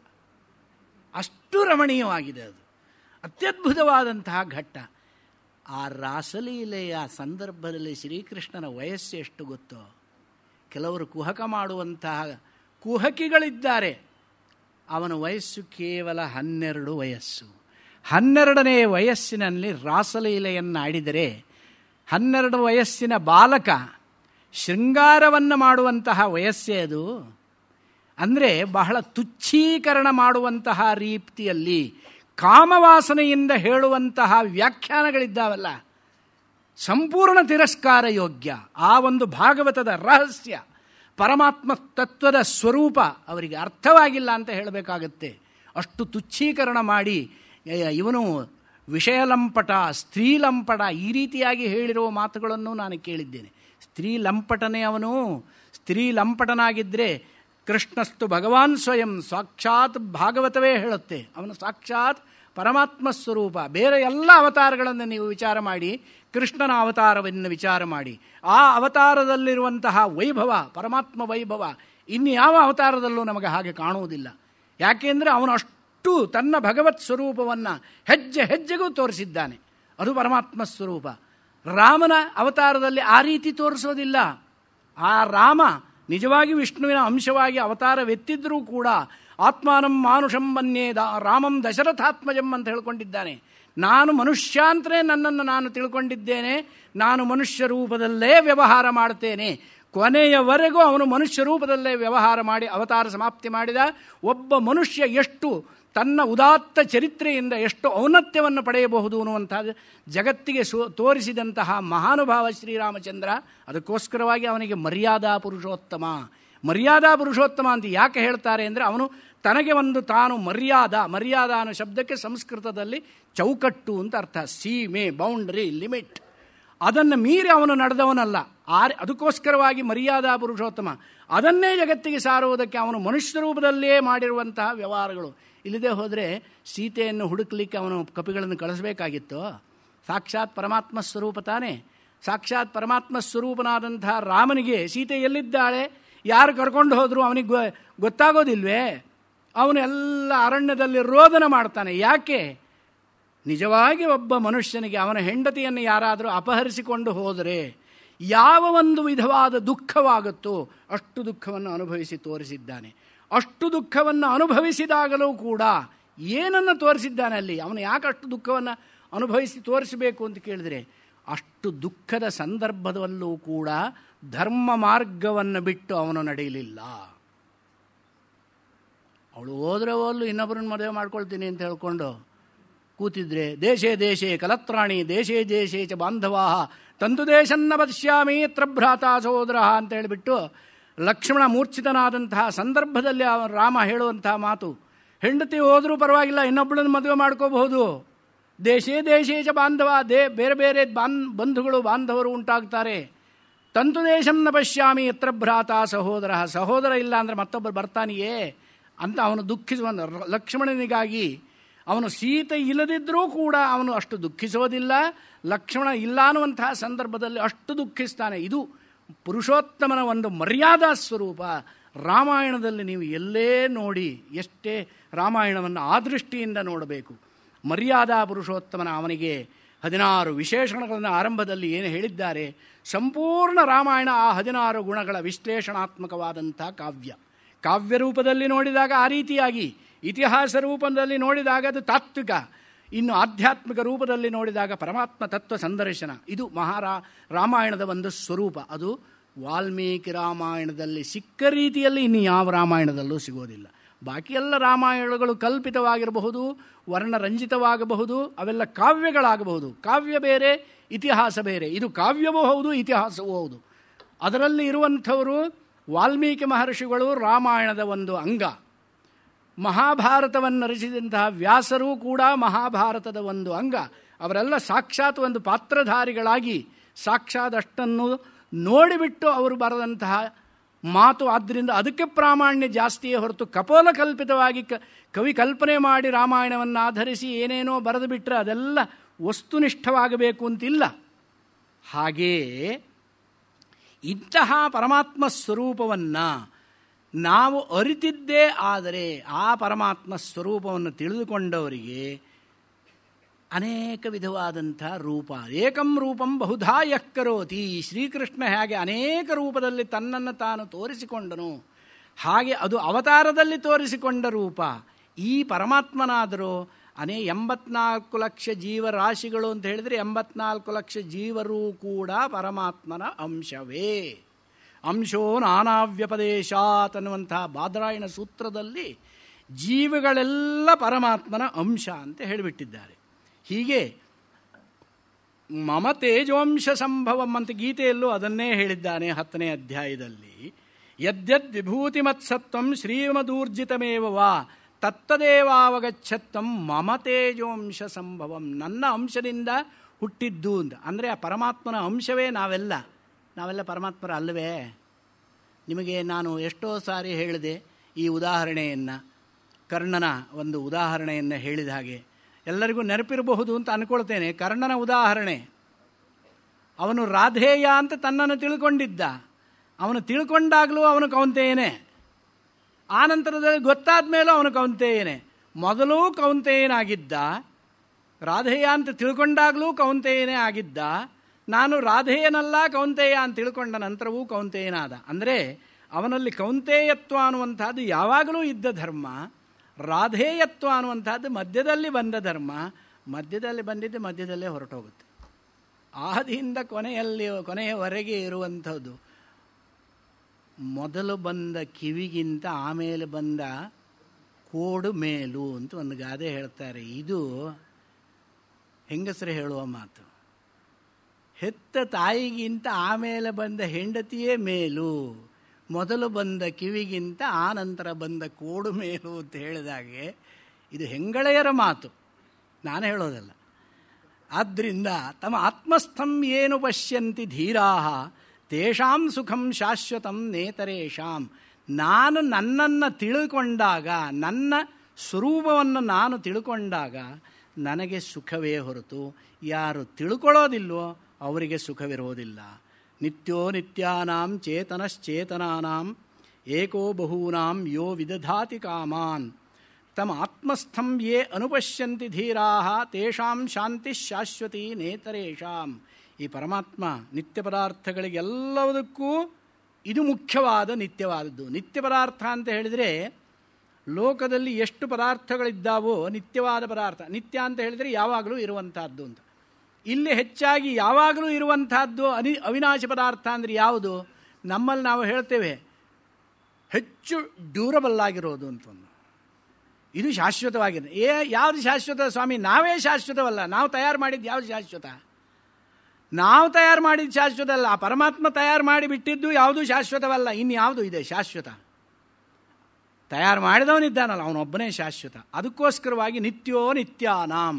ಅಷ್ಟು ರಮಣೀಯವಾಗಿದೆ ಅದು. ಅತ್ಯದ್ಭುತವಾದಂತಹ ಘಟ್ಟ. ಆ ರಾಸಲೀಲೆಯ ಸಂದರ್ಭದಲ್ಲಿ ಶ್ರೀಕೃಷ್ಣನ ವಯಸ್ಸು ಎಷ್ಟು ಗೊತ್ತೋ? ಕೆಲವರು ಕುಹಕ ಮಾಡುವಂತಹ ಕುಹಕಿಗಳಿದ್ದಾರೆ, ಅವನ ವಯಸ್ಸು ಕೇವಲ 12 ವಯಸ್ಸು. 12ನೇ ವಯಸ್ಸಿನಲ್ಲಿ ರಾಸಲೀಲೆಯನ್ನು ಆಡಿದರೆ 12 ವಯಸ್ಸಿನ ಬಾಲಕ ಶೃಂಗಾರವನ್ನು ಮಾಡುವಂತಹ ವಯಸ್ಸೇ ಅದು. ಅಂದರೆ ಬಹಳ ತುಚ್ಛೀಕರಣ ಮಾಡುವಂತಹ ರೀತಿಯಲ್ಲಿ ಕಾಮವಾಸನೆಯಿಂದ ಹೇಳುವಂತಹ ವ್ಯಾಖ್ಯಾನಗಳಿದ್ದಾವಲ್ಲ, ಸಂಪೂರ್ಣ ತಿರಸ್ಕಾರ ಯೋಗ್ಯ. ಆ ಒಂದು ಭಾಗವತದ ರಹಸ್ಯ, ಪರಮಾತ್ಮ ತತ್ವದ ಸ್ವರೂಪ ಅವರಿಗೆ ಅರ್ಥವಾಗಿಲ್ಲ ಅಂತ ಹೇಳಬೇಕಾಗತ್ತೆ. ಅಷ್ಟು ತುಚ್ಛೀಕರಣ ಮಾಡಿ ಇವನು ವಿಷಯಲಂಪಟ, ಸ್ತ್ರೀಲಂಪಟ ಈ ರೀತಿಯಾಗಿ ಹೇಳಿರುವ ಮಾತುಗಳನ್ನು ನಾನು ಕೇಳಿದ್ದೇನೆ. ಸ್ತ್ರೀಲಂಪಟನೇ ಅವನು. ಸ್ತ್ರೀಲಂಪಟನಾಗಿದ್ದರೆ ಕೃಷ್ಣಸ್ತು ಭಗವಾನ್ ಸ್ವಯಂ, ಸಾಕ್ಷಾತ್ ಭಾಗವತವೇ ಹೇಳುತ್ತೆ ಅವನು ಸಾಕ್ಷಾತ್ ಪರಮಾತ್ಮ ಸ್ವರೂಪ. ಬೇರೆ ಎಲ್ಲ ಅವತಾರಗಳನ್ನು ನೀವು ವಿಚಾರ ಮಾಡಿ, ಕೃಷ್ಣನ ಅವತಾರವನ್ನು ವಿಚಾರ ಮಾಡಿ, ಆ ಅವತಾರದಲ್ಲಿರುವಂತಹ ವೈಭವ, ಪರಮಾತ್ಮ ವೈಭವ ಇನ್ಯಾವ ಅವತಾರದಲ್ಲೂ ನಮಗೆ ಹಾಗೆ ಕಾಣುವುದಿಲ್ಲ. ಯಾಕೆಂದರೆ ಅವನು ಅಷ್ಟು ತನ್ನ ಭಗವತ್ ಸ್ವರೂಪವನ್ನು ಹೆಜ್ಜೆ ಹೆಜ್ಜೆಗೂ ತೋರಿಸಿದ್ದಾನೆ. ಅದು ಪರಮಾತ್ಮ ಸ್ವರೂಪ. ರಾಮನ ಅವತಾರದಲ್ಲಿ ಆ ರೀತಿ ತೋರಿಸೋದಿಲ್ಲ. ಆ ರಾಮ ನಿಜವಾಗಿ ವಿಷ್ಣುವಿನ ಅಂಶವಾಗಿ ಅವತಾರವೆತ್ತಿದ್ದರೂ ಕೂಡ ಆತ್ಮಾನಂ ಮಾನುಷಂ ಮನ್ಯೇ ರಾಮಂ ದಶರಥಾತ್ಮಜಂ ಅಂತ ಹೇಳ್ಕೊಂಡಿದ್ದಾನೆ. ನಾನು ಮನುಷ್ಯ ಅಂತಲೇ ನನ್ನನ್ನು ನಾನು ತಿಳ್ಕೊಂಡಿದ್ದೇನೆ, ನಾನು ಮನುಷ್ಯ ರೂಪದಲ್ಲೇ ವ್ಯವಹಾರ ಮಾಡ್ತೇನೆ. ಕೊನೆಯವರೆಗೂ ಅವನು ಮನುಷ್ಯ ರೂಪದಲ್ಲೇ ವ್ಯವಹಾರ ಮಾಡಿ ಅವತಾರ ಸಮಾಪ್ತಿ ಮಾಡಿದ. ಒಬ್ಬ ಮನುಷ್ಯ ಎಷ್ಟು ತನ್ನ ಉದಾತ್ತ ಚರಿತ್ರೆಯಿಂದ ಎಷ್ಟು ಔನ್ನತ್ಯವನ್ನು ಪಡೆಯಬಹುದು ಅನ್ನುವಂಥದ್ದು ಜಗತ್ತಿಗೆ ತೋರಿಸಿದಂತಹ ಮಹಾನುಭಾವ ಶ್ರೀರಾಮಚಂದ್ರ. ಅದಕ್ಕೋಸ್ಕರವಾಗಿ ಅವನಿಗೆ ಮರ್ಯಾದಾ ಪುರುಷೋತ್ತಮ. ಮರ್ಯಾದಾ ಪುರುಷೋತ್ತಮ ಅಂತ ಯಾಕೆ ಹೇಳ್ತಾರೆ ಅಂದರೆ, ಅವನು ತನಗೆ ಒಂದು ತಾನು ಮರ್ಯಾದಾ ಅನ್ನೋ ಶಬ್ದಕ್ಕೆ ಸಂಸ್ಕೃತದಲ್ಲಿ ಚೌಕಟ್ಟು ಅಂತ ಅರ್ಥ. ಸೀಮೆ, ಬೌಂಡ್ರಿ, ಲಿಮಿಟ್, ಅದನ್ನು ಮೀರಿ ಅವನು ನಡೆದವನಲ್ಲ. ಅದಕ್ಕೋಸ್ಕರವಾಗಿ ಮರ್ಯಾದಾ ಪುರುಷೋತ್ತಮ. ಅದನ್ನೇ ಜಗತ್ತಿಗೆ ಸಾರುವುದಕ್ಕೆ ಅವನು ಮನುಷ್ಯ ರೂಪದಲ್ಲೇ ಮಾಡಿರುವಂತಹ ವ್ಯವಹಾರಗಳು. ಇಲ್ಲದೆ ಹೋದರೆ ಸೀತೆಯನ್ನು ಹುಡುಕಲಿಕ್ಕೆ ಅವನು ಕಪಿಗಳನ್ನು ಕಳಿಸಬೇಕಾಗಿತ್ತು. ಸಾಕ್ಷಾತ್ ಪರಮಾತ್ಮ ಸ್ವರೂಪ ತಾನೇ. ಸಾಕ್ಷಾತ್ ಪರಮಾತ್ಮ ಸ್ವರೂಪನಾದಂತಹ ರಾಮನಿಗೆ ಸೀತೆ ಎಲ್ಲಿದ್ದಾಳೆ, ಯಾರು ಕರ್ಕೊಂಡು ಹೋದರೂ ಅವನಿಗೆ ಗೊತ್ತಾಗೋದಿಲ್ವೇ? ಅವನು ಎಲ್ಲ ಅರಣ್ಯದಲ್ಲಿ ರೋದನ ಮಾಡ್ತಾನೆ. ಯಾಕೆ? ನಿಜವಾಗಿ ಒಬ್ಬ ಮನುಷ್ಯನಿಗೆ ಅವನ ಹೆಂಡತಿಯನ್ನು ಯಾರಾದರೂ ಅಪಹರಿಸಿಕೊಂಡು ಹೋದರೆ ಯಾವ ಒಂದು ವಿಧವಾದ ದುಃಖವಾಗುತ್ತೋ ಅಷ್ಟು ದುಃಖವನ್ನು ಅನುಭವಿಸಿ ತೋರಿಸಿದ್ದಾನೆ. ಅಷ್ಟು ದುಃಖವನ್ನು ಅನುಭವಿಸಿದಾಗಲೂ ಕೂಡ ಏನನ್ನು ತೋರಿಸಿದ್ದಾನೆ ಅಲ್ಲಿ? ಅವನು ಯಾಕೆ ಅಷ್ಟು ದುಃಖವನ್ನು ಅನುಭವಿಸಿ ತೋರಿಸಬೇಕು ಅಂತ ಕೇಳಿದರೆ, ಅಷ್ಟು ದುಃಖದ ಸಂದರ್ಭದಲ್ಲೂ ಕೂಡ ಧರ್ಮ ಮಾರ್ಗವನ್ನು ಬಿಟ್ಟು ಅವನು ನಡೆಯಲಿಲ್ಲ. ಅವಳು ಹೋದರೆ ಹೋದ್ಲು, ಇನ್ನೊಬ್ಬರನ್ನ ಮದುವೆ ಮಾಡ್ಕೊಳ್ತೀನಿ ಅಂತ ಹೇಳ್ಕೊಂಡು ಕೂತಿದ್ರೆ, ದೇಶೇ ದೇಶೇ ಕಲತ್ರಾಣಿ ದೇಶೇ ದೇಶೇ ಚ ಬಾಂಧವಾ ತಂತು ದೇಶನ್ನ ಪಶ್ಯಾಮಿ ತ್ರಭ್ರಾತ ಸಹೋದರ ಅಂತ ಹೇಳಿಬಿಟ್ಟು ಲಕ್ಷ್ಮಣ ಮೂರ್ಛಿತನಾದಂತಹ ಸಂದರ್ಭದಲ್ಲಿ ರಾಮ ಹೇಳುವಂತಹ ಮಾತು, ಹೆಂಡತಿ ಹೋದರೂ ಪರವಾಗಿಲ್ಲ, ಇನ್ನೊಬ್ಬಳನ್ನು ಮದುವೆ ಮಾಡ್ಕೋಬಹುದು. ದೇಶೇ ದೇಶೇ ಚ ಬಾಂಧವ, ಬೇರೆ ಬೇರೆ ಬಂಧುಗಳು ಬಾಂಧವರು ಉಂಟಾಗ್ತಾರೆ. ತಂತು ದೇಶಂ ನ ಪಶ್ಯಾಮಿ ಯತ್ರ ಭ್ರಾತ ಸಹೋದರ, ಸಹೋದರ ಇಲ್ಲ ಅಂದರೆ ಮತ್ತೊಬ್ಬರು ಬರ್ತಾನೆಯೇ ಅಂತ ಅವನು ದುಃಖಿಸುವ ಲಕ್ಷ್ಮಣನಿಗಾಗಿ ಅವನು ಸೀತೆ ಇಲ್ಲದಿದ್ದರೂ ಕೂಡ ಅವನು ಅಷ್ಟು ದುಃಖಿಸೋದಿಲ್ಲ. ಲಕ್ಷ್ಮಣ ಇಲ್ಲ ಅನ್ನುವಂತಹ ಸಂದರ್ಭದಲ್ಲಿ ಅಷ್ಟು ದುಃಖಿಸ್ತಾನೆ. ಇದು ಪುರುಷೋತ್ತಮನ ಒಂದು ಮರ್ಯಾದಾ ಸ್ವರೂಪ. ರಾಮಾಯಣದಲ್ಲಿ ನೀವು ಎಲ್ಲೇ ನೋಡಿ, ಎಷ್ಟೇ ರಾಮಾಯಣವನ್ನು ಆ ದೃಷ್ಟಿಯಿಂದ ನೋಡಬೇಕು. ಮರ್ಯಾದಾ ಪುರುಷೋತ್ತಮನ ಅವನಿಗೆ 16 ವಿಶೇಷಣಗಳನ್ನು ಆರಂಭದಲ್ಲಿ ಏನು ಹೇಳಿದ್ದಾರೆ, ಸಂಪೂರ್ಣ ರಾಮಾಯಣ ಆ 16 ಗುಣಗಳ ವಿಶ್ಲೇಷಣಾತ್ಮಕವಾದಂಥ ಕಾವ್ಯ. ಕಾವ್ಯ ರೂಪದಲ್ಲಿ ನೋಡಿದಾಗ ಆ ರೀತಿಯಾಗಿ, ಇತಿಹಾಸ ರೂಪದಲ್ಲಿ ನೋಡಿದಾಗ ಅದು ತಾತ್ವಿಕ, ಇನ್ನು ಆಧ್ಯಾತ್ಮಿಕ ರೂಪದಲ್ಲಿ ನೋಡಿದಾಗ ಪರಮಾತ್ಮ ತತ್ವ ಸಂದರ್ಶನ. ಇದು ರಾಮಾಯಣದ ಒಂದು ಸ್ವರೂಪ. ಅದು ವಾಲ್ಮೀಕಿ ರಾಮಾಯಣದಲ್ಲಿ ಸಿಕ್ಕ ರೀತಿಯಲ್ಲಿ ಇನ್ನು ಯಾವ ರಾಮಾಯಣದಲ್ಲೂ ಸಿಗೋದಿಲ್ಲ. ಬಾಕಿ ಎಲ್ಲ ರಾಮಾಯಣಗಳು ಕಲ್ಪಿತವಾಗಿರಬಹುದು, ವರ್ಣರಂಜಿತವಾಗಬಹುದು, ಅವೆಲ್ಲ ಕಾವ್ಯಗಳಾಗಬಹುದು. ಕಾವ್ಯ ಬೇರೆ, ಇತಿಹಾಸ ಬೇರೆ. ಇದು ಕಾವ್ಯವೂ ಹೌದು, ಇತಿಹಾಸವೂ ಹೌದು. ಅದರಲ್ಲಿ ಇರುವಂಥವರು ವಾಲ್ಮೀಕಿ ಮಹರ್ಷಿಗಳು ರಾಮಾಯಣದ ಒಂದು ಅಂಗ. ಮಹಾಭಾರತವನ್ನು ರಚಿಸಿದಂತಹ ವ್ಯಾಸರೂ ಕೂಡ ಮಹಾಭಾರತದ ಒಂದು ಅಂಗ. ಅವರೆಲ್ಲ ಸಾಕ್ಷಾತ್ ಒಂದು ಪಾತ್ರಧಾರಿಗಳಾಗಿ ಸಾಕ್ಷಾತ್ ಅಷ್ಟನ್ನು ನೋಡಿಬಿಟ್ಟು ಅವರು ಬರೆದಂತಹ ಮಾತು. ಆದ್ದರಿಂದ ಅದಕ್ಕೆ ಪ್ರಾಮಾಣ್ಯ ಜಾಸ್ತಿಯೇ ಹೊರತು ಕಪೋಲ ಕಲ್ಪಿತವಾಗಿ ಕವಿ ಕಲ್ಪನೆ ಮಾಡಿ ರಾಮಾಯಣವನ್ನು ಆಧರಿಸಿ ಏನೇನೋ ಬರೆದು ಬಿಟ್ಟರೆ ಅದೆಲ್ಲ ವಸ್ತುನಿಷ್ಠವಾಗಬೇಕು ಅಂತಿಲ್ಲ. ಹಾಗೆಯೇ ಇಂತಹ ಪರಮಾತ್ಮ ಸ್ವರೂಪವನ್ನು ನಾವು ಅರಿತಿದ್ದೇ ಆದರೆ ಆ ಪರಮಾತ್ಮ ಸ್ವರೂಪವನ್ನು ತಿಳಿದುಕೊಂಡವರಿಗೆ ಅನೇಕ ವಿಧವಾದಂಥ ರೂಪ. ಏಕಂ ರೂಪಂ ಬಹುಧಾ ಯಃ ಕರೋತಿ. ಶ್ರೀಕೃಷ್ಣ ಹೇಗೆ ಅನೇಕ ರೂಪದಲ್ಲಿ ತನ್ನನ್ನು ತಾನು ತೋರಿಸಿಕೊಂಡನು, ಹಾಗೆ ಅದು ಅವತಾರದಲ್ಲಿ ತೋರಿಸಿಕೊಂಡ ರೂಪ. ಈ ಪರಮಾತ್ಮನಾದರೂ 84 ಲಕ್ಷ ಜೀವರಾಶಿಗಳು ಅಂತ ಹೇಳಿದರೆ 84 ಲಕ್ಷ ಜೀವರೂ ಕೂಡ ಪರಮಾತ್ಮನ ಅಂಶವೇ. ಅಂಶೋ ನಾನಾವ್ಯಪದೇಶಾತ್ ಅನ್ನುವಂತಹ ಬಾದರಾಯಣ ಸೂತ್ರದಲ್ಲಿ ಜೀವಿಗಳೆಲ್ಲ ಪರಮಾತ್ಮನ ಅಂಶ ಅಂತ ಹೇಳಿಬಿಟ್ಟಿದ್ದಾರೆ. ಹೀಗೆ ಮಮ ತೇಜೋಂಶ ಸಂಭವಂ ಅಂತ ಗೀತೆಯಲ್ಲೂ ಅದನ್ನೇ ಹೇಳಿದ್ದಾನೆ 10ನೇ ಅಧ್ಯಾಯದಲ್ಲಿ. ಯದ್ಯದ್ ವಿಭೂತಿಮತ್ಸತ್ವಂ ಶ್ರೀಮದೂರ್ಜಿತಮೇವ ವಾ ತತ್ತದೇವಾವಗಚ್ಚತ್ವಂ ಮಮ ತೇಜೋಂಶ ಸಂಭವಂ. ನನ್ನ ಅಂಶದಿಂದ ಹುಟ್ಟಿದ್ದು ಅಂತ ಅಂದರೆ ಆ ಪರಮಾತ್ಮನ ಅಂಶವೇ ನಾವೆಲ್ಲ ಪರಮಾತ್ಮರ ಅಲ್ಲವೇ? ನಿಮಗೆ ನಾನು ಎಷ್ಟೋ ಸಾರಿ ಹೇಳಿದೆ ಈ ಉದಾಹರಣೆಯನ್ನು, ಕರ್ಣನ ಒಂದು ಉದಾಹರಣೆಯನ್ನು ಹೇಳಿದ ಹಾಗೆ ಎಲ್ಲರಿಗೂ ನೆನಪಿರಬಹುದು ಅಂತ ಅಂದ್ಕೊಳ್ತೇನೆ. ಕರ್ಣನ ಉದಾಹರಣೆ, ಅವನು ರಾಧೇಯ ಅಂತ ತನ್ನನ್ನು ತಿಳ್ಕೊಂಡಿದ್ದ. ಅವನು ತಿಳ್ಕೊಂಡಾಗಲೂ ಅವನು ಕೌಂತೆಯನೇ, ಆ ನಂತರದಲ್ಲಿ ಗೊತ್ತಾದ ಮೇಲೂ ಅವನು ಕೌಂತೆಯನೇ. ಮೊದಲೂ ಕೌಂತೆಯನಾಗಿದ್ದ, ರಾಧೇಯ ಅಂತ ತಿಳ್ಕೊಂಡಾಗಲೂ ಕೌಂತೆಯನೇ ಆಗಿದ್ದ. ನಾನು ರಾಧೇಯನಲ್ಲ ಕೌಂತೆಯ ಅಂತ ತಿಳ್ಕೊಂಡ ನಂತರವೂ ಕೌಂತೆಯನಾದ. ಅಂದರೆ ಅವನಲ್ಲಿ ಕೌಂತೆಯತ್ವ ಅನ್ನುವಂಥದ್ದು ಯಾವಾಗಲೂ ಇದ್ದ ಧರ್ಮ, ರಾಧೇಯತ್ವ ಅನ್ನುವಂಥದ್ದು ಮಧ್ಯದಲ್ಲಿ ಬಂದ ಧರ್ಮ. ಮಧ್ಯದಲ್ಲಿ ಬಂದಿದ್ದು ಮಧ್ಯದಲ್ಲೇ ಹೊರಟೋಗುತ್ತೆ. ಆದಿಯಿಂದ ಕೊನೆಯವರೆಗೆ ಇರುವಂಥದ್ದು. ಮೊದಲು ಬಂದ ಕಿವಿಗಿಂತ ಆಮೇಲೆ ಬಂದ ಕೋಡು ಮೇಲು ಅಂತ ಒಂದು ಗಾದೆ ಹೇಳ್ತಾರೆ. ಇದು ಹೆಂಗಸರು ಹೇಳುವ ಮಾತು. ಹೆತ್ತ ತಾಯಿಗಿಂತ ಆಮೇಲೆ ಬಂದ ಹೆಂಡತಿಯೇ ಮೇಲು, ಮೊದಲು ಬಂದ ಕಿವಿಗಿಂತ ಆ ನಂತರ ಬಂದ ಕೋಡು ಮೇಲು ಅಂತ ಹೇಳಿದಾಗೆ ಇದು ಹೆಂಗಳೆಯರ ಮಾತು, ನಾನು ಹೇಳೋದಲ್ಲ. ಆದ್ದರಿಂದ ತಮ್ಮ ಆತ್ಮಸ್ಥಂ ಏನು ಪಶ್ಯಂತಿ ಧೀರಾಹ ತೇಷಾಂ ಸುಖಂ ಶಾಶ್ವತಂ ನೇತರೇಷಾಂ. ನಾನು ನನ್ನನ್ನು ತಿಳ್ಕೊಂಡಾಗ, ನನ್ನ ಸ್ವರೂಪವನ್ನು ನಾನು ತಿಳ್ಕೊಂಡಾಗ ನನಗೆ ಸುಖವೇ ಹೊರತು ಯಾರು ತಿಳ್ಕೊಳ್ಳೋದಿಲ್ವೋ ಅವರಿಗೆ ಸುಖವಿರೋದಿಲ್ಲ. ನಿತ್ಯೋ ನಿತ್ಯಾನಾಂ ಚೇತನಶ್ಚೇತನಾನಾಂ ಏಕೋ ಬಹೂನಾಂ ಯೋ ವಿದಧಾತಿ ಕಾಮಾನ್ ತಮ್ಮ ಆತ್ಮಸ್ಥಂ ಯೇ ಅನುಪಶ್ಯಂತಿ ಧೀರಾಹ ತೇಷಾಂ ಶಾಂತಿ ಶಾಶ್ವತಿ ನೇತರೇಷಾಂ. ಈ ಪರಮಾತ್ಮ ನಿತ್ಯ ಪದಾರ್ಥಗಳಿಗೆಲ್ಲದಕ್ಕೂ ಇದು ಮುಖ್ಯವಾದ ನಿತ್ಯವಾದದ್ದು. ನಿತ್ಯ ಪದಾರ್ಥ ಅಂತ ಹೇಳಿದರೆ ಲೋಕದಲ್ಲಿ ಎಷ್ಟು ಪದಾರ್ಥಗಳಿದ್ದಾವೋ ನಿತ್ಯವಾದ ಪದಾರ್ಥ. ನಿತ್ಯ ಅಂತ ಹೇಳಿದರೆ ಯಾವಾಗಲೂ ಇರುವಂತಹದ್ದು ಅಂತ. ಇಲ್ಲಿ ಹೆಚ್ಚಾಗಿ ಯಾವಾಗಲೂ ಇರುವಂತಹದ್ದು ಅವಿನಾಶಿ ಪದಾರ್ಥ ಅಂದರೆ ಯಾವುದು? ನಮ್ಮಲ್ಲಿ ನಾವು ಹೇಳ್ತೇವೆ ಹೆಚ್ಚು ಡ್ಯೂರಬಲ್ ಆಗಿರೋದು ಅಂತ. ಇದು ಶಾಶ್ವತವಾಗಿದೆ. ಯಾವುದು ಶಾಶ್ವತ ಸ್ವಾಮಿ? ನಾವೇ ಶಾಶ್ವತವಲ್ಲ. ನಾವು ತಯಾರು ಮಾಡಿದ್ದು ಯಾವುದು ಶಾಶ್ವತ? ನಾವು ತಯಾರು ಮಾಡಿದ್ದು ಶಾಶ್ವತ ಅಲ್ಲ. ಆ ಪರಮಾತ್ಮ ತಯಾರು ಮಾಡಿ ಬಿಟ್ಟಿದ್ದು ಯಾವುದೂ ಶಾಶ್ವತವಲ್ಲ. ಇನ್ಯಾವುದು ಇದೆ ಶಾಶ್ವತ? ತಯಾರು ಮಾಡಿದವನಿದ್ದಾನಲ್ಲ ಅವನೊಬ್ಬನೇ ಶಾಶ್ವತ. ಅದಕ್ಕೋಸ್ಕರವಾಗಿ ನಿತ್ಯೋ ನಿತ್ಯಾನಾಂ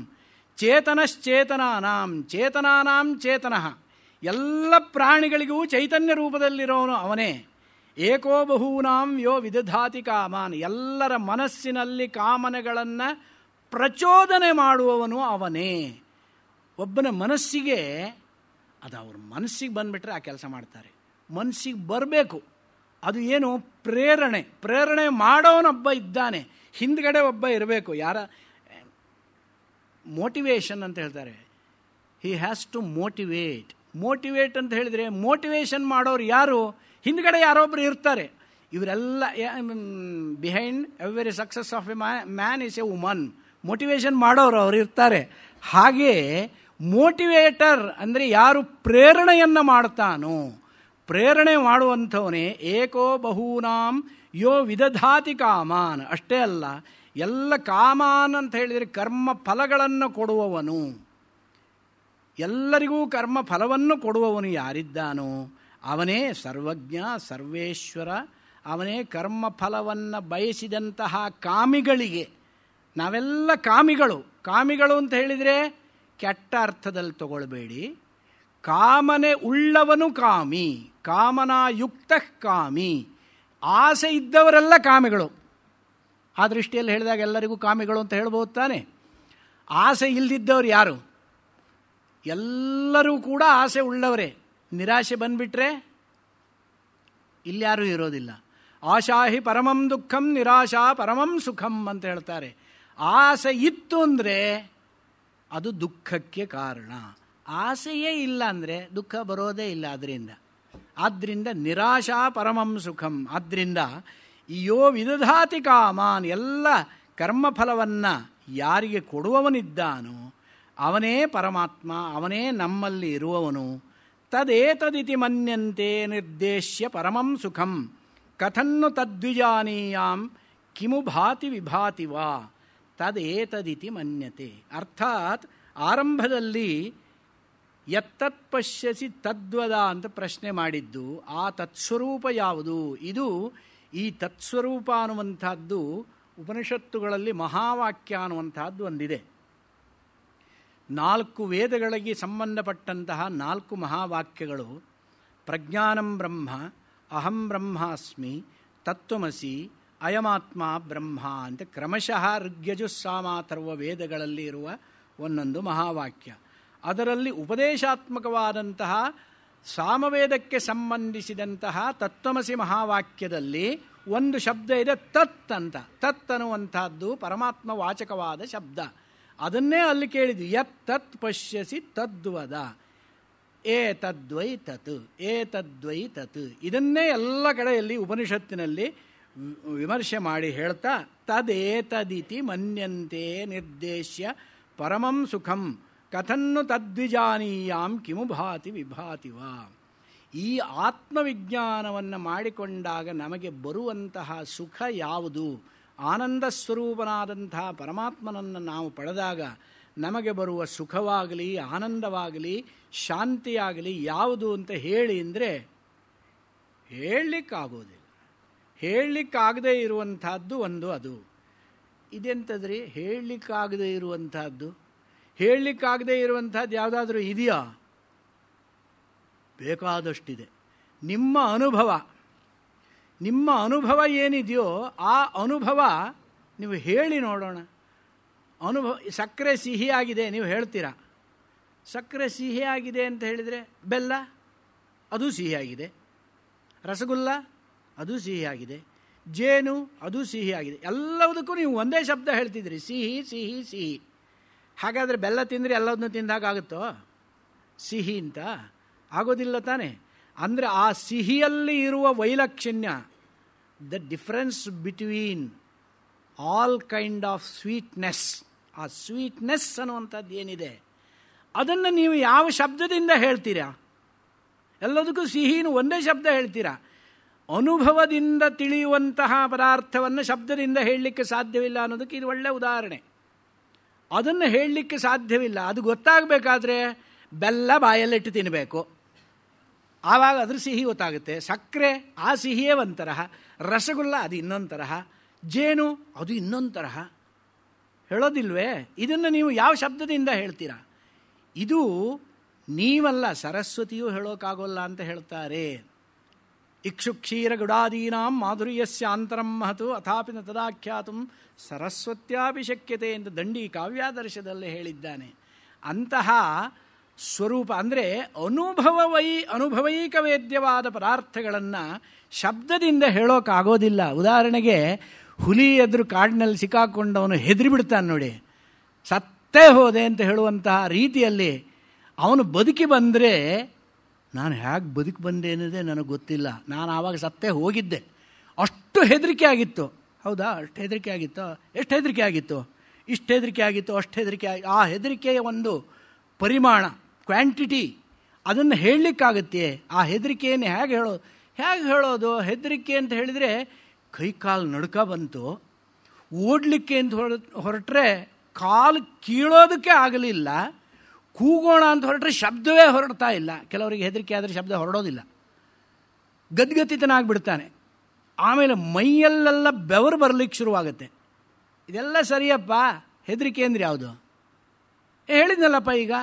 ಚೇತನಶ್ಚೇತನಾನಾಂ ಚೇತನಾನಾಂ ಚೇತನಃ. ಎಲ್ಲ ಪ್ರಾಣಿಗಳಿಗೂ ಚೈತನ್ಯ ರೂಪದಲ್ಲಿರೋನು ಅವನೇ. ಏಕೋ ಬಹೂನಾಂ ಯೋ ವಿದಧಾತಿ ಕಾಮಾನ್, ಎಲ್ಲರ ಮನಸ್ಸಿನಲ್ಲಿ ಕಾಮನೆಗಳನ್ನು ಪ್ರಚೋದನೆ ಮಾಡುವವನು ಅವನೇ. ಒಬ್ಬನ ಮನಸ್ಸಿಗೆ ಅದು ಅವ್ರ ಮನಸ್ಸಿಗೆ ಬಂದುಬಿಟ್ರೆ ಆ ಕೆಲಸ ಮಾಡ್ತಾರೆ. ಮನಸ್ಸಿಗೆ ಬರಬೇಕು, ಅದು ಏನು ಪ್ರೇರಣೆ ಮಾಡೋನೊಬ್ಬ ಇದ್ದಾನೆ, ಹಿಂದ್ಗಡೆ ಒಬ್ಬ ಇರಬೇಕು. ಯಾರ ಮೋಟಿವೇಶನ್ ಅಂತ ಹೇಳ್ತಾರೆ. ಹಿ ಹ್ಯಾಸ್ ಟು ಮೋಟಿವೇಟ್ ಅಂತ ಹೇಳಿದರೆ ಮೋಟಿವೇಶನ್ ಮಾಡೋರು ಯಾರು? ಹಿಂದ್ಗಡೆ ಯಾರೊಬ್ಬರು ಇರ್ತಾರೆ. ಇವರೆಲ್ಲ behind every success of A man is A woman. Motivation ಮಾಡೋರು ಅವ್ರು ಇರ್ತಾರೆ. ಹಾಗೇ ಮೋಟಿವೇಟರ್ ಅಂದರೆ ಯಾರು ಪ್ರೇರಣೆಯನ್ನು ಮಾಡ್ತಾನೋ, ಪ್ರೇರಣೆ ಮಾಡುವಂಥವನೇ ಏಕೋ ಬಹೂನಾಂ ಯೋ ವಿದಧಾತಿ ಕಾಮಾನ್. ಅಷ್ಟೇ ಅಲ್ಲ, ಎಲ್ಲ ಕಾಮಾನ್ ಅಂತ ಹೇಳಿದರೆ ಕರ್ಮ ಫಲಗಳನ್ನು ಕೊಡುವವನು, ಎಲ್ಲರಿಗೂ ಕರ್ಮ ಫಲವನ್ನು ಕೊಡುವವನು ಯಾರಿದ್ದಾನೋ ಅವನೇ ಸರ್ವಜ್ಞ ಸರ್ವೇಶ್ವರ. ಅವನೇ ಕರ್ಮ ಫಲವನ್ನು ಬಯಸಿದಂತಹ ಕಾಮಿಗಳಿಗೆ, ನಾವೆಲ್ಲ ಕಾಮಿಗಳು ಅಂತ ಹೇಳಿದರೆ ಕೆಟ್ಟ ಅರ್ಥದಲ್ಲಿ ತಗೊಳ್ಬೇಡಿ. ಕಾಮನೆ ಉಳ್ಳವನು ಕಾಮಿ, ಕಾಮನಾಯುಕ್ತ ಕಾಮಿ. ಆಸೆ ಇದ್ದವರೆಲ್ಲ ಕಾಮಿಗಳು. ಆ ದೃಷ್ಟಿಯಲ್ಲಿ ಹೇಳಿದಾಗ ಎಲ್ಲರಿಗೂ ಕಾಮಿಗಳು ಅಂತ ಹೇಳ್ಬೋದು ತಾನೆ. ಆಸೆ ಇಲ್ಲದಿದ್ದವ್ರು ಯಾರು? ಎಲ್ಲರೂ ಕೂಡ ಆಸೆ ಉಳ್ಳವರೇ. ನಿರಾಶೆ ಬಂದುಬಿಟ್ರೆ ಇಲ್ಯಾರೂ ಇರೋದಿಲ್ಲ. ಆಶಾಹಿ ಪರಮಂ ದುಃಖಂ ನಿರಾಶಾ ಪರಮಂ ಸುಖಂ ಅಂತ ಹೇಳ್ತಾರೆ. ಆಸೆ ಇತ್ತು ಅಂದರೆ ಅದು ದುಃಖಕ್ಕೆ ಕಾರಣ. ಆಸೆಯೇ ಇಲ್ಲ ಅಂದರೆ ದುಃಖ ಬರೋದೇ ಇಲ್ಲ. ಆದ್ದರಿಂದ ನಿರಾಶಾ ಪರಮಂ ಸುಖಂ. ಆದ್ದರಿಂದ ಯೋ ವಿದಧಾತಿ ಕಾಮಾನ್, ಎಲ್ಲ ಕರ್ಮಫಲವನ್ನು ಯಾರಿಗೆ ಕೊಡುವವನಿದ್ದಾನೋ ಅವನೇ ಪರಮಾತ್ಮ, ಅವನೇ ನಮ್ಮಲ್ಲಿ ಇರುವವನು. ತದೇತದಿತಿ ಮನ್ಯಂತೆ ನಿರ್ದೇಶ್ಯ ಪರಮಂ ಸುಖಂ ಕಥನ್ನು ತದ್ವಿಜಾನೀಯಾಂ ಕಿಮು ಭಾತಿ ವಿಭಾತಿ ವಾ. ತದೇತದಿತಿ ಮನ್ಯತೆ ಅರ್ಥಾತ್ ಆರಂಭದಲ್ಲಿ ಯತ್ತತ್ ಪಶ್ಯಸಿ ತದ್ವದ ಅಂತ ಪ್ರಶ್ನೆ ಮಾಡಿದ್ದು, ಆ ತತ್ಸ್ವರೂಪ ಯಾವುದು? ಇದು ಈ ತತ್ಸ್ವರೂಪ ಅನ್ನುವಂಥದ್ದು ಉಪನಿಷತ್ತುಗಳಲ್ಲಿ ಮಹಾವಾಕ್ಯ ಅನ್ನುವಂಥದ್ದು ಒಂದಿದೆ. 4 ವೇದಗಳಿಗೆ ಸಂಬಂಧಪಟ್ಟಂತಹ 4 ಮಹಾವಾಕ್ಯಗಳು ಪ್ರಜ್ಞಾನಂ ಬ್ರಹ್ಮ, ಅಹಂ ಬ್ರಹ್ಮಾಸ್ಮಿ, ತತ್ವಮಸಿ, ಅಯಮಾತ್ಮ ಬ್ರಹ್ಮ ಅಂತ ಕ್ರಮಶಃ ಋಗ್ಯಜುಸ್ಸಾಮಾಥರ್ವ ವೇದಗಳಲ್ಲಿ ಇರುವ ಒಂದೊಂದು ಮಹಾವಾಕ್ಯ. ಅದರಲ್ಲಿ ಉಪದೇಶಾತ್ಮಕವಾದಂತಹ ಸಾಮವೇದಕ್ಕೆ ಸಂಬಂಧಿಸಿದಂತಹ ತತ್ವಮಸಿ ಮಹಾವಾಕ್ಯದಲ್ಲಿ ಒಂದು ಶಬ್ದ ಇದೆ, ತತ್ ಅಂತ. ತತ್ ಅನ್ನುವಂಥದ್ದು ಪರಮಾತ್ಮ ವಾಚಕವಾದ ಶಬ್ದ. ಅದನ್ನೇ ಅಲ್ಲಿ ಕೇಳಿದ್ವಿ. ಯತ್ ತತ್ ಪಶ್ಯಸಿ ತದ್ವದ. ಏತದ್ವೈ ತತ್. ಇದನ್ನೇ ಎಲ್ಲ ಕಡೆಯಲ್ಲಿ ಉಪನಿಷತ್ತಿನಲ್ಲಿ ವಿಮರ್ಶೆ ಮಾಡಿ ಹೇಳ್ತಾ ತದೇತದಿತಿ ಮನ್ಯಂತೆ ನಿರ್ದೇಶ್ಯ ಪರಮಂ ಸುಖಂ ಕಥನ್ನು ತದ್ವಿಜಾನೀಯಾಂ ಕಿಮು ಭಾತಿ ವಿಭಾತಿ ವಾ. ಈ ಆತ್ಮವಿಜ್ಞಾನವನ್ನು ಮಾಡಿಕೊಂಡಾಗ ನಮಗೆ ಬರುವಂತಹ ಸುಖ ಯಾವುದು? ಆನಂದ ಸ್ವರೂಪನಾದಂತಹ ಪರಮಾತ್ಮನನ್ನು ನಾವು ಪಡೆದಾಗ ನಮಗೆ ಬರುವ ಸುಖವಾಗಲಿ, ಆನಂದವಾಗಲಿ, ಶಾಂತಿಯಾಗಲಿ ಯಾವುದು ಅಂತ ಹೇಳಿ ಅಂದರೆ ಹೇಳಲಿಕ್ಕಾಗೋದಿಲ್ಲ. ಹೇಳಲಿಕ್ಕಾಗದೇ ಇರುವಂಥದ್ದು ಒಂದು. ಅದು ಇದೆಂಥದ್ರಿ ಹೇಳಲಿಕ್ಕಾಗದೇ ಇರುವಂಥದ್ದು? ಹೇಳಲಿಕ್ಕಾಗದೇ ಇರುವಂಥದ್ದು ಯಾವುದಾದ್ರೂ ಇದೆಯಾ? ಬೇಕಾದಷ್ಟಿದೆ. ನಿಮ್ಮ ಅನುಭವ ಏನಿದೆಯೋ ಆ ಅನುಭವ ನೀವು ಹೇಳಿ ನೋಡೋಣ. ಸಕ್ಕರೆ ಸಿಹಿಯಾಗಿದೆ ನೀವು ಹೇಳ್ತೀರಾ. ಸಕ್ಕರೆ ಸಿಹಿಯಾಗಿದೆ ಅಂತ ಹೇಳಿದರೆ ಬೆಲ್ಲ ಅದು ಸಿಹಿಯಾಗಿದೆ, ರಸಗುಲ್ಲ ಅದು ಸಿಹಿಯಾಗಿದೆ, ಜೇನು ಅದು ಸಿಹಿಯಾಗಿದೆ. ಎಲ್ಲದಕ್ಕೂ ನೀವು ಒಂದೇ ಶಬ್ದ ಹೇಳ್ತಿದ್ರಿ, ಸಿಹಿ ಸಿಹಿ ಸಿಹಿ. ಹಾಗಾದರೆ ಬೆಲ್ಲ ತಿಂದರೆ ಎಲ್ಲದನ್ನೂ ತಿಂದಾಗುತ್ತೋ? ಸಿಹಿ ಅಂತ ಆಗೋದಿಲ್ಲ ತಾನೆ. ಅಂದರೆ ಆ ಸಿಹಿಯಲ್ಲಿ ಇರುವ ವೈಲಕ್ಷಣ್ಯ, the difference between all kind of sweetness, ಆ ಸ್ವೀಟ್ನೆಸ್ ಅನ್ನುವಂಥದ್ದು ಏನಿದೆ ಅದನ್ನು ನೀವು ಯಾವ ಶಬ್ದದಿಂದ ಹೇಳ್ತೀರಾ? ಎಲ್ಲದಕ್ಕೂ ಸಿಹಿನೂ ಒಂದೇ ಶಬ್ದ ಹೇಳ್ತೀರಾ. ಅನುಭವದಿಂದ ತಿಳಿಯುವಂತಹ ಪದಾರ್ಥವನ್ನು ಶಬ್ದದಿಂದ ಹೇಳಲಿಕ್ಕೆ ಸಾಧ್ಯವಿಲ್ಲ ಅನ್ನೋದಕ್ಕೆ ಇದು ಒಳ್ಳೆಯ ಉದಾಹರಣೆ. ಅದನ್ನು ಹೇಳಲಿಕ್ಕೆ ಸಾಧ್ಯವಿಲ್ಲ. ಅದು ಗೊತ್ತಾಗಬೇಕಾದ್ರೆ ಬೆಲ್ಲ ಬಾಯಲ್ಲಿಟ್ಟು ತಿನ್ನಬೇಕು, ಆವಾಗ ಅದ್ರ ಸಿಹಿ ಗೊತ್ತಾಗುತ್ತೆ. ಸಕ್ಕರೆ ಆ ಸಿಹಿಯೇ ಒಂದು ತರಹ, ರಸಗುಲ್ಲ ಅದು ಇನ್ನೊಂದು ತರಹ, ಜೇನು ಅದು ಇನ್ನೊಂದು ತರಹ. ಹೇಳೋದಿಲ್ವೇ? ಇದನ್ನು ನೀವು ಯಾವ ಶಬ್ದದಿಂದ ಹೇಳ್ತೀರಾ? ಇದು ನೀವಲ್ಲ, ಸರಸ್ವತಿಯೂ ಹೇಳೋಕ್ಕಾಗೋಲ್ಲ ಅಂತ ಹೇಳ್ತಾರೆ. ಇಕ್ಷುಕ್ಷೀರ ಗುಡಾದೀನಾಂ ಮಾಧುರ್ಯಸ್ಯಾಂತರಂ ಮಹತು ಅಥಾಪಿ ನ ತದಾಖ್ಯಾತುಂ ಸರಸ್ವತ್ಯಾಪಿ ಶಕ್ಯತೆ ಎಂದು ದಂಡಿ ಕಾವ್ಯಾದರ್ಶದಲ್ಲಿ ಹೇಳಿದ್ದಾನೆ. ಅಂತಹ ಸ್ವರೂಪ ಅಂದರೆ ಅನುಭವೈಕ ವೇದ್ಯವಾದ ಪದಾರ್ಥಗಳನ್ನು ಶಬ್ದದಿಂದ ಹೇಳೋಕ್ಕಾಗೋದಿಲ್ಲ. ಉದಾಹರಣೆಗೆ, ಹುಲಿ ಎದುರು ಕಾಡಿನಲ್ಲಿ ಸಿಕ್ಕಾಕೊಂಡವನು ಹೆದರಿಬಿಡ್ತಾನೆ ನೋಡಿ, ಸತ್ತೇ ಹೋದೆ ಅಂತ ಹೇಳುವಂತಹ ರೀತಿಯಲ್ಲಿ ಅವನು ಬದುಕಿ ಬಂದರೆ, ನಾನು ಹೇಗೆ ಬದುಕಿ ಬಂದೆ ಅನ್ನೋದೇ ನನಗೆ ಗೊತ್ತಿಲ್ಲ, ನಾನು ಆವಾಗ ಸತ್ತೇ ಹೋಗಿದ್ದೆ, ಅಷ್ಟು ಹೆದರಿಕೆ ಆಗಿತ್ತು. ಹೌದಾ? ಅಷ್ಟು ಹೆದರಿಕೆ ಆಗಿತ್ತು. ಎಷ್ಟು ಹೆದರಿಕೆ ಆಗಿತ್ತು? ಇಷ್ಟು ಹೆದರಿಕೆ ಆಗಿತ್ತು, ಅಷ್ಟು ಹೆದರಿಕೆ ಆ ಹೆದರಿಕೆಯ ಒಂದು ಪರಿಮಾಣ, ಕ್ವಾಂಟಿಟಿ, ಅದನ್ನು ಹೇಳಲಿಕ್ಕಾಗತ್ತೆ. ಆ ಹೆದರಿಕೆಯನ್ನು ಹೇಗೆ ಹೇಳೋದು? ಹೆದರಿಕೆ ಅಂತ ಹೇಳಿದರೆ ಕೈಕಾಲು ನಡುಕ ಬಂತು, ಓಡಲಿಕ್ಕೆ ಅಂತ ಹೊರಟ್ರೆ ಕಾಲು ಕೀಳೋದಕ್ಕೆ ಆಗಲಿಲ್ಲ, ಕೂಗೋಣ ಅಂತ ಹೊರಟ್ರೆ ಶಬ್ದವೇ ಹೊರಡ್ತಾ ಇಲ್ಲ. ಕೆಲವರಿಗೆ ಹೆದರಿಕೆ ಆದರೆ ಶಬ್ದ ಹೊರಡೋದಿಲ್ಲ, ಗದ್ಗತಿತನಾಗಿಬಿಡ್ತಾನೆ. ಆಮೇಲೆ ಮೈಯಲ್ಲೆಲ್ಲ ಬೆವರು ಬರಲಿಕ್ಕೆ ಶುರುವಾಗುತ್ತೆ. ಇದೆಲ್ಲ ಸರಿಯಪ್ಪ. ಹೆದರಿಕೆ ಅಂದರೆ ಯಾವುದು? ಹೇಳಿದ್ನಲ್ಲಪ್ಪ ಈಗ,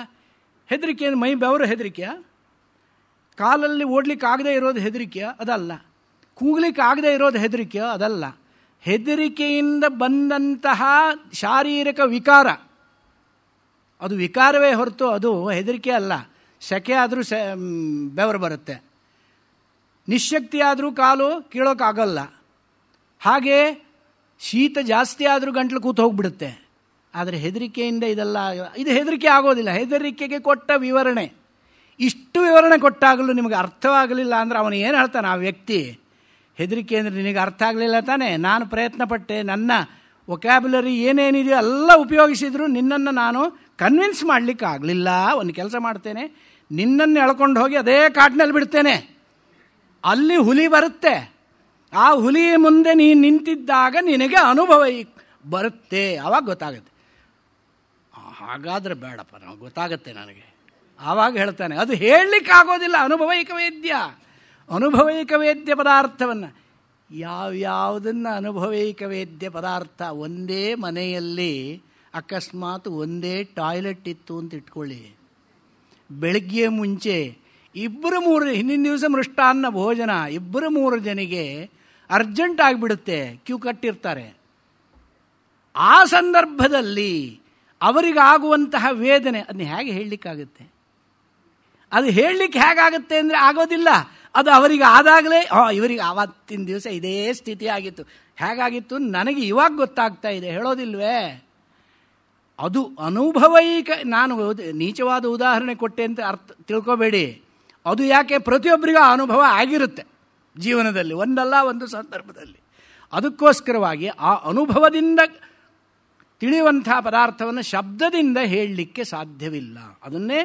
ಹೆದರಿಕೆ ಅಂದರೆ ಮೈ ಬೆವರು ಹೆದರಿಕೆಯ? ಕಾಲಲ್ಲಿ ಓಡ್ಲಿಕ್ಕೆ ಆಗದೆ ಇರೋದು ಹೆದರಿಕೆಯ? ಅದಲ್ಲ. ಕೂಗ್ಲಿಕ್ಕೆ ಆಗದೆ ಇರೋದು ಹೆದರಿಕೆಯ? ಅದಲ್ಲ. ಹೆದರಿಕೆಯಿಂದ ಬಂದಂತಹ ಶಾರೀರಿಕ ವಿಕಾರ, ಅದು ವಿಕಾರವೇ ಹೊರತು ಅದು ಹೆದರಿಕೆ ಅಲ್ಲ. ಸೆಕೆ ಆದರೂ ಬೆವರು ಬರುತ್ತೆ, ನಿಶ್ಶಕ್ತಿ ಆದರೂ ಕಾಲು ಕೀಳೋಕ್ಕಾಗಲ್ಲ, ಹಾಗೆ ಶೀತ ಜಾಸ್ತಿ ಆದರೂ ಗಂಟಲು ಕೂತು ಹೋಗಿಬಿಡುತ್ತೆ. ಆದರೆ ಹೆದರಿಕೆಯಿಂದ ಇದು ಹೆದರಿಕೆ ಆಗೋದಿಲ್ಲ. ಹೆದರಿಕೆಗೆ ಕೊಟ್ಟ ವಿವರಣೆ, ಇಷ್ಟು ವಿವರಣೆ ಕೊಟ್ಟಾಗಲೂ ನಿಮಗೆ ಅರ್ಥವಾಗಲಿಲ್ಲ ಅಂದರೆ ಅವನು ಏನು ಹೇಳ್ತಾನೆ ಆ ವ್ಯಕ್ತಿ? ಹೆದರಿಕೆ ಅಂದರೆ ನಿನಗೆ ಅರ್ಥ ಆಗಲಿಲ್ಲ ತಾನೇ? ನಾನು ಪ್ರಯತ್ನಪಟ್ಟೆ, ನನ್ನ ವೊಕ್ಯಾಬ್ಯುಲರಿ ಏನೇನಿದೆಯೋ ಎಲ್ಲ ಉಪಯೋಗಿಸಿದ್ರು ನಿನ್ನನ್ನು ನಾನು ಕನ್ವಿನ್ಸ್ ಮಾಡಲಿಕ್ಕೆ ಆಗಲಿಲ್ಲ. ಒಂದು ಕೆಲಸ ಮಾಡ್ತೇನೆ, ನಿನ್ನನ್ನು ಎಳ್ಕೊಂಡು ಹೋಗಿ ಅದೇ ಕಾಟಿನಲ್ಲಿ ಬಿಡ್ತೇನೆ, ಅಲ್ಲಿ ಹುಲಿ ಬರುತ್ತೆ, ಆ ಹುಲಿ ಮುಂದೆ ನೀನು ನಿಂತಿದ್ದಾಗ ನಿನಗೆ ಅನುಭವ ಬರುತ್ತೆ, ಆವಾಗ ಗೊತ್ತಾಗುತ್ತೆ. ಹಾಗಾದರೆ ಬೇಡಪ್ಪ, ನಾವು ಗೊತ್ತಾಗುತ್ತೆ ನನಗೆ, ಆವಾಗ ಹೇಳ್ತಾನೆ. ಅದು ಹೇಳಲಿಕ್ಕೆ ಆಗೋದಿಲ್ಲ. ಅನುಭವೈಕ ವೇದ್ಯ ಪದಾರ್ಥವನ್ನು, ಯಾವ್ಯಾವುದನ್ನು ಅನುಭವೈಕ ವೇದ್ಯ ಪದಾರ್ಥ? ಒಂದೇ ಮನೆಯಲ್ಲಿ ಅಕಸ್ಮಾತ್ ಒಂದೇ ಟಾಯ್ಲೆಟ್ ಇತ್ತು ಅಂತ ಇಟ್ಕೊಳ್ಳಿ, ಬೆಳಗ್ಗೆ ಮುಂಚೆ ಇಬ್ಬರು ಮೂರು, ಹಿಂದಿನ ದಿವಸ ಮೃಷ್ಟಾನ್ನ ಭೋಜನ, ಇಬ್ಬರು ಮೂರು ಜನಿಗೆ ಅರ್ಜೆಂಟ್ ಆಗಿಬಿಡುತ್ತೆ, ಕ್ಯೂ ಕಟ್ಟಿರ್ತಾರೆ. ಆ ಸಂದರ್ಭದಲ್ಲಿ ಅವರಿಗಾಗುವಂತಹ ವೇದನೆ ಅದನ್ನ ಹೇಗೆ ಹೇಳಲಿಕ್ಕಾಗುತ್ತೆ? ಅದು ಹೇಳಲಿಕ್ಕೆ ಹೇಗಾಗುತ್ತೆ ಅಂದರೆ ಆಗೋದಿಲ್ಲ. ಅದು ಅವರಿಗೆ ಆದಾಗಲೇ, ಇವರಿಗೆ ಆವತ್ತಿನ ದಿವಸ ಇದೇ ಸ್ಥಿತಿ ಆಗಿತ್ತು, ಹೇಗಾಗಿತ್ತು ನನಗೆ ಇವಾಗ ಗೊತ್ತಾಗ್ತಾ ಇದೆ, ಹೇಳೋದಿಲ್ವೇ? ಅದು ಅನುಭವೈಕ. ನಾನು ನೀಚವಾದ ಉದಾಹರಣೆ ಕೊಟ್ಟೆ ಅಂತ ತಿಳ್ಕೊಬೇಡಿ. ಅದು ಯಾಕೆ ಪ್ರತಿಯೊಬ್ಬರಿಗೂ ಅನುಭವ ಆಗಿರುತ್ತೆ ಜೀವನದಲ್ಲಿ, ಒಂದಲ್ಲ ಒಂದು ಸಂದರ್ಭದಲ್ಲಿ. ಅದಕ್ಕೋಸ್ಕರವಾಗಿ ಆ ಅನುಭವದಿಂದ ತಿಳಿಯುವಂಥ ಪದಾರ್ಥವನ್ನು ಶಬ್ದದಿಂದ ಹೇಳಲಿಕ್ಕೆ ಸಾಧ್ಯವಿಲ್ಲ. ಅದನ್ನೇ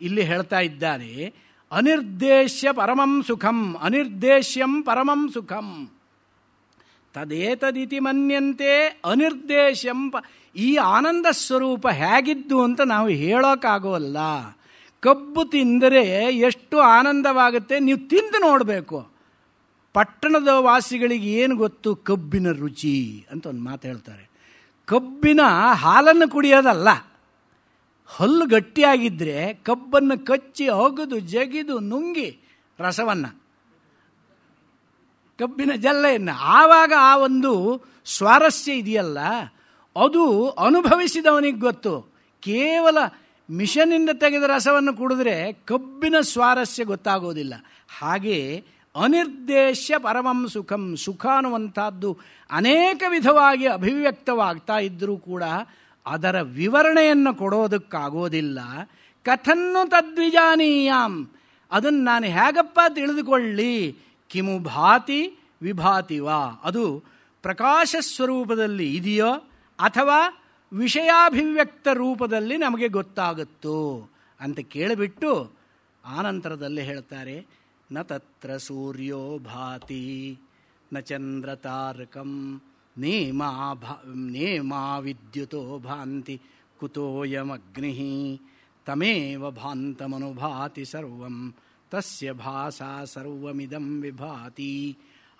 ಇಲ್ಲಿ ಹೇಳ್ತಾ ಇದ್ದಾರೆ. ಅನಿರ್ದೇಶ್ಯ ಪರಮಂ ಸುಖಂ, ಅನಿರ್ದೇಶ್ಯಂ ಪರಮಂ ಸುಖಂ ತದೇತದಿತಿ ಮನ್ಯಂತೆ ಅನಿರ್ದೇಶ್ಯಂ. ಈ ಆನಂದ ಸ್ವರೂಪ ಹೇಗಿದ್ದು ಅಂತ ನಾವು ಹೇಳೋಕ್ಕಾಗೋಲ್ಲ. ಕಬ್ಬು ತಿಂದರೆ ಎಷ್ಟು ಆನಂದವಾಗುತ್ತೆ ನೀವು ತಿಂದು ನೋಡಬೇಕು. ಪಟ್ಟಣದ ವಾಸಿಗಳಿಗೆ ಏನು ಗೊತ್ತು ಕಬ್ಬಿನ ರುಚಿ ಅಂತ ಒಂದು ಮಾತು ಹೇಳ್ತಾರೆ. ಕಬ್ಬಿನ ಹಾಲನ್ನು ಕುಡಿಯೋದಲ್ಲ, ಹಲ್ಲು ಗಟ್ಟಿಯಾಗಿದ್ದರೆ ಕಬ್ಬನ್ನು ಕಚ್ಚಿ ಒಗೆದು ಜಗಿದು ನುಂಗಿ ರಸವನ್ನು, ಕಬ್ಬಿನ ಜಲ್ಲೆಯನ್ನು, ಆವಾಗ ಆ ಒಂದು ಸ್ವಾರಸ್ಯ ಇದೆಯಲ್ಲ, ಅದು ಅನುಭವಿಸಿದವನಿಗೆ ಗೊತ್ತು. ಕೇವಲ ಮಿಷನ್ನಿಂದ ತೆಗೆದ ರಸವನ್ನು ಕುಡಿದ್ರೆ ಕಬ್ಬಿನ ಸ್ವಾರಸ್ಯ ಗೊತ್ತಾಗೋದಿಲ್ಲ. ಹಾಗೆ ಅನಿರ್ದೇಶ್ಯ ಪರಮಂ ಸುಖಂ, ಸುಖ ಅನ್ನುವಂಥದ್ದು ಅನೇಕ ವಿಧವಾಗಿ ಅಭಿವ್ಯಕ್ತವಾಗ್ತಾ ಇದ್ದರೂ ಕೂಡ ಅದರ ವಿವರಣೆಯನ್ನು ಕೊಡೋದಕ್ಕಾಗೋದಿಲ್ಲ. ಕಥನ್ನು ತದ್ವಿಜಾನೀಯಾಂ, ಅದನ್ನು ನಾನು ಹೇಗಪ್ಪ ತಿಳಿದುಕೊಳ್ಳಿ? ಕಿಮು ಭಾತಿ ವಿಭಾತಿವಾ, ಅದು ಪ್ರಕಾಶ ಸ್ವರೂಪದಲ್ಲಿ ಇದೆಯೋ ಅಥವಾ ವಿಷಯಾಭಿವ್ಯಕ್ತ ರೂಪದಲ್ಲಿ ನಮಗೆ ಗೊತ್ತಾಗುತ್ತೋ ಅಂತ ಕೇಳಿಬಿಟ್ಟು ಆನಂತರದಲ್ಲಿ ಹೇಳ್ತಾರೆ. ನ ತತ್ರ ಸೂರ್ಯೋ ಭಾತಿ ನ ಚಂದ್ರ ತಾರಕಂ ನೇಮಾ ವಿದ್ಯುತೋ ಭಾಂತಿ ಕುತೋಯಮಗ್ನಿ ತಮೇವ ಭಾಂತಮನುಭಾತಿ ಸರ್ವಂ ತಸ್ಯ ಭಾಸಾ ಸರ್ವಮಿದಂ ವಿಭಾತಿ.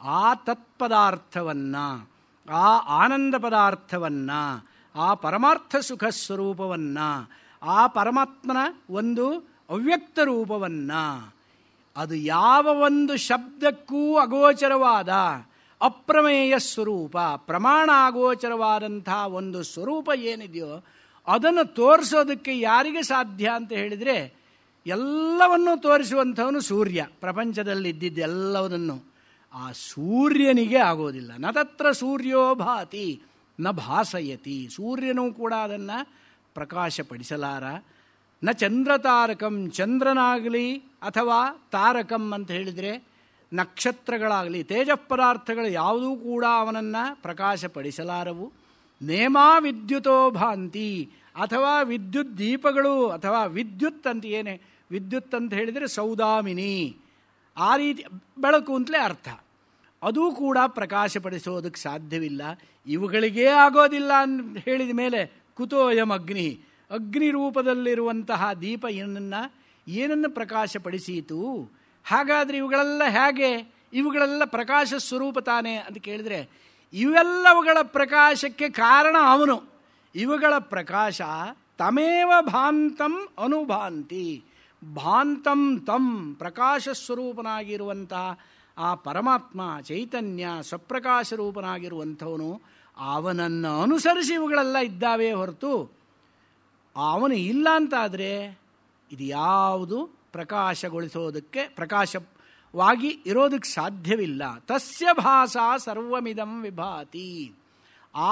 ಆ ತತ್ಪದಾರ್ಥವನ್ನು, ಆ ಆನಂದ ಪದಾರ್ಥವನ್ನು, ಆ ಪರಮಾರ್ಥ ಸುಖ ಸ್ವರೂಪವನ್ನು, ಆ ಪರಮಾತ್ಮನ ಒಂದು ಅವ್ಯಕ್ತ ರೂಪವನ್ನು, ಅದು ಯಾವ ಒಂದು ಶಬ್ದಕ್ಕೂ ಅಗೋಚರವಾದ ಅಪ್ರಮೇಯ ಸ್ವರೂಪ, ಪ್ರಮಾಣ ಅಗೋಚರವಾದಂಥ ಒಂದು ಸ್ವರೂಪ ಏನಿದೆಯೋ ಅದನ್ನು ತೋರಿಸೋದಕ್ಕೆ ಯಾರಿಗೆ ಸಾಧ್ಯ ಅಂತ ಹೇಳಿದರೆ, ಎಲ್ಲವನ್ನೂ ತೋರಿಸುವಂಥವನು ಸೂರ್ಯ. ಪ್ರಪಂಚದಲ್ಲಿ ಇದ್ದಿದ್ದೆಲ್ಲವನ್ನೂ ಆ ಸೂರ್ಯನಿಗೆ ಆಗೋದಿಲ್ಲ. ನ ತತ್ರ ಸೂರ್ಯೋ ಭಾತಿ ನ ಭಾಸಯತಿ, ಸೂರ್ಯನೂ ಕೂಡ ಅದನ್ನು ಪ್ರಕಾಶಪಡಿಸಲಾರ. ನ ಚಂದ್ರತಾರಕಂ, ಚಂದ್ರನಾಗಲಿ ಅಥವಾ ತಾರಕಂ ಅಂತ ಹೇಳಿದರೆ ನಕ್ಷತ್ರಗಳಾಗಲಿ ತೇಜಪದಾರ್ಥಗಳು ಯಾವುದೂ ಕೂಡ ಅವನನ್ನು ಪ್ರಕಾಶಪಡಿಸಲಾರವು. ನೇಮಾ ವಿದ್ಯುತೋ ಭಾಂತಿ, ಅಥವಾ ವಿದ್ಯುತ್ ದೀಪಗಳು ಅಥವಾ ವಿದ್ಯುತ್ ಅಂತ ಏನೇ ವಿದ್ಯುತ್ ಅಂತ ಹೇಳಿದರೆ ಸೌದಾಮಿನಿ, ಆ ರೀತಿ ಬೆಳಕು ಅಂತಲೇ ಅರ್ಥ. ಅದೂ ಕೂಡ ಪ್ರಕಾಶಪಡಿಸೋದಕ್ಕೆ ಸಾಧ್ಯವಿಲ್ಲ. ಇವುಗಳಿಗೇ ಆಗೋದಿಲ್ಲ ಅಂತ ಹೇಳಿದ ಮೇಲೆ ಕುತೋಯಂ ಅಗ್ನಿ, ಅಗ್ನಿ ರೂಪದಲ್ಲಿರುವಂತಹ ದೀಪ ಏನನ್ನು ಪ್ರಕಾಶಪಡಿಸೀತು? ಹಾಗಾದರೆ ಇವುಗಳೆಲ್ಲ ಹೇಗೆ? ಇವುಗಳೆಲ್ಲ ಪ್ರಕಾಶ ಸ್ವರೂಪ ತಾನೇ ಅಂತ ಕೇಳಿದರೆ, ಇವೆಲ್ಲವುಗಳ ಪ್ರಕಾಶಕ್ಕೆ ಕಾರಣ ಅವನು. ಇವುಗಳ ಪ್ರಕಾಶ ತಮೇವ ಭಾಂತಂ ಅನುಭಾಂತಿ, ಭಾಂತಂ ತಂ, ಪ್ರಕಾಶ ಸ್ವರೂಪನಾಗಿರುವಂತಹ ಆ ಪರಮಾತ್ಮ ಚೈತನ್ಯ ಸ್ವಪ್ರಕಾಶ ರೂಪನಾಗಿರುವಂಥವನು, ಅವನನ್ನು ಅನುಸರಿಸಿ ಇವುಗಳೆಲ್ಲ ಇದ್ದಾವೆ ಹೊರತು ಅವನು ಇಲ್ಲ ಅಂತಾದರೆ ಇದು ಯಾವುದು ಪ್ರಕಾಶಗೊಳಿಸೋದಕ್ಕೆ ಪ್ರಕಾಶವಾಗಿ ಇರೋದಕ್ಕೆ ಸಾಧ್ಯವಿಲ್ಲ. ತಸ್ಯ ಭಾಸಾ ಸರ್ವಮಿದಂ ವಿಭಾತಿ,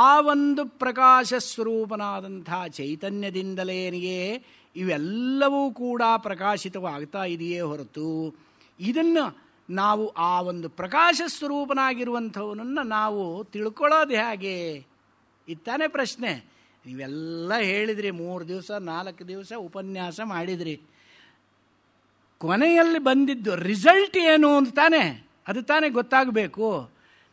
ಆ ಒಂದು ಪ್ರಕಾಶ ಸ್ವರೂಪನಾದಂಥ ಚೈತನ್ಯದಿಂದಲೇನಿಗೆ ಇವೆಲ್ಲವೂ ಕೂಡ ಪ್ರಕಾಶಿತವಾಗ್ತಾ ಇದೆಯೇ ಹೊರತು ಇದನ್ನು ನಾವು ಆ ಒಂದು ಪ್ರಕಾಶ ಸ್ವರೂಪನಾಗಿರುವಂಥವನನ್ನು ನಾವು ತಿಳ್ಕೊಳ್ಳೋದು ಹೇಗೆ? ಇತ್ತಾನೆ ಪ್ರಶ್ನೆ. ನೀವೆಲ್ಲ ಹೇಳಿದ್ರಿ, 3 ದಿವಸ 4 ದಿವಸ ಉಪನ್ಯಾಸ ಮಾಡಿದ್ರಿ, ಕೊನೆಯಲ್ಲಿ ಬಂದಿದ್ದು ರಿಸಲ್ಟ್ ಏನು ಅಂತ ತಾನೆ, ಅದು ತಾನೇ ಗೊತ್ತಾಗಬೇಕು.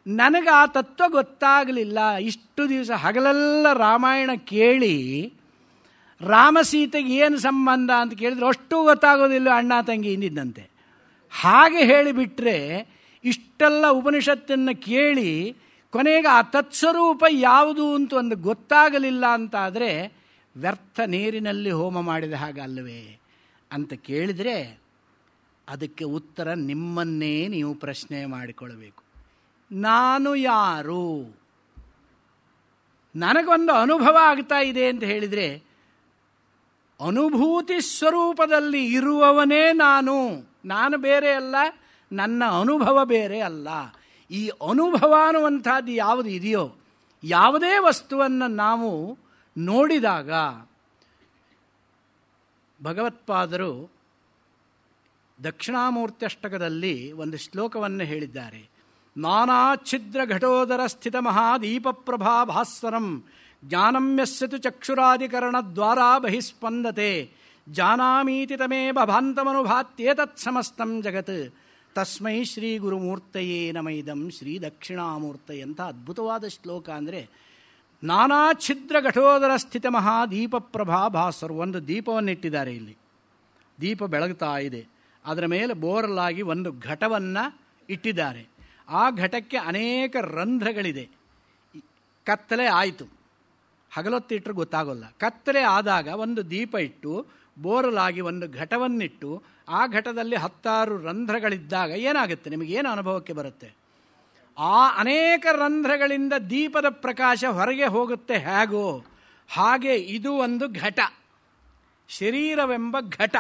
ನನಗೆ ಆ ತತ್ವ ಗೊತ್ತಾಗಲಿಲ್ಲ. ಇಷ್ಟು ದಿವಸ ಹಗಲೆಲ್ಲ ರಾಮಾಯಣ ಕೇಳಿ ರಾಮ ಸೀತೆಗೆ ಏನು ಸಂಬಂಧ ಅಂತ ಕೇಳಿದ್ರೆ ಅಷ್ಟು ಗೊತ್ತಾಗೋದಿಲ್ಲ, ಅಣ್ಣ ತಂಗಿ ಇಂದಿದ್ದಂತೆ. ಹಾಗೆ ಹೇಳಿಬಿಟ್ರೆ ಇಷ್ಟೆಲ್ಲ ಉಪನಿಷತ್ತನ್ನು ಕೇಳಿ ಕೊನೆಗೆ ಆ ತತ್ಸ್ವರೂಪ ಯಾವುದು ಅಂತ ಒಂದು ಗೊತ್ತಾಗಲಿಲ್ಲ ಅಂತಾದರೆ ವ್ಯರ್ಥ ನೀರಿನಲ್ಲಿ ಹೋಮ ಮಾಡಿದ ಹಾಗಲ್ಲವೇ ಅಂತ ಕೇಳಿದರೆ ಅದಕ್ಕೆ ಉತ್ತರ ನಿಮ್ಮನ್ನೇ ನೀವು ಪ್ರಶ್ನೆ ಮಾಡಿಕೊಳ್ಳಬೇಕು. ನಾನು ಯಾರು? ನನಗೊಂದು ಅನುಭವ ಆಗ್ತಾ ಇದೆ ಅಂತ ಹೇಳಿದರೆ ಅನುಭೂತಿ ಸ್ವರೂಪದಲ್ಲಿ ಇರುವವನೇ ನಾನು. ನಾನು ಬೇರೆ ಅಲ್ಲ, ನನ್ನ ಅನುಭವ ಬೇರೆ ಅಲ್ಲ. ಈ ಅನುಭವ ಅನ್ನುವಂಥದ್ದು ಯಾವುದು ಇದೆಯೋ, ಯಾವುದೇ ವಸ್ತುವನ್ನು ನಾವು ನೋಡಿದಾಗ ಭಗವತ್ಪಾದರು ದಕ್ಷಿಣಾಮೂರ್ತ್ಯಷ್ಟಕದಲ್ಲಿ ಒಂದು ಶ್ಲೋಕವನ್ನು ಹೇಳಿದ್ದಾರೆ. ನಾನಾ ಛಿದ್ರ ಘಟೋದರ ಸ್ಥಿತ ಮಹಾದೀಪ ಪ್ರಭಾ ಭಾಸ್ವರಂ ಜ್ಞಾನಂ ಯಸ್ಯತು ಚಕ್ಷುರಾದಿಕರಣದ್ವಾರ ಬಹಿಸ್ಪಂದತೆ ಜಾನಾಮೀತಿ ತಮೇವ ಭಾಂತಮನುಭಾತ್ಯೇತತ್ ಸಮಸ್ತಂ ಜಗತ್ ತಸ್ಮೈ ಶ್ರೀ ಗುರುಮೂರ್ತಯೇ ನಮೈದಂ ಶ್ರೀ ದಕ್ಷಿಣಾಮೂರ್ತಯೇ ಅಂತ ಅದ್ಭುತವಾದ ಶ್ಲೋಕ. ಅಂದರೆ ನಾನಾ ಛಿದ್ರ ಘಟೋದರ ಸ್ಥಿತ ಮಹಾದೀಪ ಪ್ರಭಾ ಭಾಸ್ವರ, ಒಂದು ದೀಪವನ್ನಿಟ್ಟಿದ್ದಾರೆ. ಇಲ್ಲಿ ದೀಪ ಬೆಳಗ್ತಾ ಇದೆ, ಅದರ ಮೇಲೆ ಬೋರಲಾಗಿ ಒಂದು ಘಟವನ್ನು ಇಟ್ಟಿದ್ದಾರೆ. ಆ ಘಟಕ್ಕೆ ಅನೇಕ ರಂಧ್ರಗಳಿದೆ. ಕತ್ತಲೆ ಆಯಿತು, ಹಗಲೊತ್ತಿಟ್ಟರು ಗೊತ್ತಾಗೋಲ್ಲ. ಕತ್ತಲೆ ಆದಾಗ ಒಂದು ದೀಪ ಇಟ್ಟು ಬೋರಲಾಗಿ ಒಂದು ಘಟವನ್ನಿಟ್ಟು ಆ ಘಟದಲ್ಲಿ 10 ರಂಧ್ರಗಳಿದ್ದಾಗ ಏನಾಗುತ್ತೆ? ನಿಮಗೇನು ಅನುಭವಕ್ಕೆ ಬರುತ್ತೆ? ಆ ಅನೇಕ ರಂಧ್ರಗಳಿಂದ ದೀಪದ ಪ್ರಕಾಶ ಹೊರಗೆ ಹೋಗುತ್ತೆ. ಹೇಗೋ ಹಾಗೆ ಇದು ಒಂದು ಘಟ, ಶರೀರವೆಂಬ ಘಟ.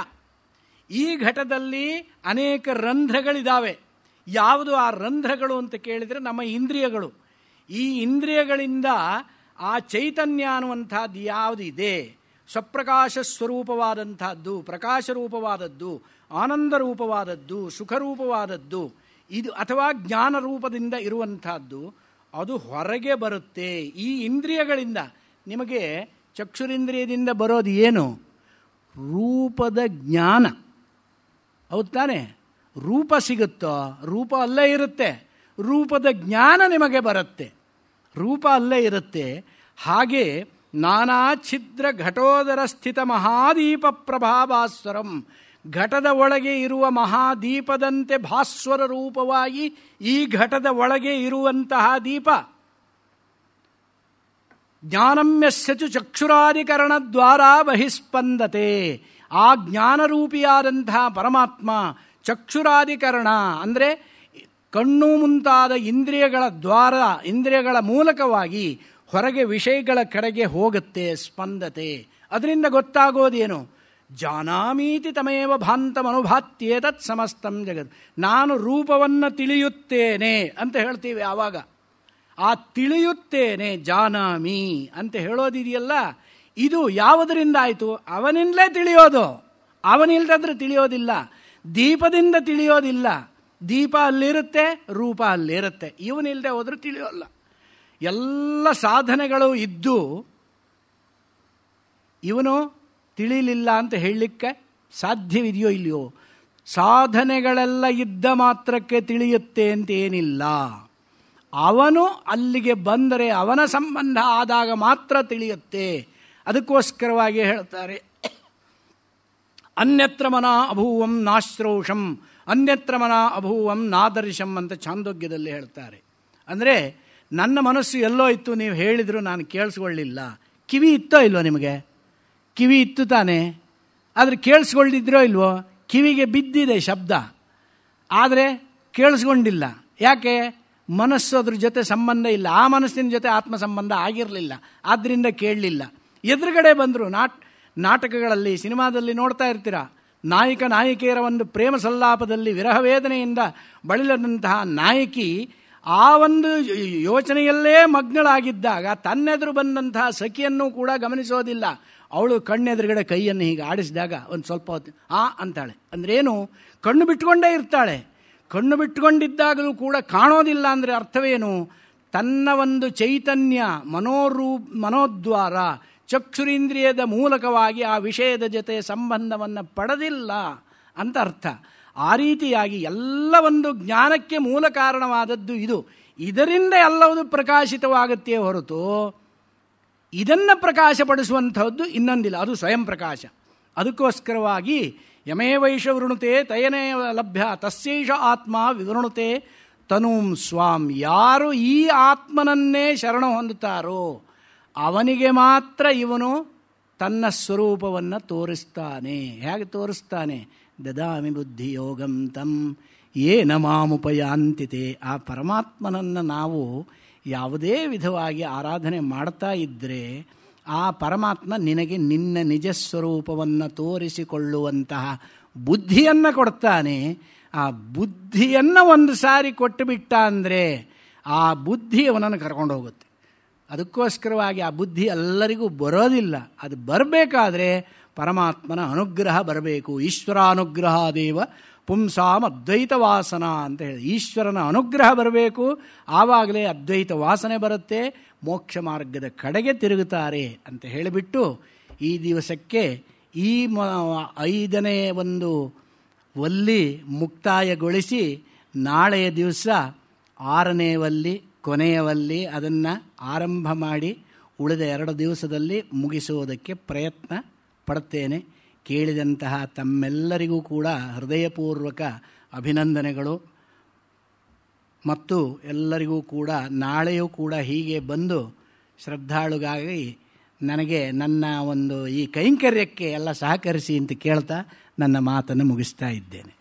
ಈ ಘಟದಲ್ಲಿ ಅನೇಕ ರಂಧ್ರಗಳಿದ್ದಾವೆ. ಯಾವುದು ಆ ರಂಧ್ರಗಳು ಅಂತ ಕೇಳಿದರೆ ನಮ್ಮ ಇಂದ್ರಿಯಗಳು. ಈ ಇಂದ್ರಿಯಗಳಿಂದ ಆ ಚೈತನ್ಯ ಅನ್ನುವಂಥದ್ದು ಯಾವುದು ಇದೆ, ಸ್ವಪ್ರಕಾಶ ಸ್ವರೂಪವಾದಂಥದ್ದು, ಪ್ರಕಾಶ ರೂಪವಾದದ್ದು, ಆನಂದ ರೂಪವಾದದ್ದು, ಸುಖರೂಪವಾದದ್ದು, ಇದು ಅಥವಾ ಜ್ಞಾನ ರೂಪದಿಂದ ಇರುವಂಥದ್ದು, ಅದು ಹೊರಗೆ ಬರುತ್ತೆ ಈ ಇಂದ್ರಿಯಗಳಿಂದ. ನಿಮಗೆ ಚಕ್ಷುರಿಂದ್ರಿಯದಿಂದ ಬರೋದು ಏನು? ರೂಪದ ಜ್ಞಾನ. ಹೌದು ತಾನೆ? ರೂಪ ಸಿಗುತ್ತೋ? ರೂಪ ಅಲ್ಲೇ ಇರುತ್ತೆ. ರೂಪದ ಜ್ಞಾನ ನಿಮಗೆ ಬರುತ್ತೆ, ರೂಪ ಅಲ್ಲೇ ಇರುತ್ತೆ. ಹಾಗೆ ನಾನಾ ಛಿದ್ರ ಘಟೋದರ ಸ್ಥಿತ ಮಹಾದೀಪ ಪ್ರಭಾಭಾಸ್ವರಂ, ಘಟದ ಒಳಗೆ ಇರುವ ಮಹಾದೀಪದಂತೆ ಭಾಸ್ವರ ರೂಪವಾಗಿ ಈ ಘಟದ ಒಳಗೆ ಇರುವಂತಹ ದೀಪ ಜ್ಞಾನಮ್ಯಸ್ಯಚು ಚಕ್ಷುರಾಧಿಕರಣದ್ವಾರ ಬಹಿಸ್ಪಂದತೆ. ಆ ಜ್ಞಾನರೂಪಿಯಾದಂತಹ ಪರಮಾತ್ಮ ಚಕ್ಷುರಾಧಿಕರಣ ಅಂದರೆ ಕಣ್ಣು ಮುಂತಾದ ಇಂದ್ರಿಯಗಳ ದ್ವಾರ, ಇಂದ್ರಿಯಗಳ ಮೂಲಕವಾಗಿ ಹೊರಗೆ ವಿಷಯಗಳ ಕಡೆಗೆ ಹೋಗುತ್ತೆ, ಸ್ಪಂದತೆ. ಅದರಿಂದ ಗೊತ್ತಾಗೋದೇನು? ಜಾನಾಮೀತಿ ತಮೇವ ಭಾಂತಮನುಭಾತ್ಯೇತತ್ ಸಮಸ್ತಂ ಜಗತ್. ನಾನು ರೂಪವನ್ನು ತಿಳಿಯುತ್ತೇನೆ ಅಂತ ಹೇಳ್ತೀವಿ ಆವಾಗ. ಆ ತಿಳಿಯುತ್ತೇನೆ, ಜಾನಾಮಿ ಅಂತ ಹೇಳೋದಿದೆಯಲ್ಲ, ಇದು ಯಾವುದರಿಂದ ಆಯಿತು? ಅವನಿಂದಲೇ ತಿಳಿಯೋದು. ಅವನಿಲ್ದಾದ್ರೆ ತಿಳಿಯೋದಿಲ್ಲ. ದೀಪದಿಂದ ತಿಳಿಯೋದಿಲ್ಲ. ದೀಪ ಅಲ್ಲಿರುತ್ತೆ, ರೂಪ ಅಲ್ಲಿರುತ್ತೆ. ಇವನಿಲ್ಲದೆ ಹೋದ್ರೆ ತಿಳಿಯೋಲ್ಲ. ಎಲ್ಲ ಸಾಧನೆಗಳು ಇದ್ದು ಇವನು ತಿಳಿಲಿಲ್ಲ ಅಂತ ಹೇಳಲಿಕ್ಕೆ ಸಾಧ್ಯವಿದೆಯೋ ಇಲ್ಲವೋ? ಸಾಧನೆಗಳೆಲ್ಲ ಇದ್ದ ಮಾತ್ರಕ್ಕೆ ತಿಳಿಯುತ್ತೆ ಅಂತೇನಿಲ್ಲ. ಅವನು ಅಲ್ಲಿಗೆ ಬಂದರೆ, ಅವನ ಸಂಬಂಧ ಆದಾಗ ಮಾತ್ರ ತಿಳಿಯುತ್ತೆ. ಅದಕ್ಕೋಸ್ಕರವಾಗಿ ಹೇಳ್ತಾರೆ, ಅನ್ಯತ್ರ ಮನ ಅಭೂವಂ ನಾಶ್ರೌಷಂ ಅನ್ಯತ್ರ ಮನ ಅಭೂವಂ ನಾದರ್ಶಂ ಅಂತ ಛಾಂದೋಗ್ಯದಲ್ಲಿ ಹೇಳ್ತಾರೆ. ಅಂದರೆ ನನ್ನ ಮನಸ್ಸು ಎಲ್ಲೋ ಇತ್ತು, ನೀವು ಹೇಳಿದ್ರು ನಾನು ಕೇಳಿಸ್ಕೊಳ್ಳಿಲ್ಲ. ಕಿವಿ ಇತ್ತೋ ಇಲ್ವೋ ನಿಮಗೆ? ಕಿವಿ ಇತ್ತು ತಾನೆ, ಆದರೆ ಕೇಳಿಸ್ಕೊಳ್ಳಿದ್ರೋ ಇಲ್ವೋ? ಕಿವಿಗೆ ಬಿದ್ದಿದೆ ಶಬ್ದ, ಆದರೆ ಕೇಳಿಸ್ಕೊಂಡಿಲ್ಲ. ಯಾಕೆ? ಮನಸ್ಸು ಅದ್ರ ಜೊತೆ ಸಂಬಂಧ ಇಲ್ಲ. ಆ ಮನಸ್ಸಿನ ಜೊತೆ ಆತ್ಮ ಸಂಬಂಧ ಆಗಿರಲಿಲ್ಲ, ಆದ್ದರಿಂದ ಕೇಳಲಿಲ್ಲ. ಎದುರುಗಡೆ ಬಂದರು. ನಾಟಕಗಳಲ್ಲಿ, ಸಿನಿಮಾದಲ್ಲಿ ನೋಡ್ತಾ ಇರ್ತೀರ, ನಾಯಕ ನಾಯಕಿಯರ ಒಂದು ಪ್ರೇಮ ಸಲ್ಲಾಪದಲ್ಲಿ ವಿರಹ ವೇದನೆಯಿಂದ ಬಳಲಿದಂತಹ ನಾಯಕಿ ಆ ಒಂದು ಯೋಚನೆಯಲ್ಲೇ ಮಗ್ನಳಾಗಿದ್ದಾಗ ತನ್ನೆದುರು ಬಂದಂತಹ ಸಖಿಯನ್ನು ಕೂಡ ಗಮನಿಸೋದಿಲ್ಲ. ಅವಳು ಕಣ್ಣೆದುರುಗಡೆ ಕೈಯನ್ನು ಹೀಗೆ ಆಡಿಸಿದಾಗ ಒಂದು ಸ್ವಲ್ಪ ಹೊತ್ತು ಅಂತಾಳೆ. ಅಂದ್ರೇನು? ಕಣ್ಣು ಬಿಟ್ಟುಕೊಂಡೇ ಇರ್ತಾಳೆ. ಕಣ್ಣು ಬಿಟ್ಟುಕೊಂಡಿದ್ದಾಗಲೂ ಕೂಡ ಕಾಣೋದಿಲ್ಲ. ಅಂದರೆ ಅರ್ಥವೇನು? ತನ್ನ ಒಂದು ಚೈತನ್ಯ ಮನೋದ್ವಾರ ಚಕ್ಷುರೀಂದ್ರಿಯದ ಮೂಲಕವಾಗಿ ಆ ವಿಷಯದ ಜೊತೆ ಸಂಬಂಧವನ್ನು ಪಡೆದಿಲ್ಲ ಅಂತ ಅರ್ಥ. ಆ ರೀತಿಯಾಗಿ ಎಲ್ಲ ಒಂದು ಜ್ಞಾನಕ್ಕೆ ಮೂಲ ಕಾರಣವಾದದ್ದು ಇದು. ಇದರಿಂದ ಎಲ್ಲವೂ ಪ್ರಕಾಶಿತವಾಗುತ್ತೇ ಹೊರತು ಇದನ್ನು ಪ್ರಕಾಶಪಡಿಸುವಂಥದ್ದು ಇನ್ನೊಂದಿಲ್ಲ. ಅದು ಸ್ವಯಂ ಪ್ರಕಾಶ. ಅದಕ್ಕೋಸ್ಕರವಾಗಿ ಯಮೇವೈಷ ವೃಣುತೆ ತಯನೇ ಲಭ್ಯ ತಸ್ಯೈಷ ಆತ್ಮ ವಿವೃಣುತೆ ತನೂಂ ಸ್ವಾಂ. ಯಾರು ಈ ಆತ್ಮನನ್ನೇ ಶರಣ ಹೊಂದುತ್ತಾರೋ ಅವನಿಗೆ ಮಾತ್ರ ಇವನು ತನ್ನ ಸ್ವರೂಪವನ್ನು ತೋರಿಸ್ತಾನೆ. ಹೇಗೆ ತೋರಿಸ್ತಾನೆ? ದದಾಮಿ ಬುದ್ಧಿಯೋಗಂ ತಂ ಯೇನ ಮಾಮುಪಯಾಂತಿತೆ. ಆ ಪರಮಾತ್ಮನನ್ನು ನಾವು ಯಾವುದೇ ವಿಧವಾಗಿ ಆರಾಧನೆ ಮಾಡ್ತಾ ಇದ್ದರೆ ಆ ಪರಮಾತ್ಮ ನಿನಗೆ ನಿನ್ನ ನಿಜ ಸ್ವರೂಪವನ್ನು ತೋರಿಸಿಕೊಳ್ಳುವಂತಹ ಬುದ್ಧಿಯನ್ನು ಕೊಡ್ತಾನೆ. ಆ ಬುದ್ಧಿಯನ್ನು ಒಂದು ಸಾರಿ ಕೊಟ್ಟು ಬಿಟ್ಟ ಅಂದರೆ ಆ ಬುದ್ಧಿ ಅವನನ್ನು ಕರ್ಕೊಂಡು ಹೋಗುತ್ತೆ. ಅದಕ್ಕೋಸ್ಕರವಾಗಿ ಆ ಬುದ್ಧಿ ಎಲ್ಲರಿಗೂ ಬರೋದಿಲ್ಲ. ಅದು ಬರಬೇಕಾದ್ರೆ ಪರಮಾತ್ಮನ ಅನುಗ್ರಹ ಬರಬೇಕು. ಈಶ್ವರಾನುಗ್ರಹಾದೇವ ಪುಂಸಾಂ ಅದ್ವೈತ ವಾಸನ ಅಂತ ಹೇಳಿ ಈಶ್ವರನ ಅನುಗ್ರಹ ಬರಬೇಕು. ಆವಾಗಲೇ ಅದ್ವೈತ ವಾಸನೆ ಬರುತ್ತೆ, ಮೋಕ್ಷ ಮಾರ್ಗದ ಕಡೆಗೆ ತಿರುಗುತ್ತಾರೆ ಅಂತ ಹೇಳಿಬಿಟ್ಟು ಈ ದಿವಸಕ್ಕೆ ಈ 5ನೇ ಒಂದು ವಲ್ಲಿ ಮುಕ್ತಾಯಗೊಳಿಸಿ ನಾಳೆಯ ದಿವಸ 6ನೇ ವಲ್ಲಿ ಕೊನೆಯ ವಲ್ಲಿ ಅದನ್ನು ಆರಂಭ ಮಾಡಿ ಉಳಿದ 2 ದಿವಸದಲ್ಲಿ ಮುಗಿಸುವುದಕ್ಕೆ ಪ್ರಯತ್ನ ಪಡುತ್ತೇನೆ. ಕೇಳಿದಂತಹ ತಮ್ಮೆಲ್ಲರಿಗೂ ಕೂಡ ಹೃದಯಪೂರ್ವಕ ಅಭಿನಂದನೆಗಳು. ಮತ್ತು ಎಲ್ಲರಿಗೂ ಕೂಡ ನಾಳೆಯೂ ಕೂಡ ಹೀಗೆ ಬಂದು ಶ್ರದ್ಧಾಳುಗಾಗಿ ನನಗೆ ನನ್ನ ಒಂದು ಈ ಕೈಂಕರ್ಯಕ್ಕೆ ಎಲ್ಲ ಸಹಕರಿಸಿ ಅಂತ ಕೇಳ್ತಾ ನನ್ನ ಮಾತನ್ನು ಮುಗಿಸ್ತಾ ಇದ್ದೇನೆ.